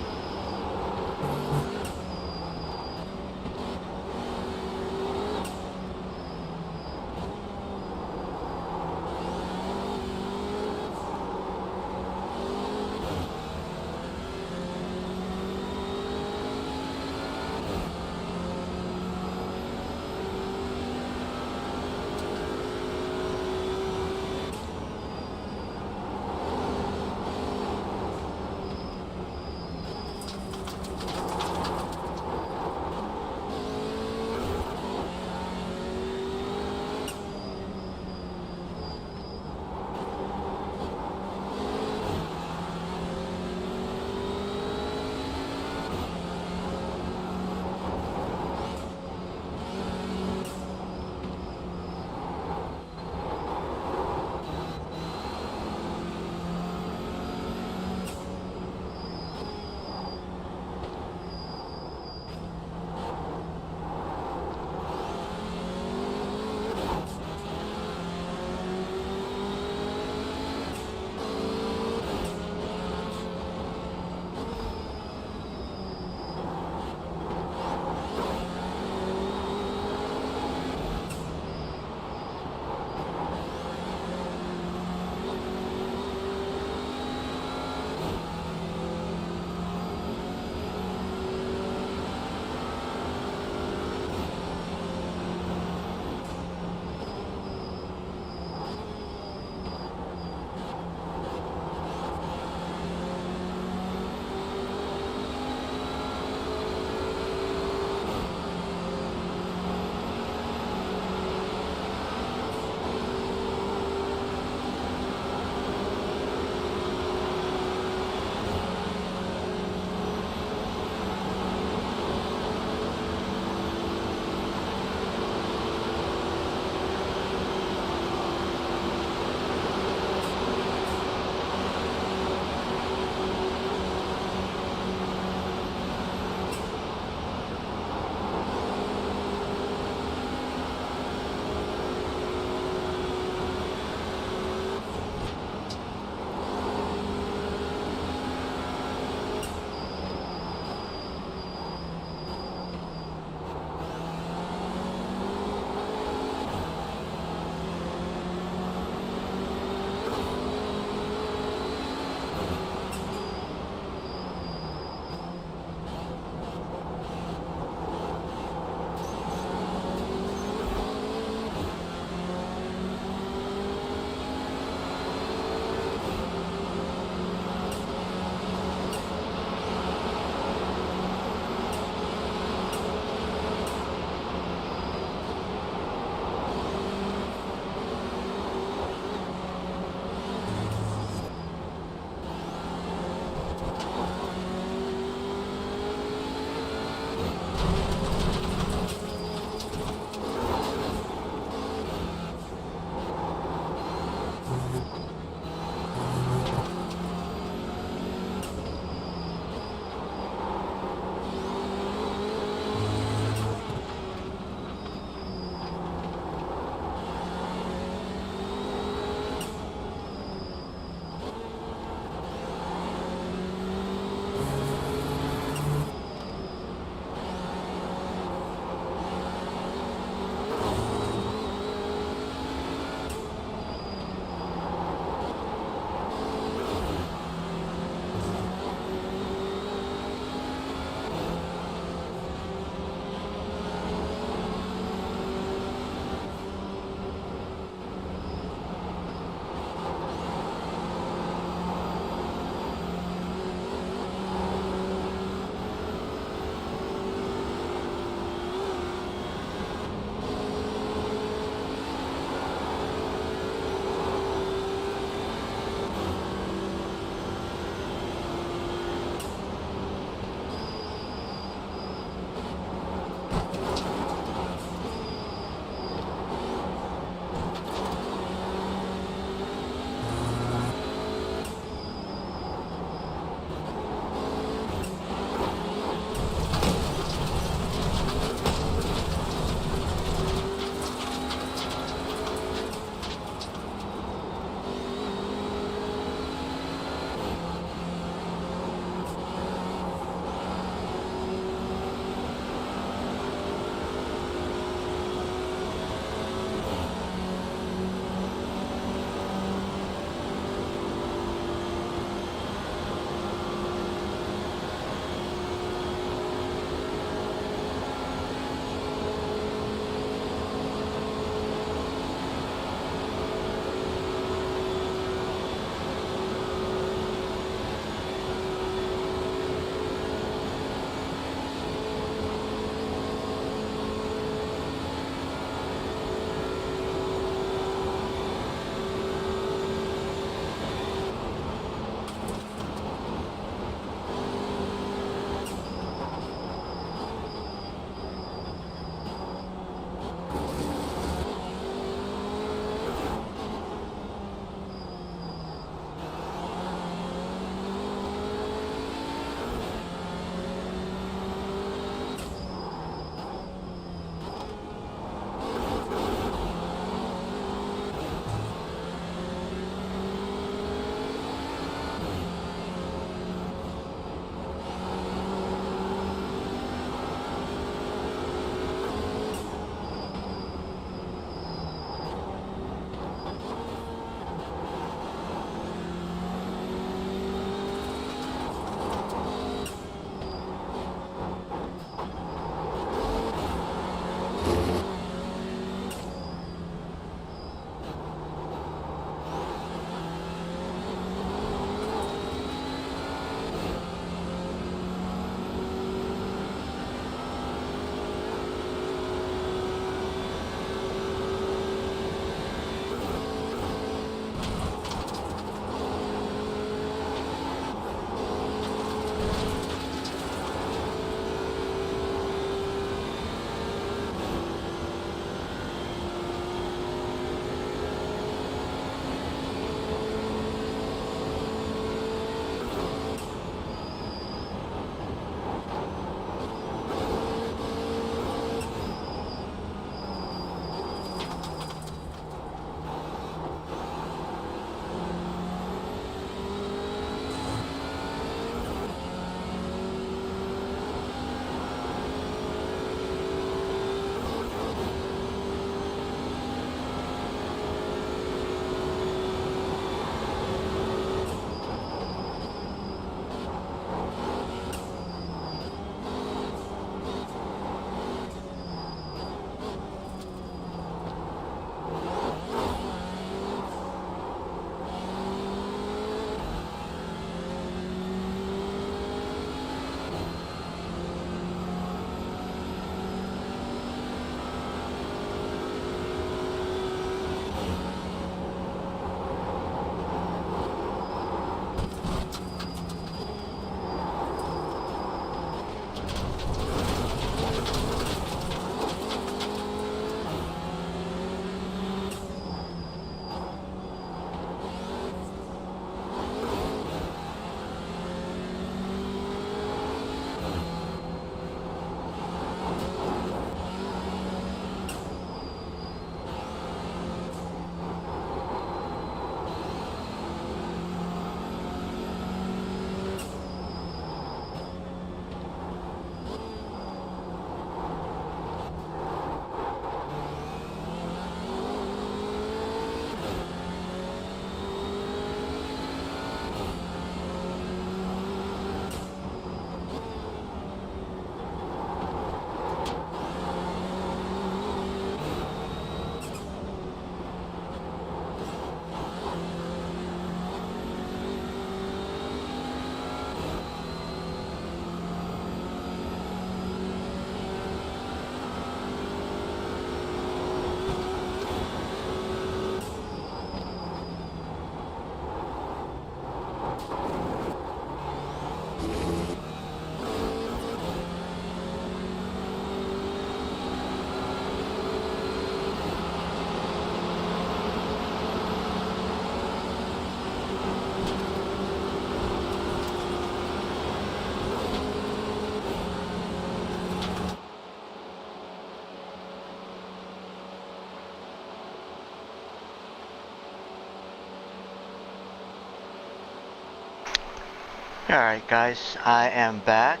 Alright guys, I am back,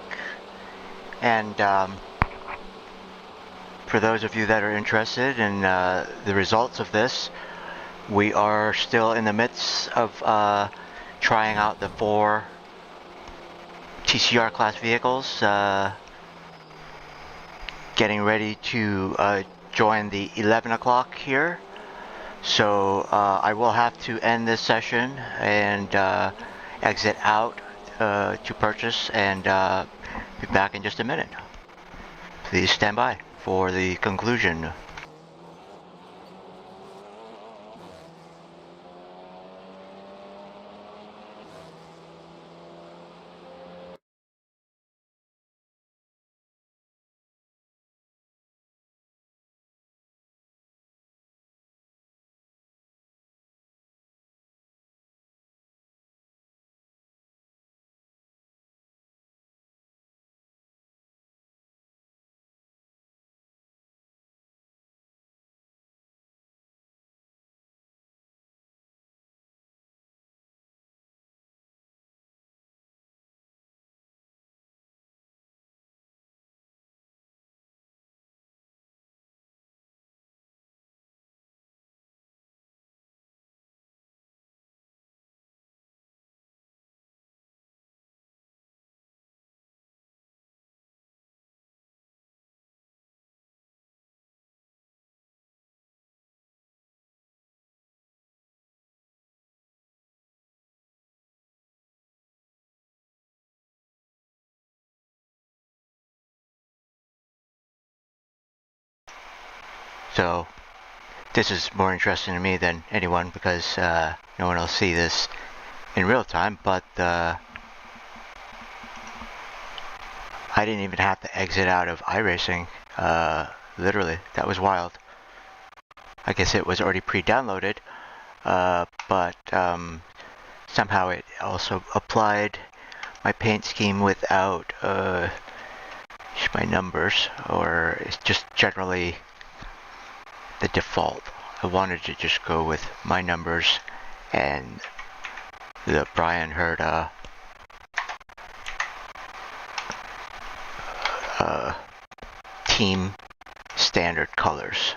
and for those of you that are interested in the results of this, we are still in the midst of trying out the 4 TCR class vehicles, getting ready to join the 11 o'clock here. So I will have to end this session and exit out to purchase and be back in just a minute. Please stand by for the conclusion. So this is more interesting to me than anyone because no one will see this in real time, but I didn't even have to exit out of iRacing. Literally, that was wild. I guess it was already pre-downloaded, but somehow it also applied my paint scheme without my numbers, or it's just generally the default. I wanted to just go with my numbers and the Brian Hurd team standard colors.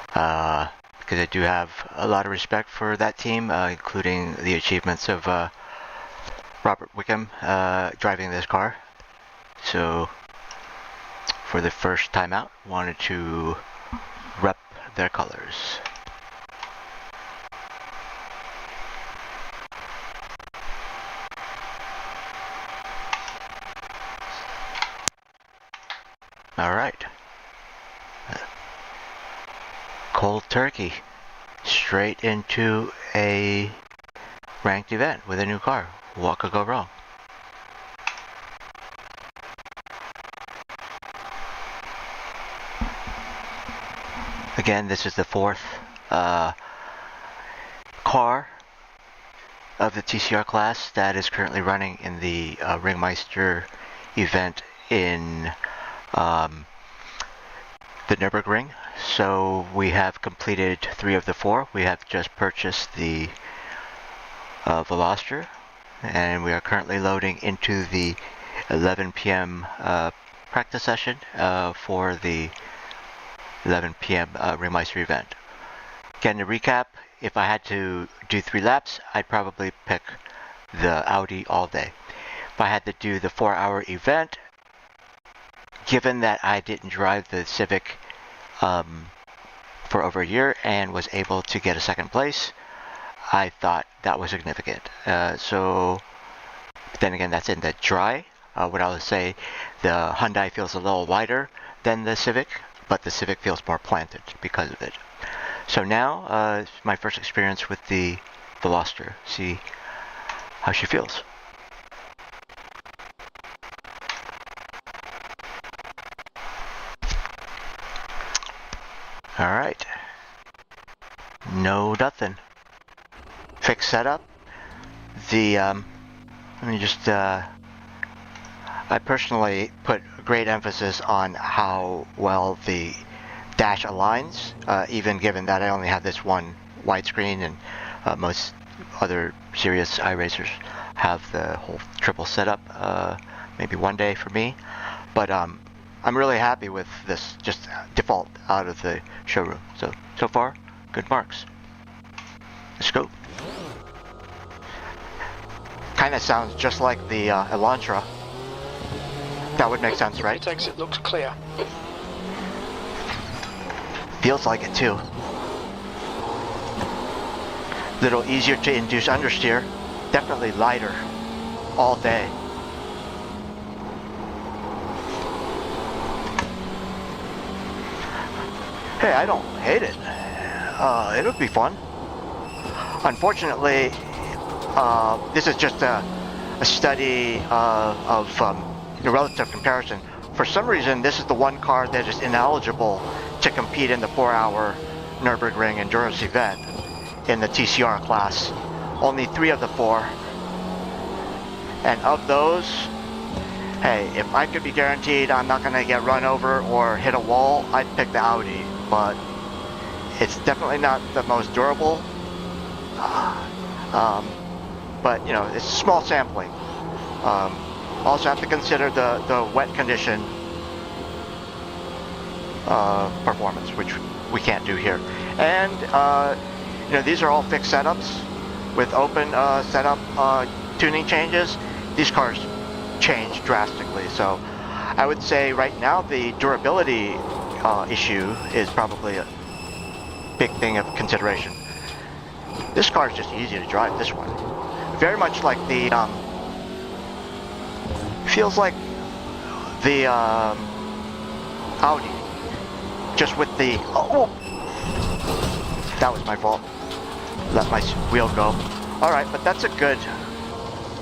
Because I do have a lot of respect for that team, including the achievements of Robert Wickham driving this car. So for the first time out, wanted to rep their colors. All right. Cold turkey. Straight into a ranked event with a new car. What could go wrong? Again, this is the 4th car of the TCR class that is currently running in the Ringmeister event in the Nurburgring. So we have completed 3 of the 4. We have just purchased the Veloster, and we are currently loading into the 11 p.m. Practice session for the 11 p.m. Ringmeister event. Again, to recap, if I had to do 3 laps, I'd probably pick the Audi all day. If I had to do the 4-hour event, given that I didn't drive the Civic for over a year and was able to get a 2nd place, I thought that was significant. So then again, that's in the dry. What I would say, the Hyundai feels a little lighter than the Civic, but the Civic feels more planted because of it. So now, my first experience with the Veloster. See how she feels. Alright. No nothing. Fixed setup. The, let me just, I personally put great emphasis on how well the dash aligns, even given that I only have this one widescreen and most other serious iRacers have the whole triple setup. Maybe one day for me, but I'm really happy with this just default out of the showroom. So far, good marks. Let's go. Kind of sounds just like the Elantra. That would make sense, right? It exit looks clear. Feels like it too. Little easier to induce understeer. Definitely lighter all day. Hey, I don't hate it. It would be fun. Unfortunately, this is just a study of the relative comparison. For some reason, this is the one car that is ineligible to compete in the 4-hour Nurburgring Endurance event in the TCR class. Only 3 of the 4. And of those, hey, if I could be guaranteed I'm not going to get run over or hit a wall, I'd pick the Audi. But it's definitely not the most durable. But, you know, it's small sampling. Also have to consider the wet condition performance, which we can't do here. And, you know, these are all fixed setups with open setup tuning changes. These cars change drastically. So I would say right now the durability issue is probably a big thing of consideration. This car is just easy to drive, this one. Very much like the, feels like the Audi, just with the, oh, that was my fault. Let my wheel go. All right, but that's a good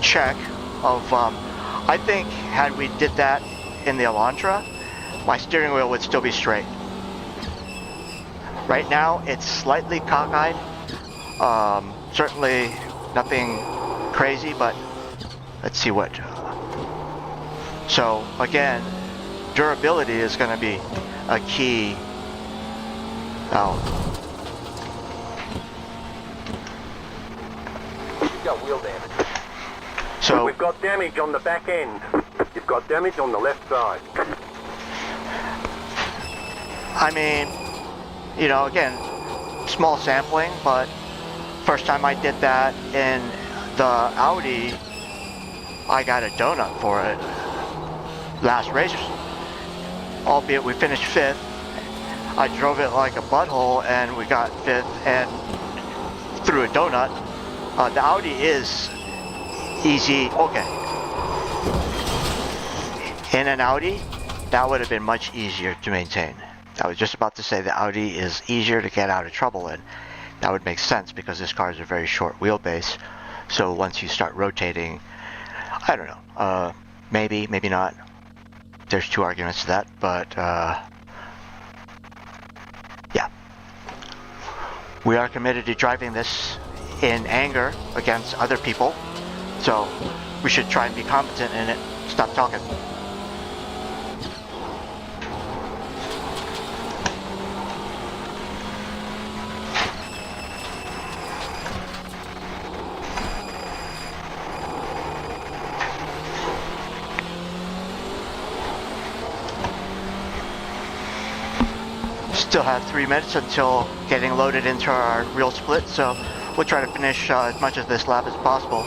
check of, I think had we did that in the Elantra, my steering wheel would still be straight. Right now, it's slightly cockeyed. Certainly nothing crazy, but let's see what. So again, durability is going to be a key. You've got wheel damage. So we've got damage on the back end. You've got damage on the left side. I mean, you know, again, small sampling, but first time I did that in the Audi, I got a donut for it. Last race, albeit we finished 5th. I drove it like a butthole and we got 5th and threw a donut. The Audi is easy. Okay. In an Audi, that would have been much easier to maintain. I was just about to say the Audi is easier to get out of trouble in. That would make sense because this car is a very short wheelbase. So once you start rotating, I don't know, maybe, maybe not. There's 2 arguments to that, but yeah. We are committed to driving this in anger against other people. So we should try and be competent in it. Stop talking. Still have 3 minutes until getting loaded into our real split, so we'll try to finish as much of this lap as possible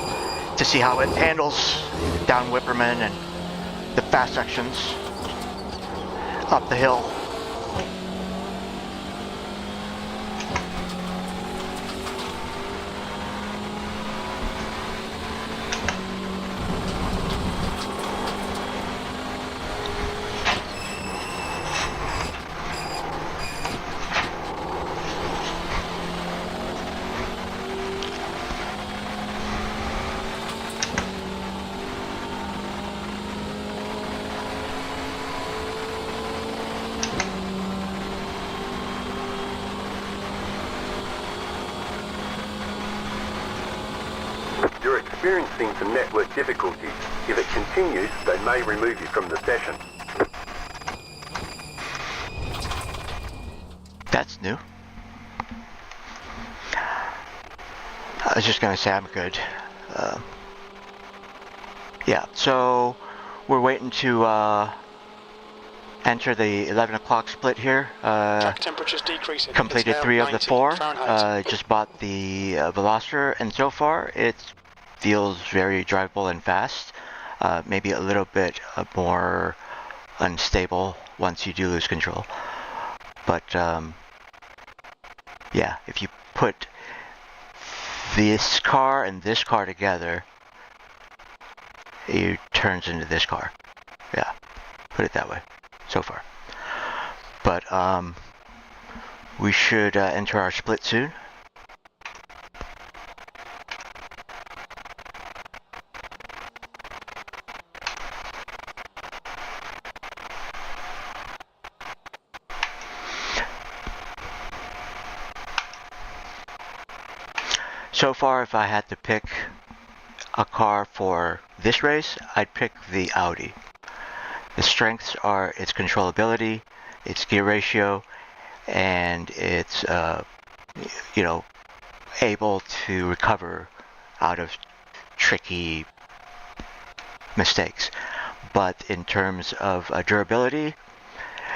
to see how it handles down Whipperman and the fast sections up the hill. You're experiencing some network difficulties. If it continues, they may remove you from the session. That's new. was just gonna say I'm good. Yeah, so we're waiting to enter the 11 o'clock split here. Track temperature's decreasing. Completed It's now 3 of the 90 4. Fahrenheit. Just bought the Veloster, and so far it feels very drivable and fast. Maybe a little bit more unstable once you do lose control. But yeah, if you put this car and this car together, it turns into this car. Yeah, put it that way so far. But we should enter our split soon. So far, if I had to pick a car for this race, I'd pick the Audi. The strengths are its controllability, its gear ratio, and its able to recover out of tricky mistakes. But in terms of durability,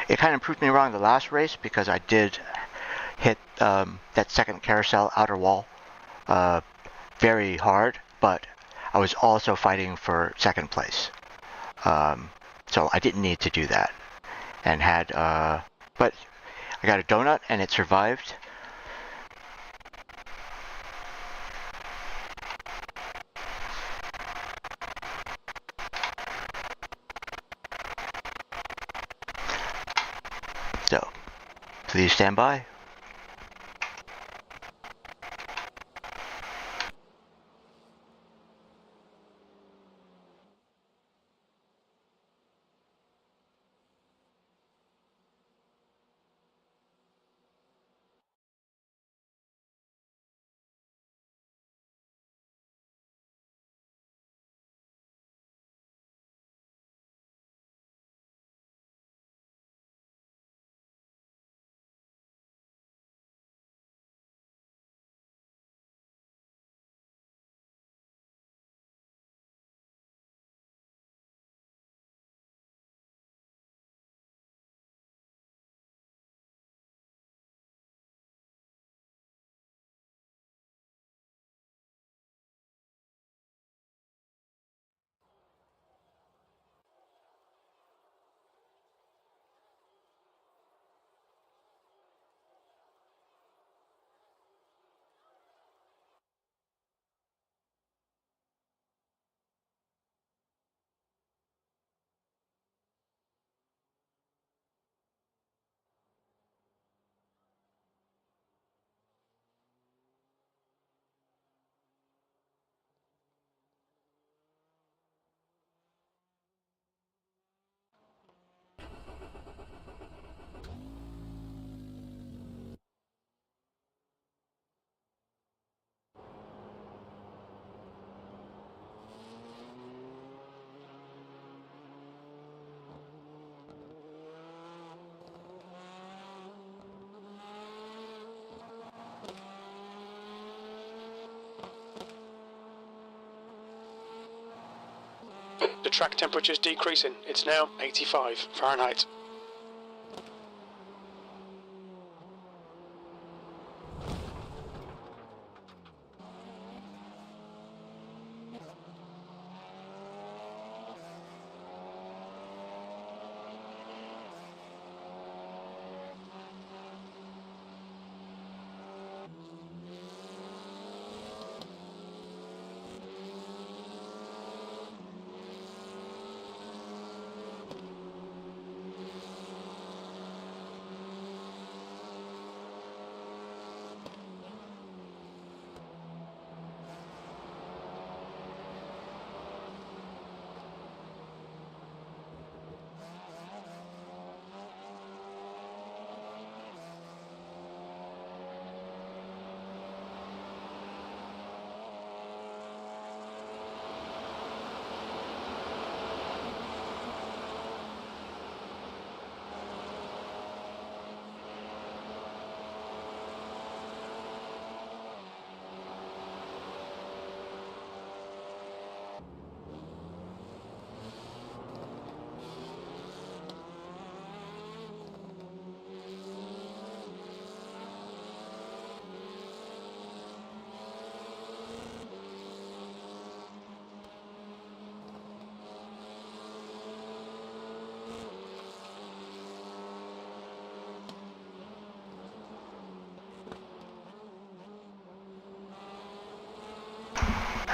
it kind of proved me wrong the last race because I did hit that second carousel outer wall very hard, but I was also fighting for second place. So I didn't need to do that. And had, but I got a donut and it survived. So, please stand by. The track temperature's decreasing. It's now 85 Fahrenheit.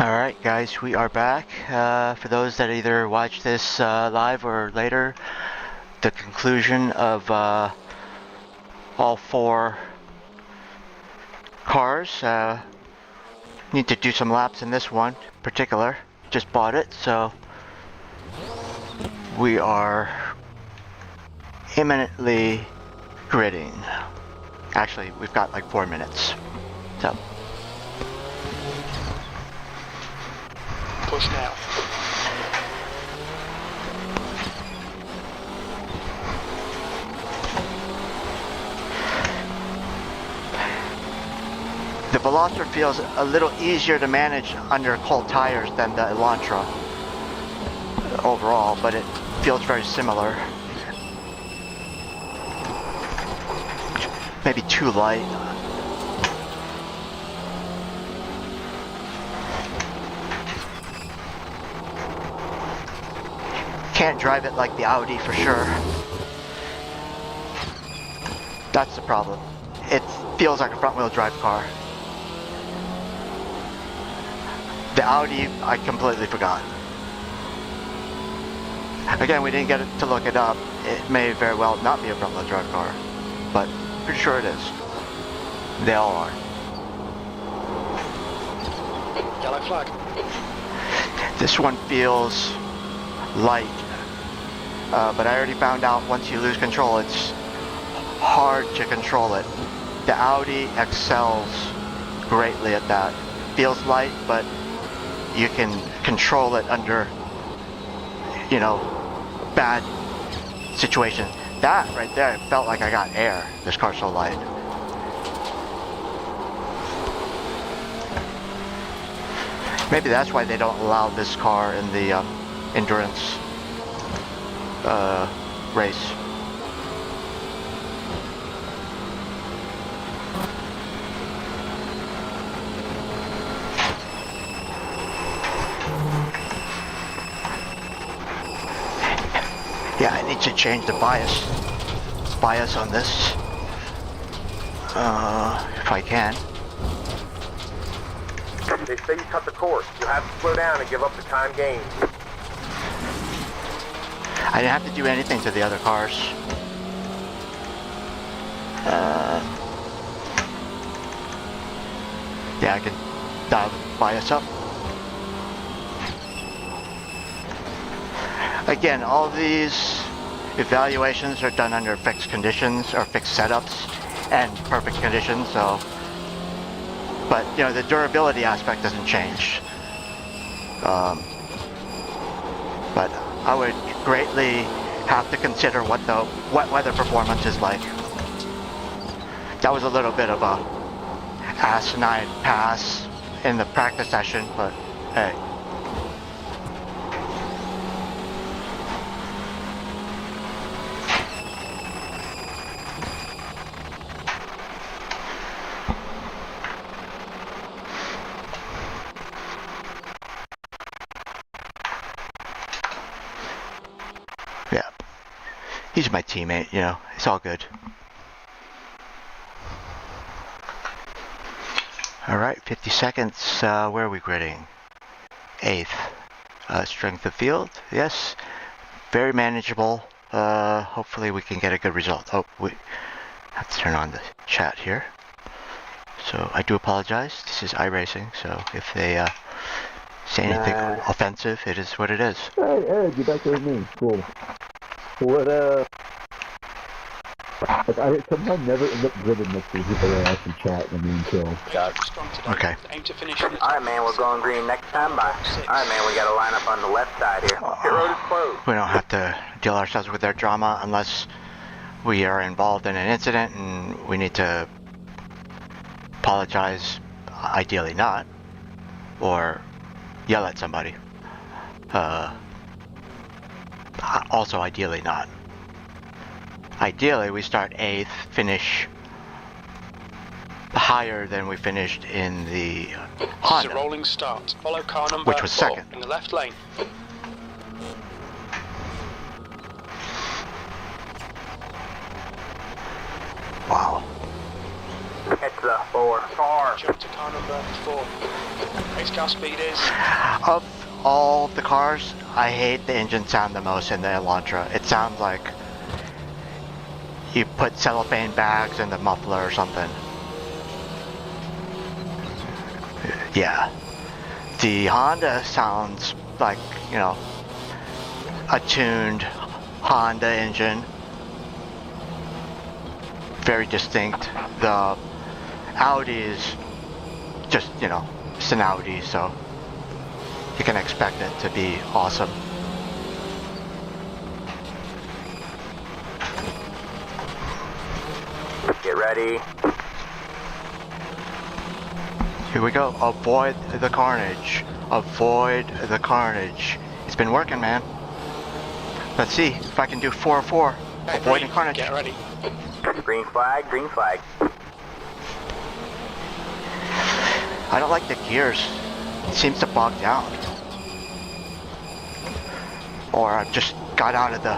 Alright guys, we are back. For those that either watch this live or later, the conclusion of all 4 cars. Need to do some laps in this one in particular. Just bought it, so we are imminently gridding. Actually, we've got like 4 minutes. So push now. the Veloster feels a little easier to manage under cold tires than the Elantra overall, but it feels very similar. Maybe too light. Can't drive it like the Audi for sure. That's the problem. It feels like a front-wheel drive car. The Audi, I completely forgot. Again, we didn't get to look it up. It may very well not be a front-wheel drive car, but pretty sure it is. They all are. Yellow flag. This one feels light, but I already found out once you lose control, it's hard to control it. The Audi excels greatly at that. Feels light, but you can control it under, you know, bad situation. That right there, it felt like I got air. This car's so light. Maybe that's why they don't allow this car in the endurance race. Yeah, I need to change the bias on this, if I can. They say you cut the course. You have to slow down and give up the time gained. I didn't have to do anything to the other cars. Yeah, I can dial the bias up. Again, all these evaluations are done under fixed conditions or fixed setups and perfect conditions, so, but you know, the durability aspect doesn't change. But I would greatly have to consider what the wet weather performance is like. That was a little bit of a asinine pass in the practice session, but hey. Yeah, he's my teammate, you know, it's all good. Alright, 50 seconds, where are we gridding? 8th. Strength of field, yes, very manageable. Hopefully we can get a good result. Oh, we have to turn on the chat here. So I do apologize, this is iRacing, so if they say anything offensive, it is what it is. Hey, Ed, you're back there with me. Cool. What, like, I somehow never end up gridding next to the people that actually chat and mean kill. Okay. Aim to finish in the Alright, man, we're going green next time by. Alright, man, we got a line up on the left side here. Pit road is closed. We don't have to deal ourselves with their drama unless we are involved in an incident and we need to apologize, ideally not, or yell at somebody. Also ideally not. Ideally we start 8th, finish higher than we finished in the Honda. It's a rolling start. Follow car number Which was 4 second. in the left lane. Wow. It's the 4 car. Jump to car number 4. Race car speed is... Of all the cars, I hate the engine sound the most in the Elantra. It sounds like you put cellophane bags in the muffler or something. Yeah. The Honda sounds like, you know, a tuned Honda engine. Very distinct. The Audi is just, you know, it's an Audi, so you can expect it to be awesome. Get ready. Here we go. Avoid the carnage. Avoid the carnage. It's been working, man. Let's see if I can do 4-4. Hey, Avoiding Bree, carnage. get ready. Green flag, green flag. I don't like the gears. It seems to bog down. Or I just got out of the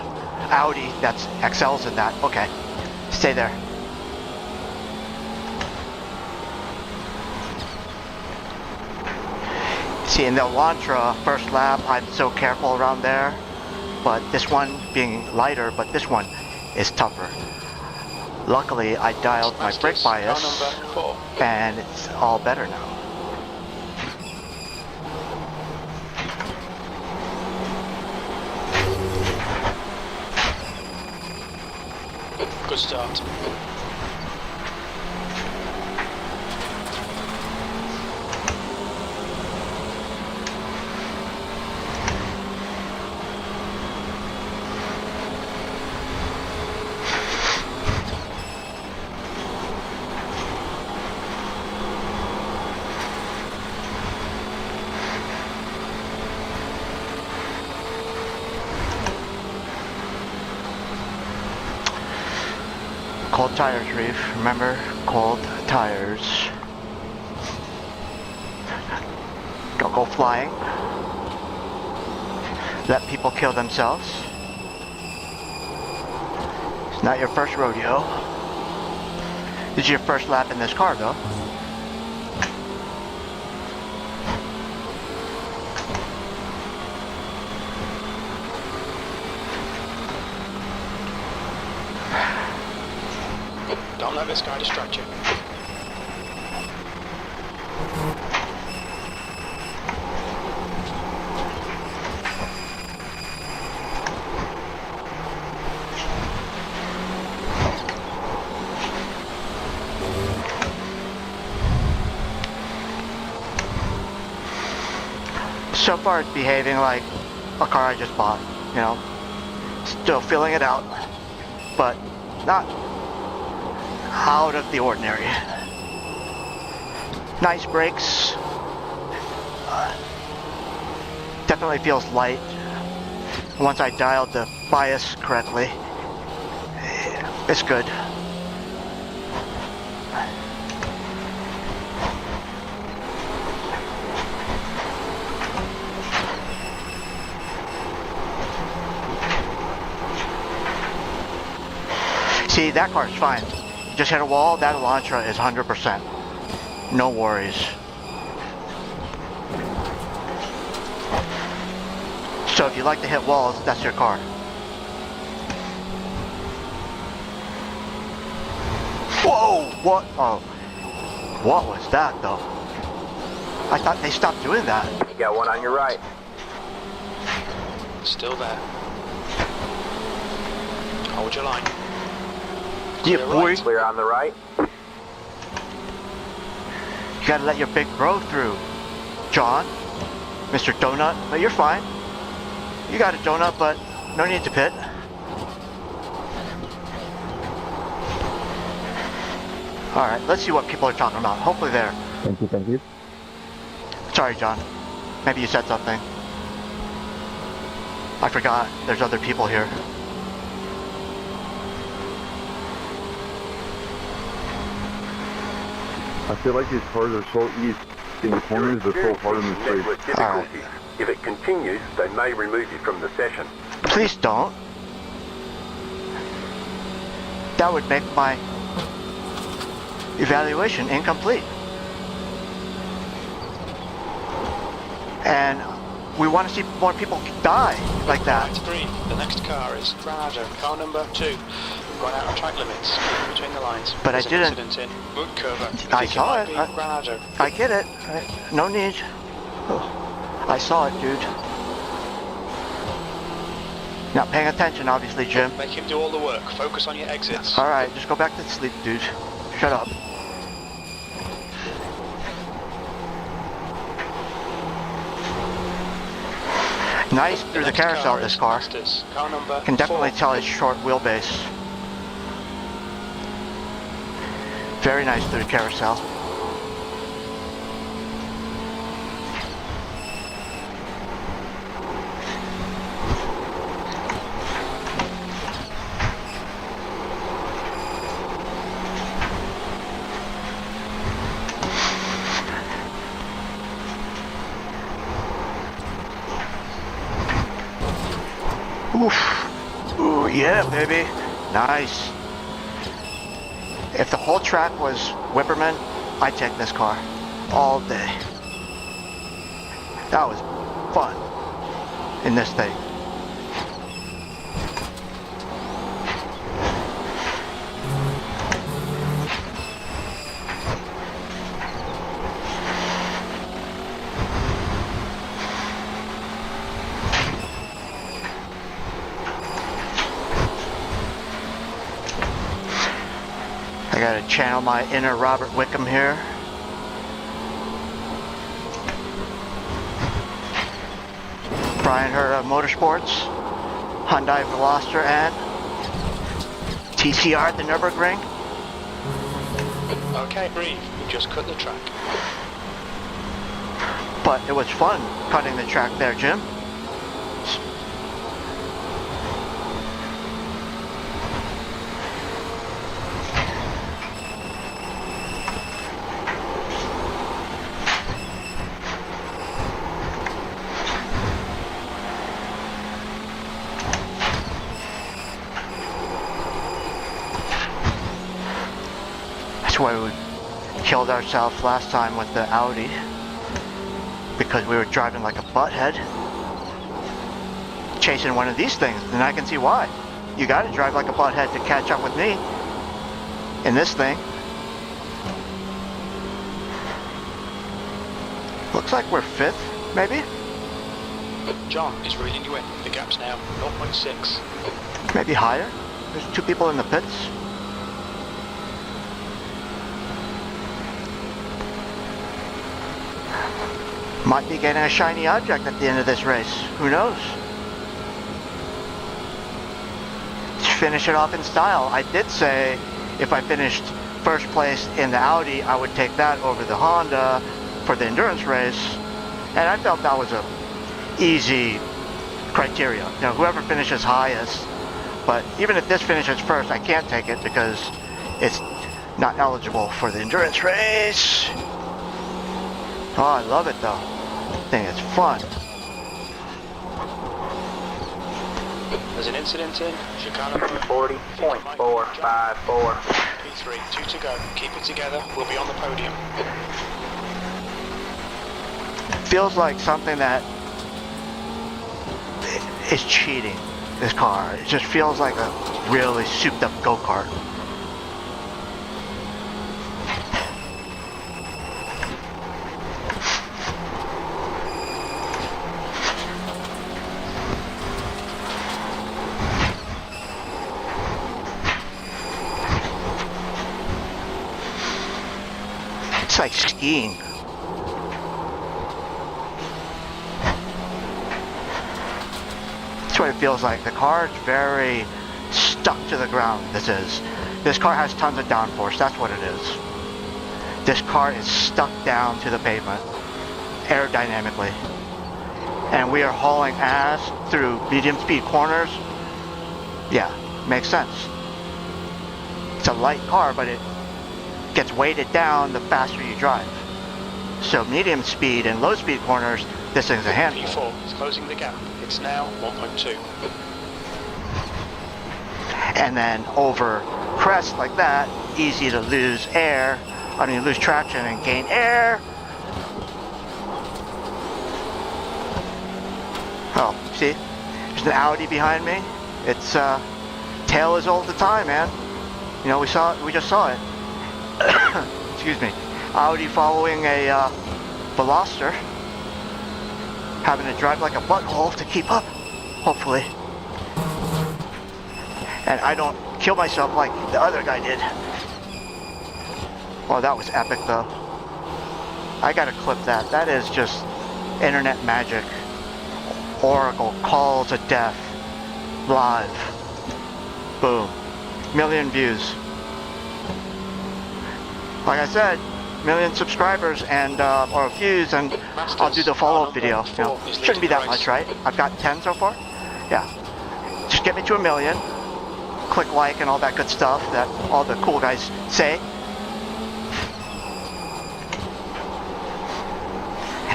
Audi that's excels in that. Okay. Stay there. See, in the Elantra first lap, I'm so careful around there. But this one being lighter, but this one is tougher. Luckily, I dialed my brake Car bias, number 4. and it's all better now. Good start. Cold tires, Reef. Remember, cold tires. Don't go flying. Let people kill themselves. It's not your first rodeo. This is your first lap in this car, though. Don't let this guy distract you. So far it's behaving like a car I just bought, you know. Still feeling it out, but not out of the ordinary. Nice brakes. Definitely feels light. Once I dialed the bias correctly, it's good. See, that car's fine. Just hit a wall, that Elantra is 100%. No worries. So if you like to hit walls, that's your car. Whoa! What? Oh. What was that, though? I thought they stopped doing that. You got one on your right. Still there. Hold your line. Yeah, Clear boy. right. Clear on the right. You gotta let your big bro through, John. Mr. Donut, but you're fine. You got a donut, but no need to pit. Alright, let's see what people are talking about. Hopefully they're... Thank you, thank you. Sorry, John. Maybe you said something. I forgot. There's other people here. I feel like these cars are so easy in the corners, but so hard in the Network straight. difficulties. If it continues, they may remove you from the session. Please don't. That would make my evaluation incomplete. and we want to see more people die like that. Right, green. The next car is Crandon, car number 2. We've gone out of track limits, keeping between the lines. But There's I didn't. An incident in Moot Curver. I saw it. I get it. No need. Oh, I saw it, dude. Not paying attention, obviously, Jim. Make him do all the work. Focus on your exits. All right, just go back to sleep, dude. Shut up. Nice through the carousel, this car. Car number Can definitely 4. tell it's short wheelbase. Very nice through the carousel. Oof. Ooh, yeah, baby. Nice. If the whole track was Whipperman, I'd take this car all day. That was fun in this thing. I gotta channel my inner Robert Wickham here. Brian Herta Motorsports, Hyundai Veloster, and TCR at the Nurburgring. Okay, breathe. We just cut the track. But it was fun cutting the track there, Jim. That's why we killed ourselves last time with the Audi, because we were driving like a butthead chasing one of these things, and I can see why. You gotta drive like a butthead to catch up with me in this thing. Looks like we're 5th, maybe? John is reading you in. The gap's now 0.6. Maybe higher. There's 2 people in the pits. Might be getting a shiny object at the end of this race. Who knows? Let's finish it off in style. I did say if I finished first place in the Audi, I would take that over the Honda for the endurance race. And I felt that was a easy criteria. You know, whoever finishes highest. But even if this finishes first, I can't take it because it's not eligible for the endurance race. Oh, I love it though. I think it's fun. There's an incident in chicane 40.454. P3, 2 to go. Keep it together. We'll be on the podium. Feels like something that is cheating, this car. It just feels like a really souped up go-kart. It's like skiing. That's what it feels like. The car is very stuck to the ground. This car has tons of downforce. That's what it is. This car is stuck down to the pavement aerodynamically. And we are hauling ass through medium speed corners. Yeah, makes sense. It's a light car, but it gets weighted down the faster you drive. So medium speed and low speed corners, this thing's a handful. P4 is closing the gap. It's now 1.2. And then over crests like that, easy to lose air. I mean, lose traction and gain air. Oh, see? There's an Audi behind me. Its tail is old the time, man. You know, we just saw it. Excuse me. Audi following a Veloster. Having to drive like a butthole to keep up, hopefully. And I don't kill myself like the other guy did. Well, that was epic though. I gotta clip that. That is just internet magic. Oracle calls a death. Live. Boom. 1 million views. Like I said, 1 million subscribers and or views, and I'll do the follow-up video. You know, shouldn't be that much, right? I've got 10 so far. Yeah. Just get me to 1 million. Click like and all that good stuff that all the cool guys say.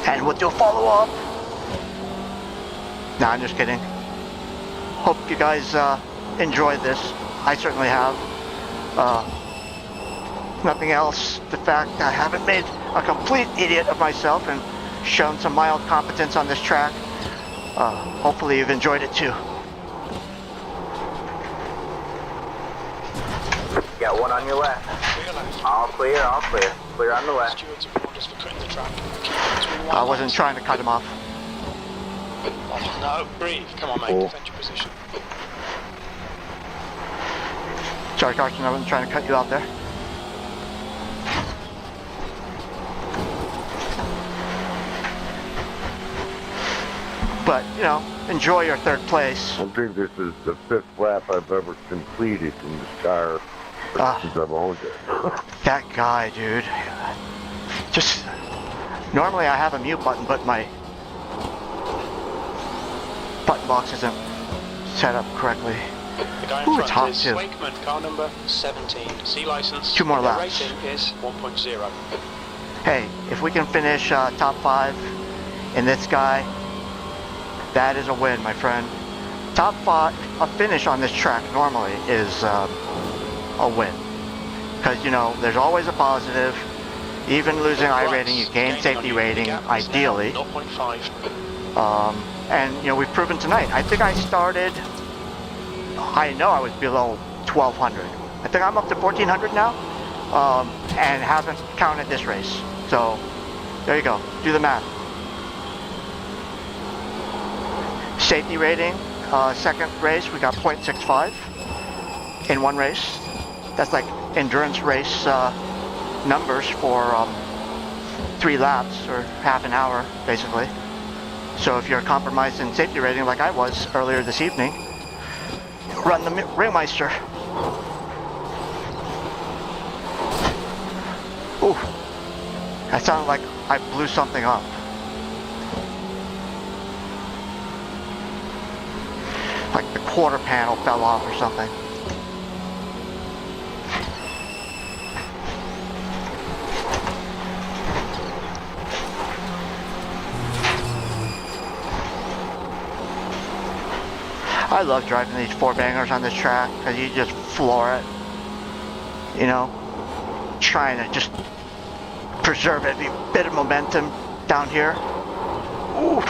And we'll do a follow-up. Nah, I'm just kidding. Hope you guys enjoyed this. I certainly have. Nothing else. The fact I haven't made a complete idiot of myself and shown some mild competence on this track. Hopefully you've enjoyed it too. Got one on your left. All clear, all clear. Clear on the left. Stewards have warned us for cutting the track. I wasn't trying to cut him off. Oh, no, breathe. Come on, mate. Defend your position. Sorry, Carson, I wasn't trying to cut you out there. But, you know, enjoy your third place. I think this is the 5th lap I've ever completed in this car since I've owned it. That guy, dude. Just, normally I have a mute button, but my button box isn't set up correctly. The guy in Ooh, it's hot front is too. Wakeman, car number 17. C license. 2 more The laps. rating is 1.0. Hey, if we can finish top 5 in this guy, that is a win, my friend. Top 5, a finish on this track normally is a win. Because, you know, there's always a positive. Even losing iRating, you gain safety rating, ideally. 0.5. And, you know, we've proven tonight. I think I started, I know I was below 1,200. I think I'm up to 1,400 now, and haven't counted this race. So, there you go. Do the math. Safety rating, second race, we got 0.65 in one race. That's like endurance race numbers for 3 laps or half an hour, basically. So if you're compromised in safety rating like I was earlier this evening, run the Ringmeister. Ooh, that sounded like I blew something up. Like the quarter panel fell off or something. I love driving these 4-bangers on this track because you just floor it. You know, trying to just preserve every bit of momentum down here. Oof,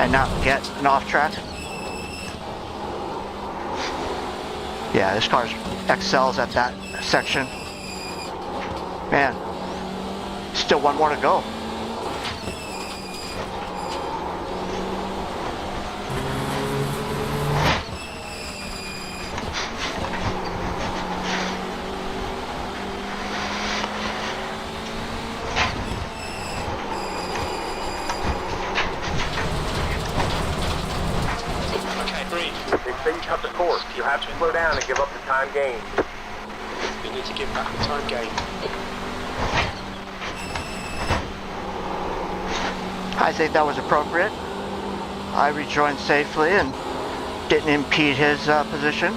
and not get an off track. Yeah, this car excels at that section. Man, still one more to go. Cut the course. You have to slow down and give up the time gain. You need to give back the time gain. I think that was appropriate. I rejoined safely and didn't impede his position.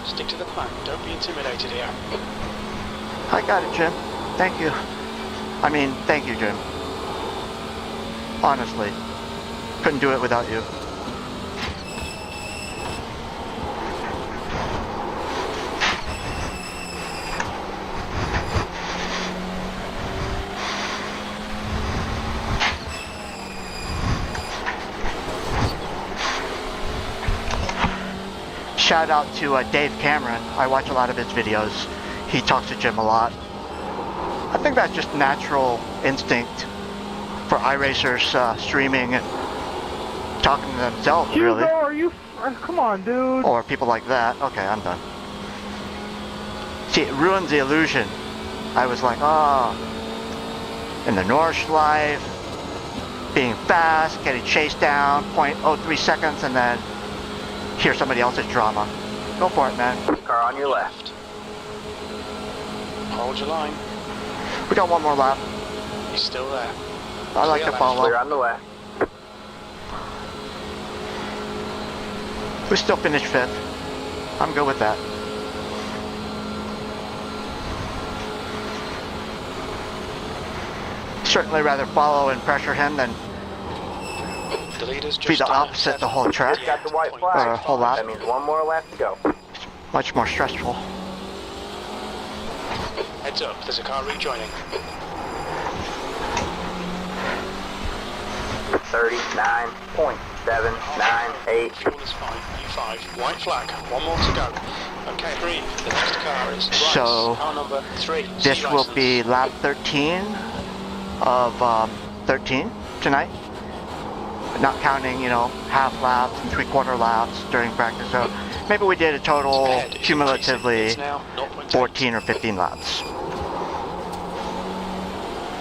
Stick to the plan. Don't be intimidated here. I got it, Jim. Thank you. I mean, thank you, Jim. Honestly, couldn't do it without you. shout out to Dave Cameron. I watch a lot of his videos. He talks to Jim a lot. I think that's just natural instinct for iRacers streaming and talking to themselves, really. Hugo, are you? Come on, dude. Or people like that. Okay, I'm done. See, it ruins the illusion. I was like, oh, in the Nordschleife, being fast, getting chased down, 0.03 seconds, and then hear somebody else's drama. Go for it, man. Car on your left. Hold your line. We got one more lap. He's still there. I like to follow. Clear on the left. We still finished 5th. I'm good with that. Certainly rather follow and pressure him than The leader's be just the opposite the whole track. Got the white Or flag. whole lap. That means one more lap to go. Much more stressful. Heads up, there's a car rejoining. 39.798. Fuel is fine. U5. White flag. One more to go. Okay, breathe. The next car is Rice. So, Car number 3. This will be lap 13 of 13 tonight. Not counting, you know, half laps and 3/4 laps during practice. So maybe we did a total cumulatively 14 or 15 laps.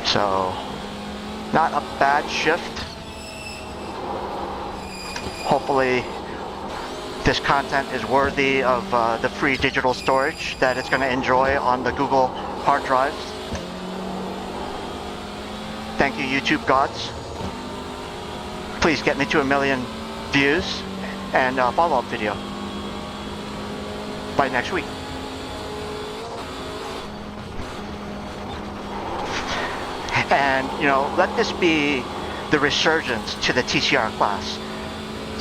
So not a bad shift. Hopefully this content is worthy of the free digital storage that it's going to enjoy on the Google hard drives. Thank you, YouTube gods. Please get me to 1 million views and a follow-up video by next week. And, you know, let this be the resurgence to the TCR class,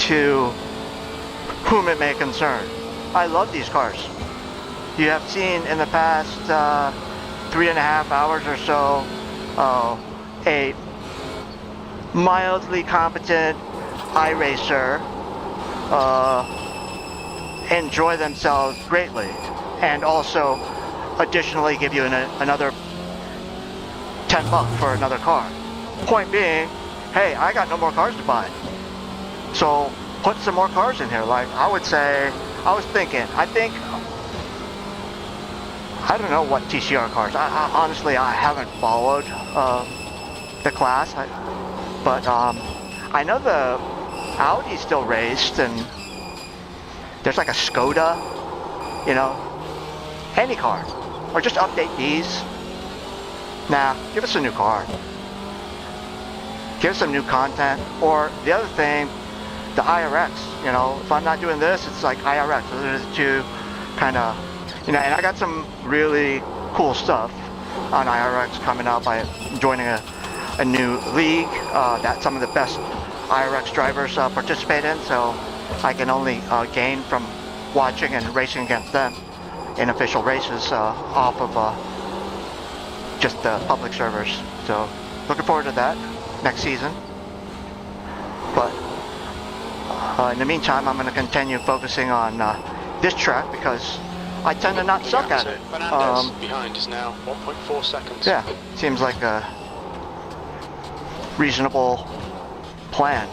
to whom it may concern. I love these cars. You have seen in the past 3.5 hours or so a mildly competent iRacer enjoy themselves greatly, and also additionally give you another $10 for another car. Point being, hey, I got no more cars to buy, so put some more cars in here. Like I would say, I don't know what TCR cars. I honestly, I haven't followed the class, but I know the Audi still raced, and there's like a Skoda, you know, any car, or just update these. Nah, give us a new car. Give us some new content. Or the other thing, the iRX, you know, if I'm not doing this, it's like iRX. Those are the two kind of, you know, and I got some really cool stuff on iRX coming up. I'm joining a new league that some of the best iRX drivers participate in, so I can only gain from watching and racing against them in official races off of just the public servers. So looking forward to that next season. But in the meantime, I'm going to continue focusing on this track because I tend to not suck at it. Behind is now 1.4 seconds. Yeah, seems like a reasonable plan.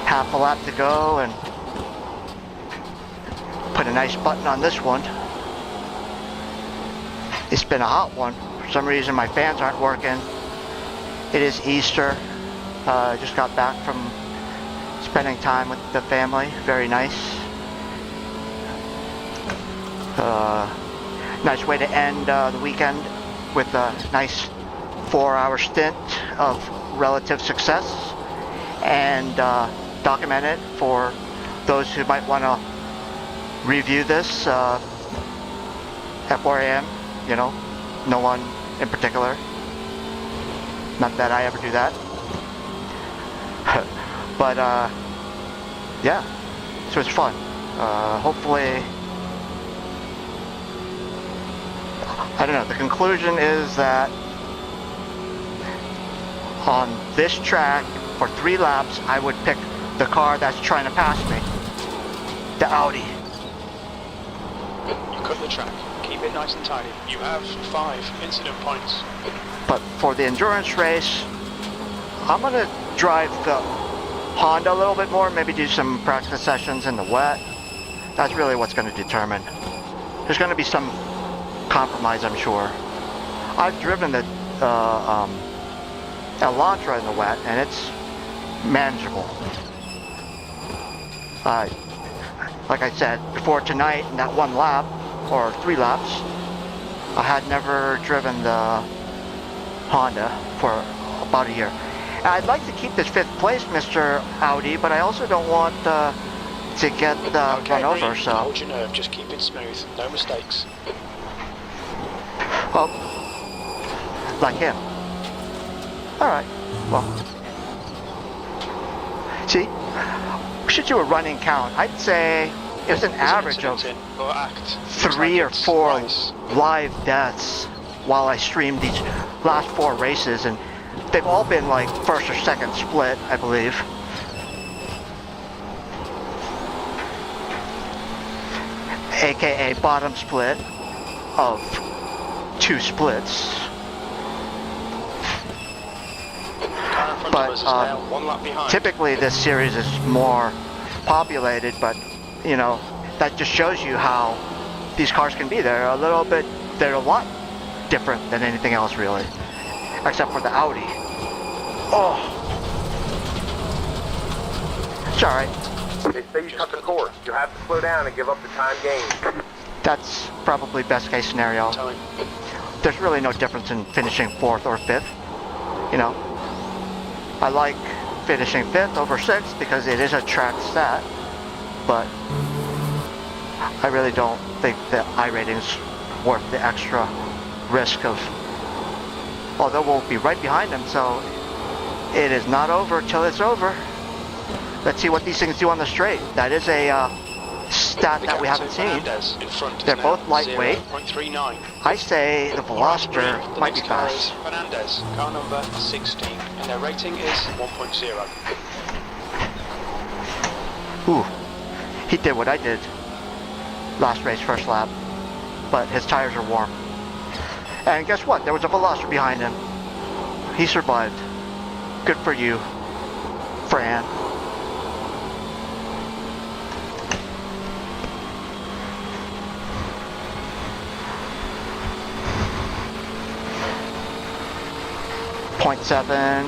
Half a lap to go, and put a nice button on this one. It's been a hot one. For some reason my fans aren't working. It is Easter. Just got back from spending time with the family. Very nice. Nice way to end the weekend with a nice 4-hour stint of relative success, and document it for those who might want to review this at 4 a.m. You know, no one in particular. Not that I ever do that. But yeah, so it's fun. Hopefully I don't know, the conclusion is that on this track, for 3 laps, I would pick the car that's trying to pass me. The Audi. You cut the track. Keep it nice and tidy. You have 5 incident points. But for the endurance race, I'm going to drive the Honda a little bit more, maybe do some practice sessions in the wet. That's really what's going to determine. There's going to be some compromise, I'm sure. I've driven the Elantra in the wet, and it's manageable. Like I said, before tonight, in that 1 lap, or 3 laps, I had never driven the Honda for about a year. And I'd like to keep this 5th place, Mr. Audi, but I also don't want to get run over, so... Hold your nerve, just keep it smooth, no mistakes. Well, like him. Alright, well. See, we should do a running count. I'd say it was an average of 3 or 4 live deaths while I streamed these last 4 races, and they've all been like 1st or 2nd split, I believe. AKA bottom split of 2 splits. But typically this series is more populated, but you know, that just shows you how these cars can be. They're a lot different than anything else really, except for the Audi. Oh, it's alright. They say you cut the course. You have to slow down and give up the time gained. That's probably best case scenario. There's really no difference in finishing 4th or 5th. You know, I like finishing 5th over 6th because it is a track stat, but I really don't think that iRating's worth the extra risk of, although we'll be right behind them, so it is not over till it's over. Let's see what these things do on the straight. That is a stat that we haven't seen. They're both lightweight. I say the Veloster might be fast. Fernandez, car number 16, and their rating is 1.0. Ooh, he did what I did last race, 1st lap, but his tires are warm. And guess what? There was a Veloster behind him. He survived. Good for you, Fran. .7.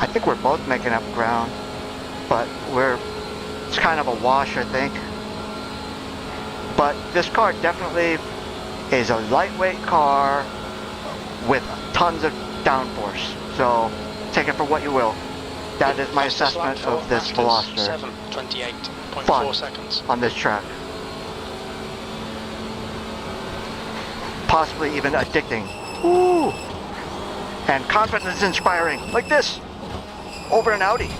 I think we're both making up ground, but it's kind of a wash, I think. But this car definitely is a lightweight car with tons of downforce, so take it for what you will. That is my assessment of this Veloster. 7:28.4 seconds on this track. Possibly even addicting. Ooh! And confidence inspiring, like this, over an Audi.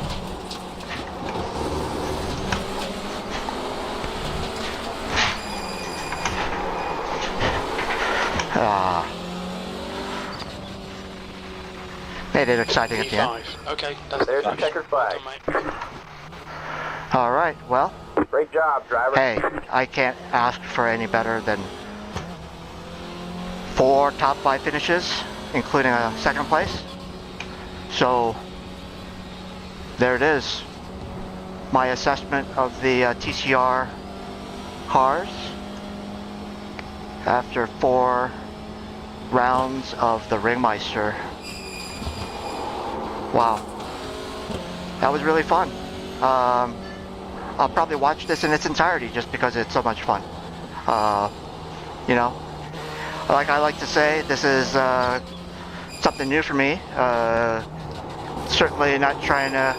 Made it exciting at the end. Okay, there's the checkered flag. All right, well. Great job, driver. Hey, I can't ask for any better than 4 top 5 finishes, including a 2nd place. So there it is. My assessment of the TCR cars after 4 rounds of the Ringmeister. Wow, that was really fun. I'll probably watch this in its entirety just because it's so much fun. You know, like I like to say, this is something new for me. Certainly not trying to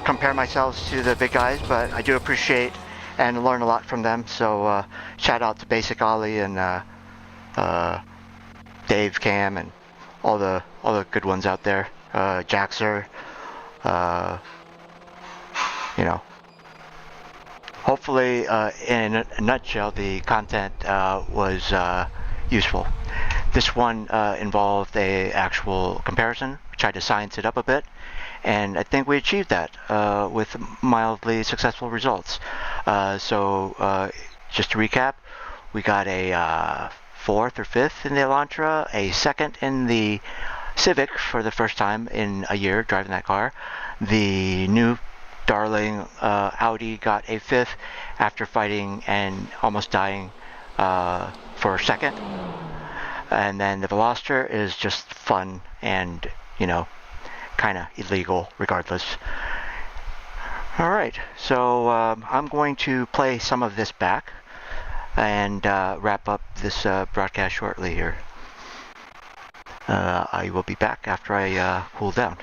compare myself to the big guys, but I do appreciate and learn a lot from them. So shout out to Basic Ollie and Dave Cam and all the good ones out there. Jaxer, you know, hopefully, in a nutshell, the content was useful. This one involved a actual comparison. We tried to science it up a bit, and I think we achieved that with mildly successful results. Just to recap, we got a 4th or 5th in the Elantra, a 2nd in the Civic for the first time in a year driving that car. The new darling Audi got a 5th after fighting and almost dying for a 2nd. And then the Veloster is just fun and, you know, kind of illegal regardless. Alright, so I'm going to play some of this back and wrap up this broadcast shortly here. I will be back after I cool down.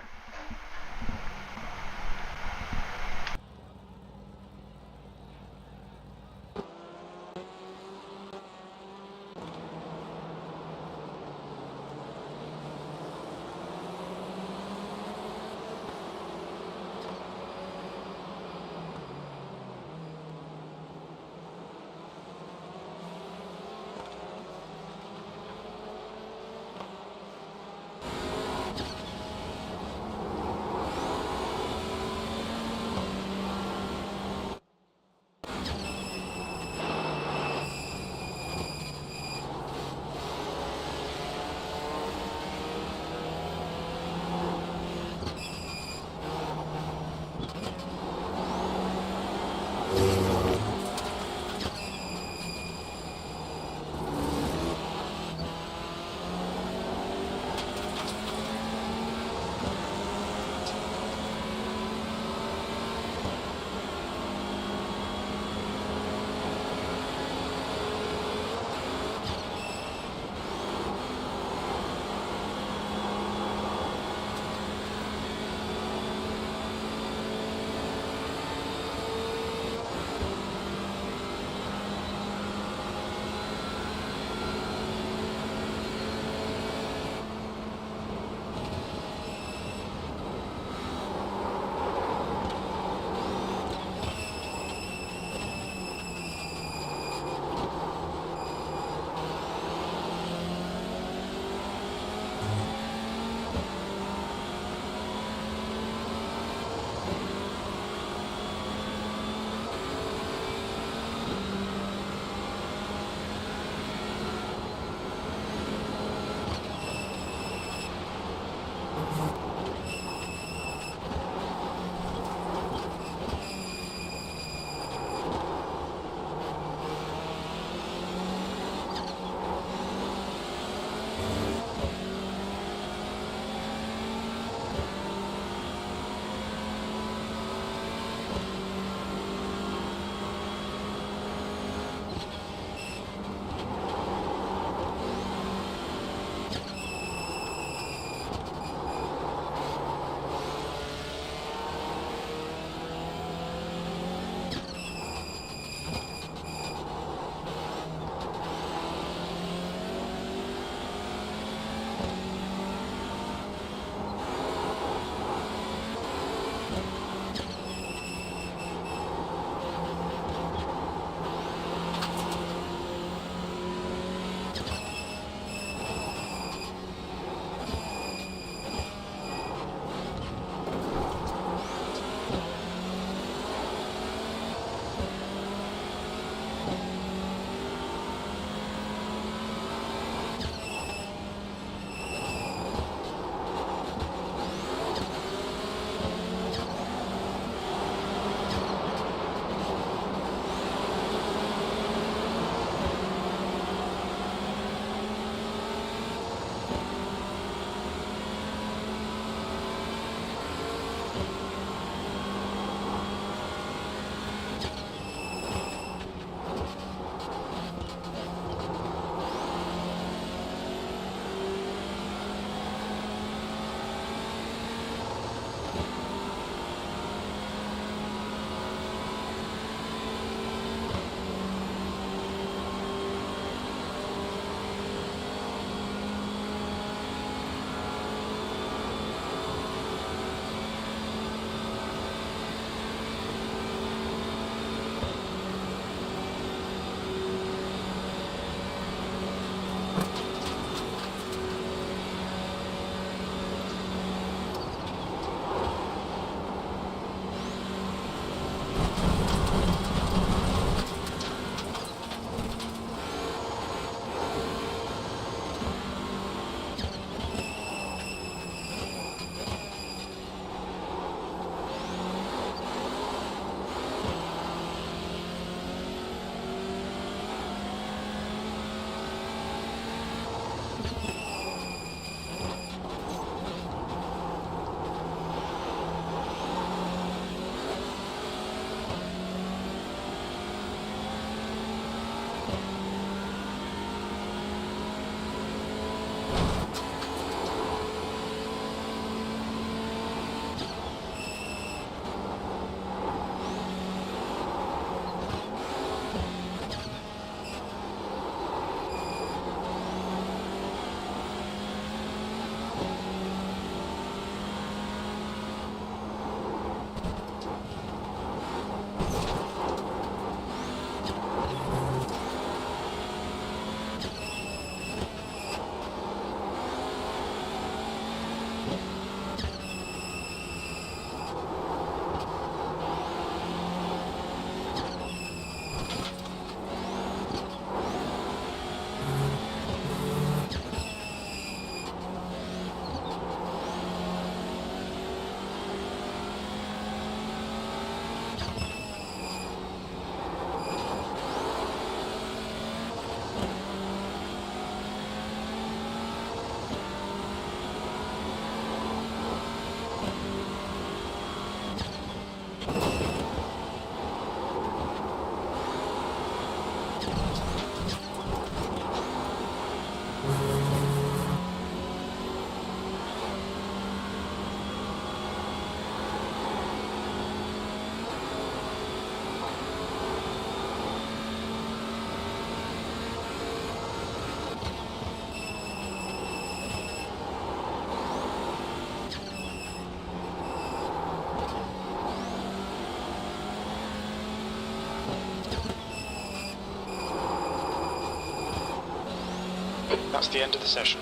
That's the end of the session.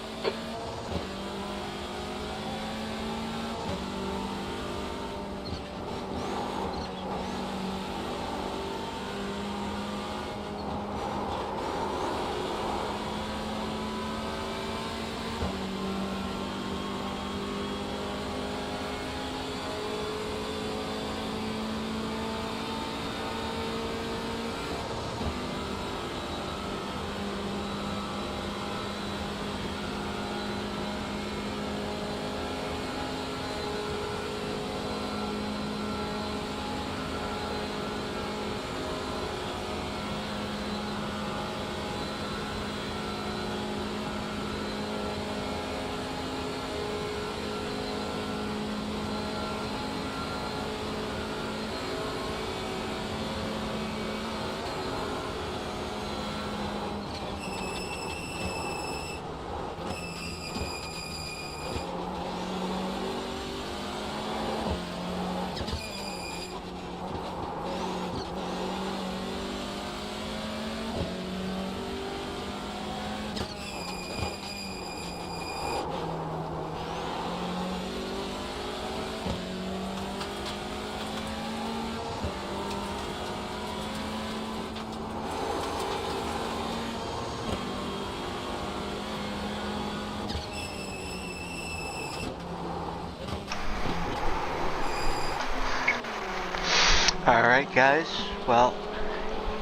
Alright guys, well,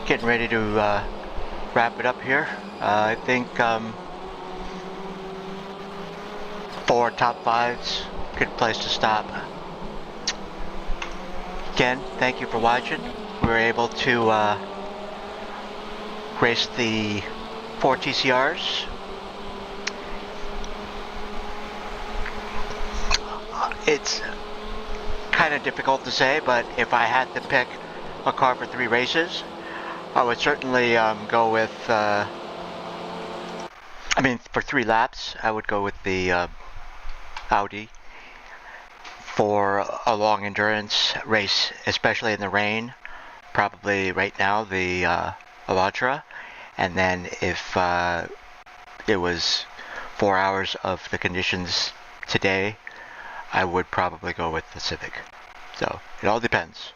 getting ready to wrap it up here. I think 4 top 5s, good place to stop. Again, thank you for watching. We were able to race the 4 TCRs. It's kind of difficult to say, but if I had to pick a car for 3 races, I would certainly go with, for 3 laps, I would go with the Audi. For a long endurance race, especially in the rain, probably right now the Elantra. And then if it was 4 hours of the conditions today, I would probably go with the Civic. So it all depends.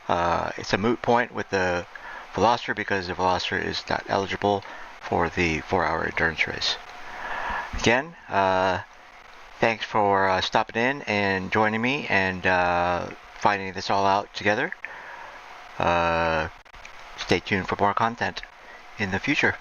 It's a moot point with the Veloster because the Veloster is not eligible for the 4-hour endurance race. Again, thanks for stopping in and joining me and finding this all out together. Stay tuned for more content in the future.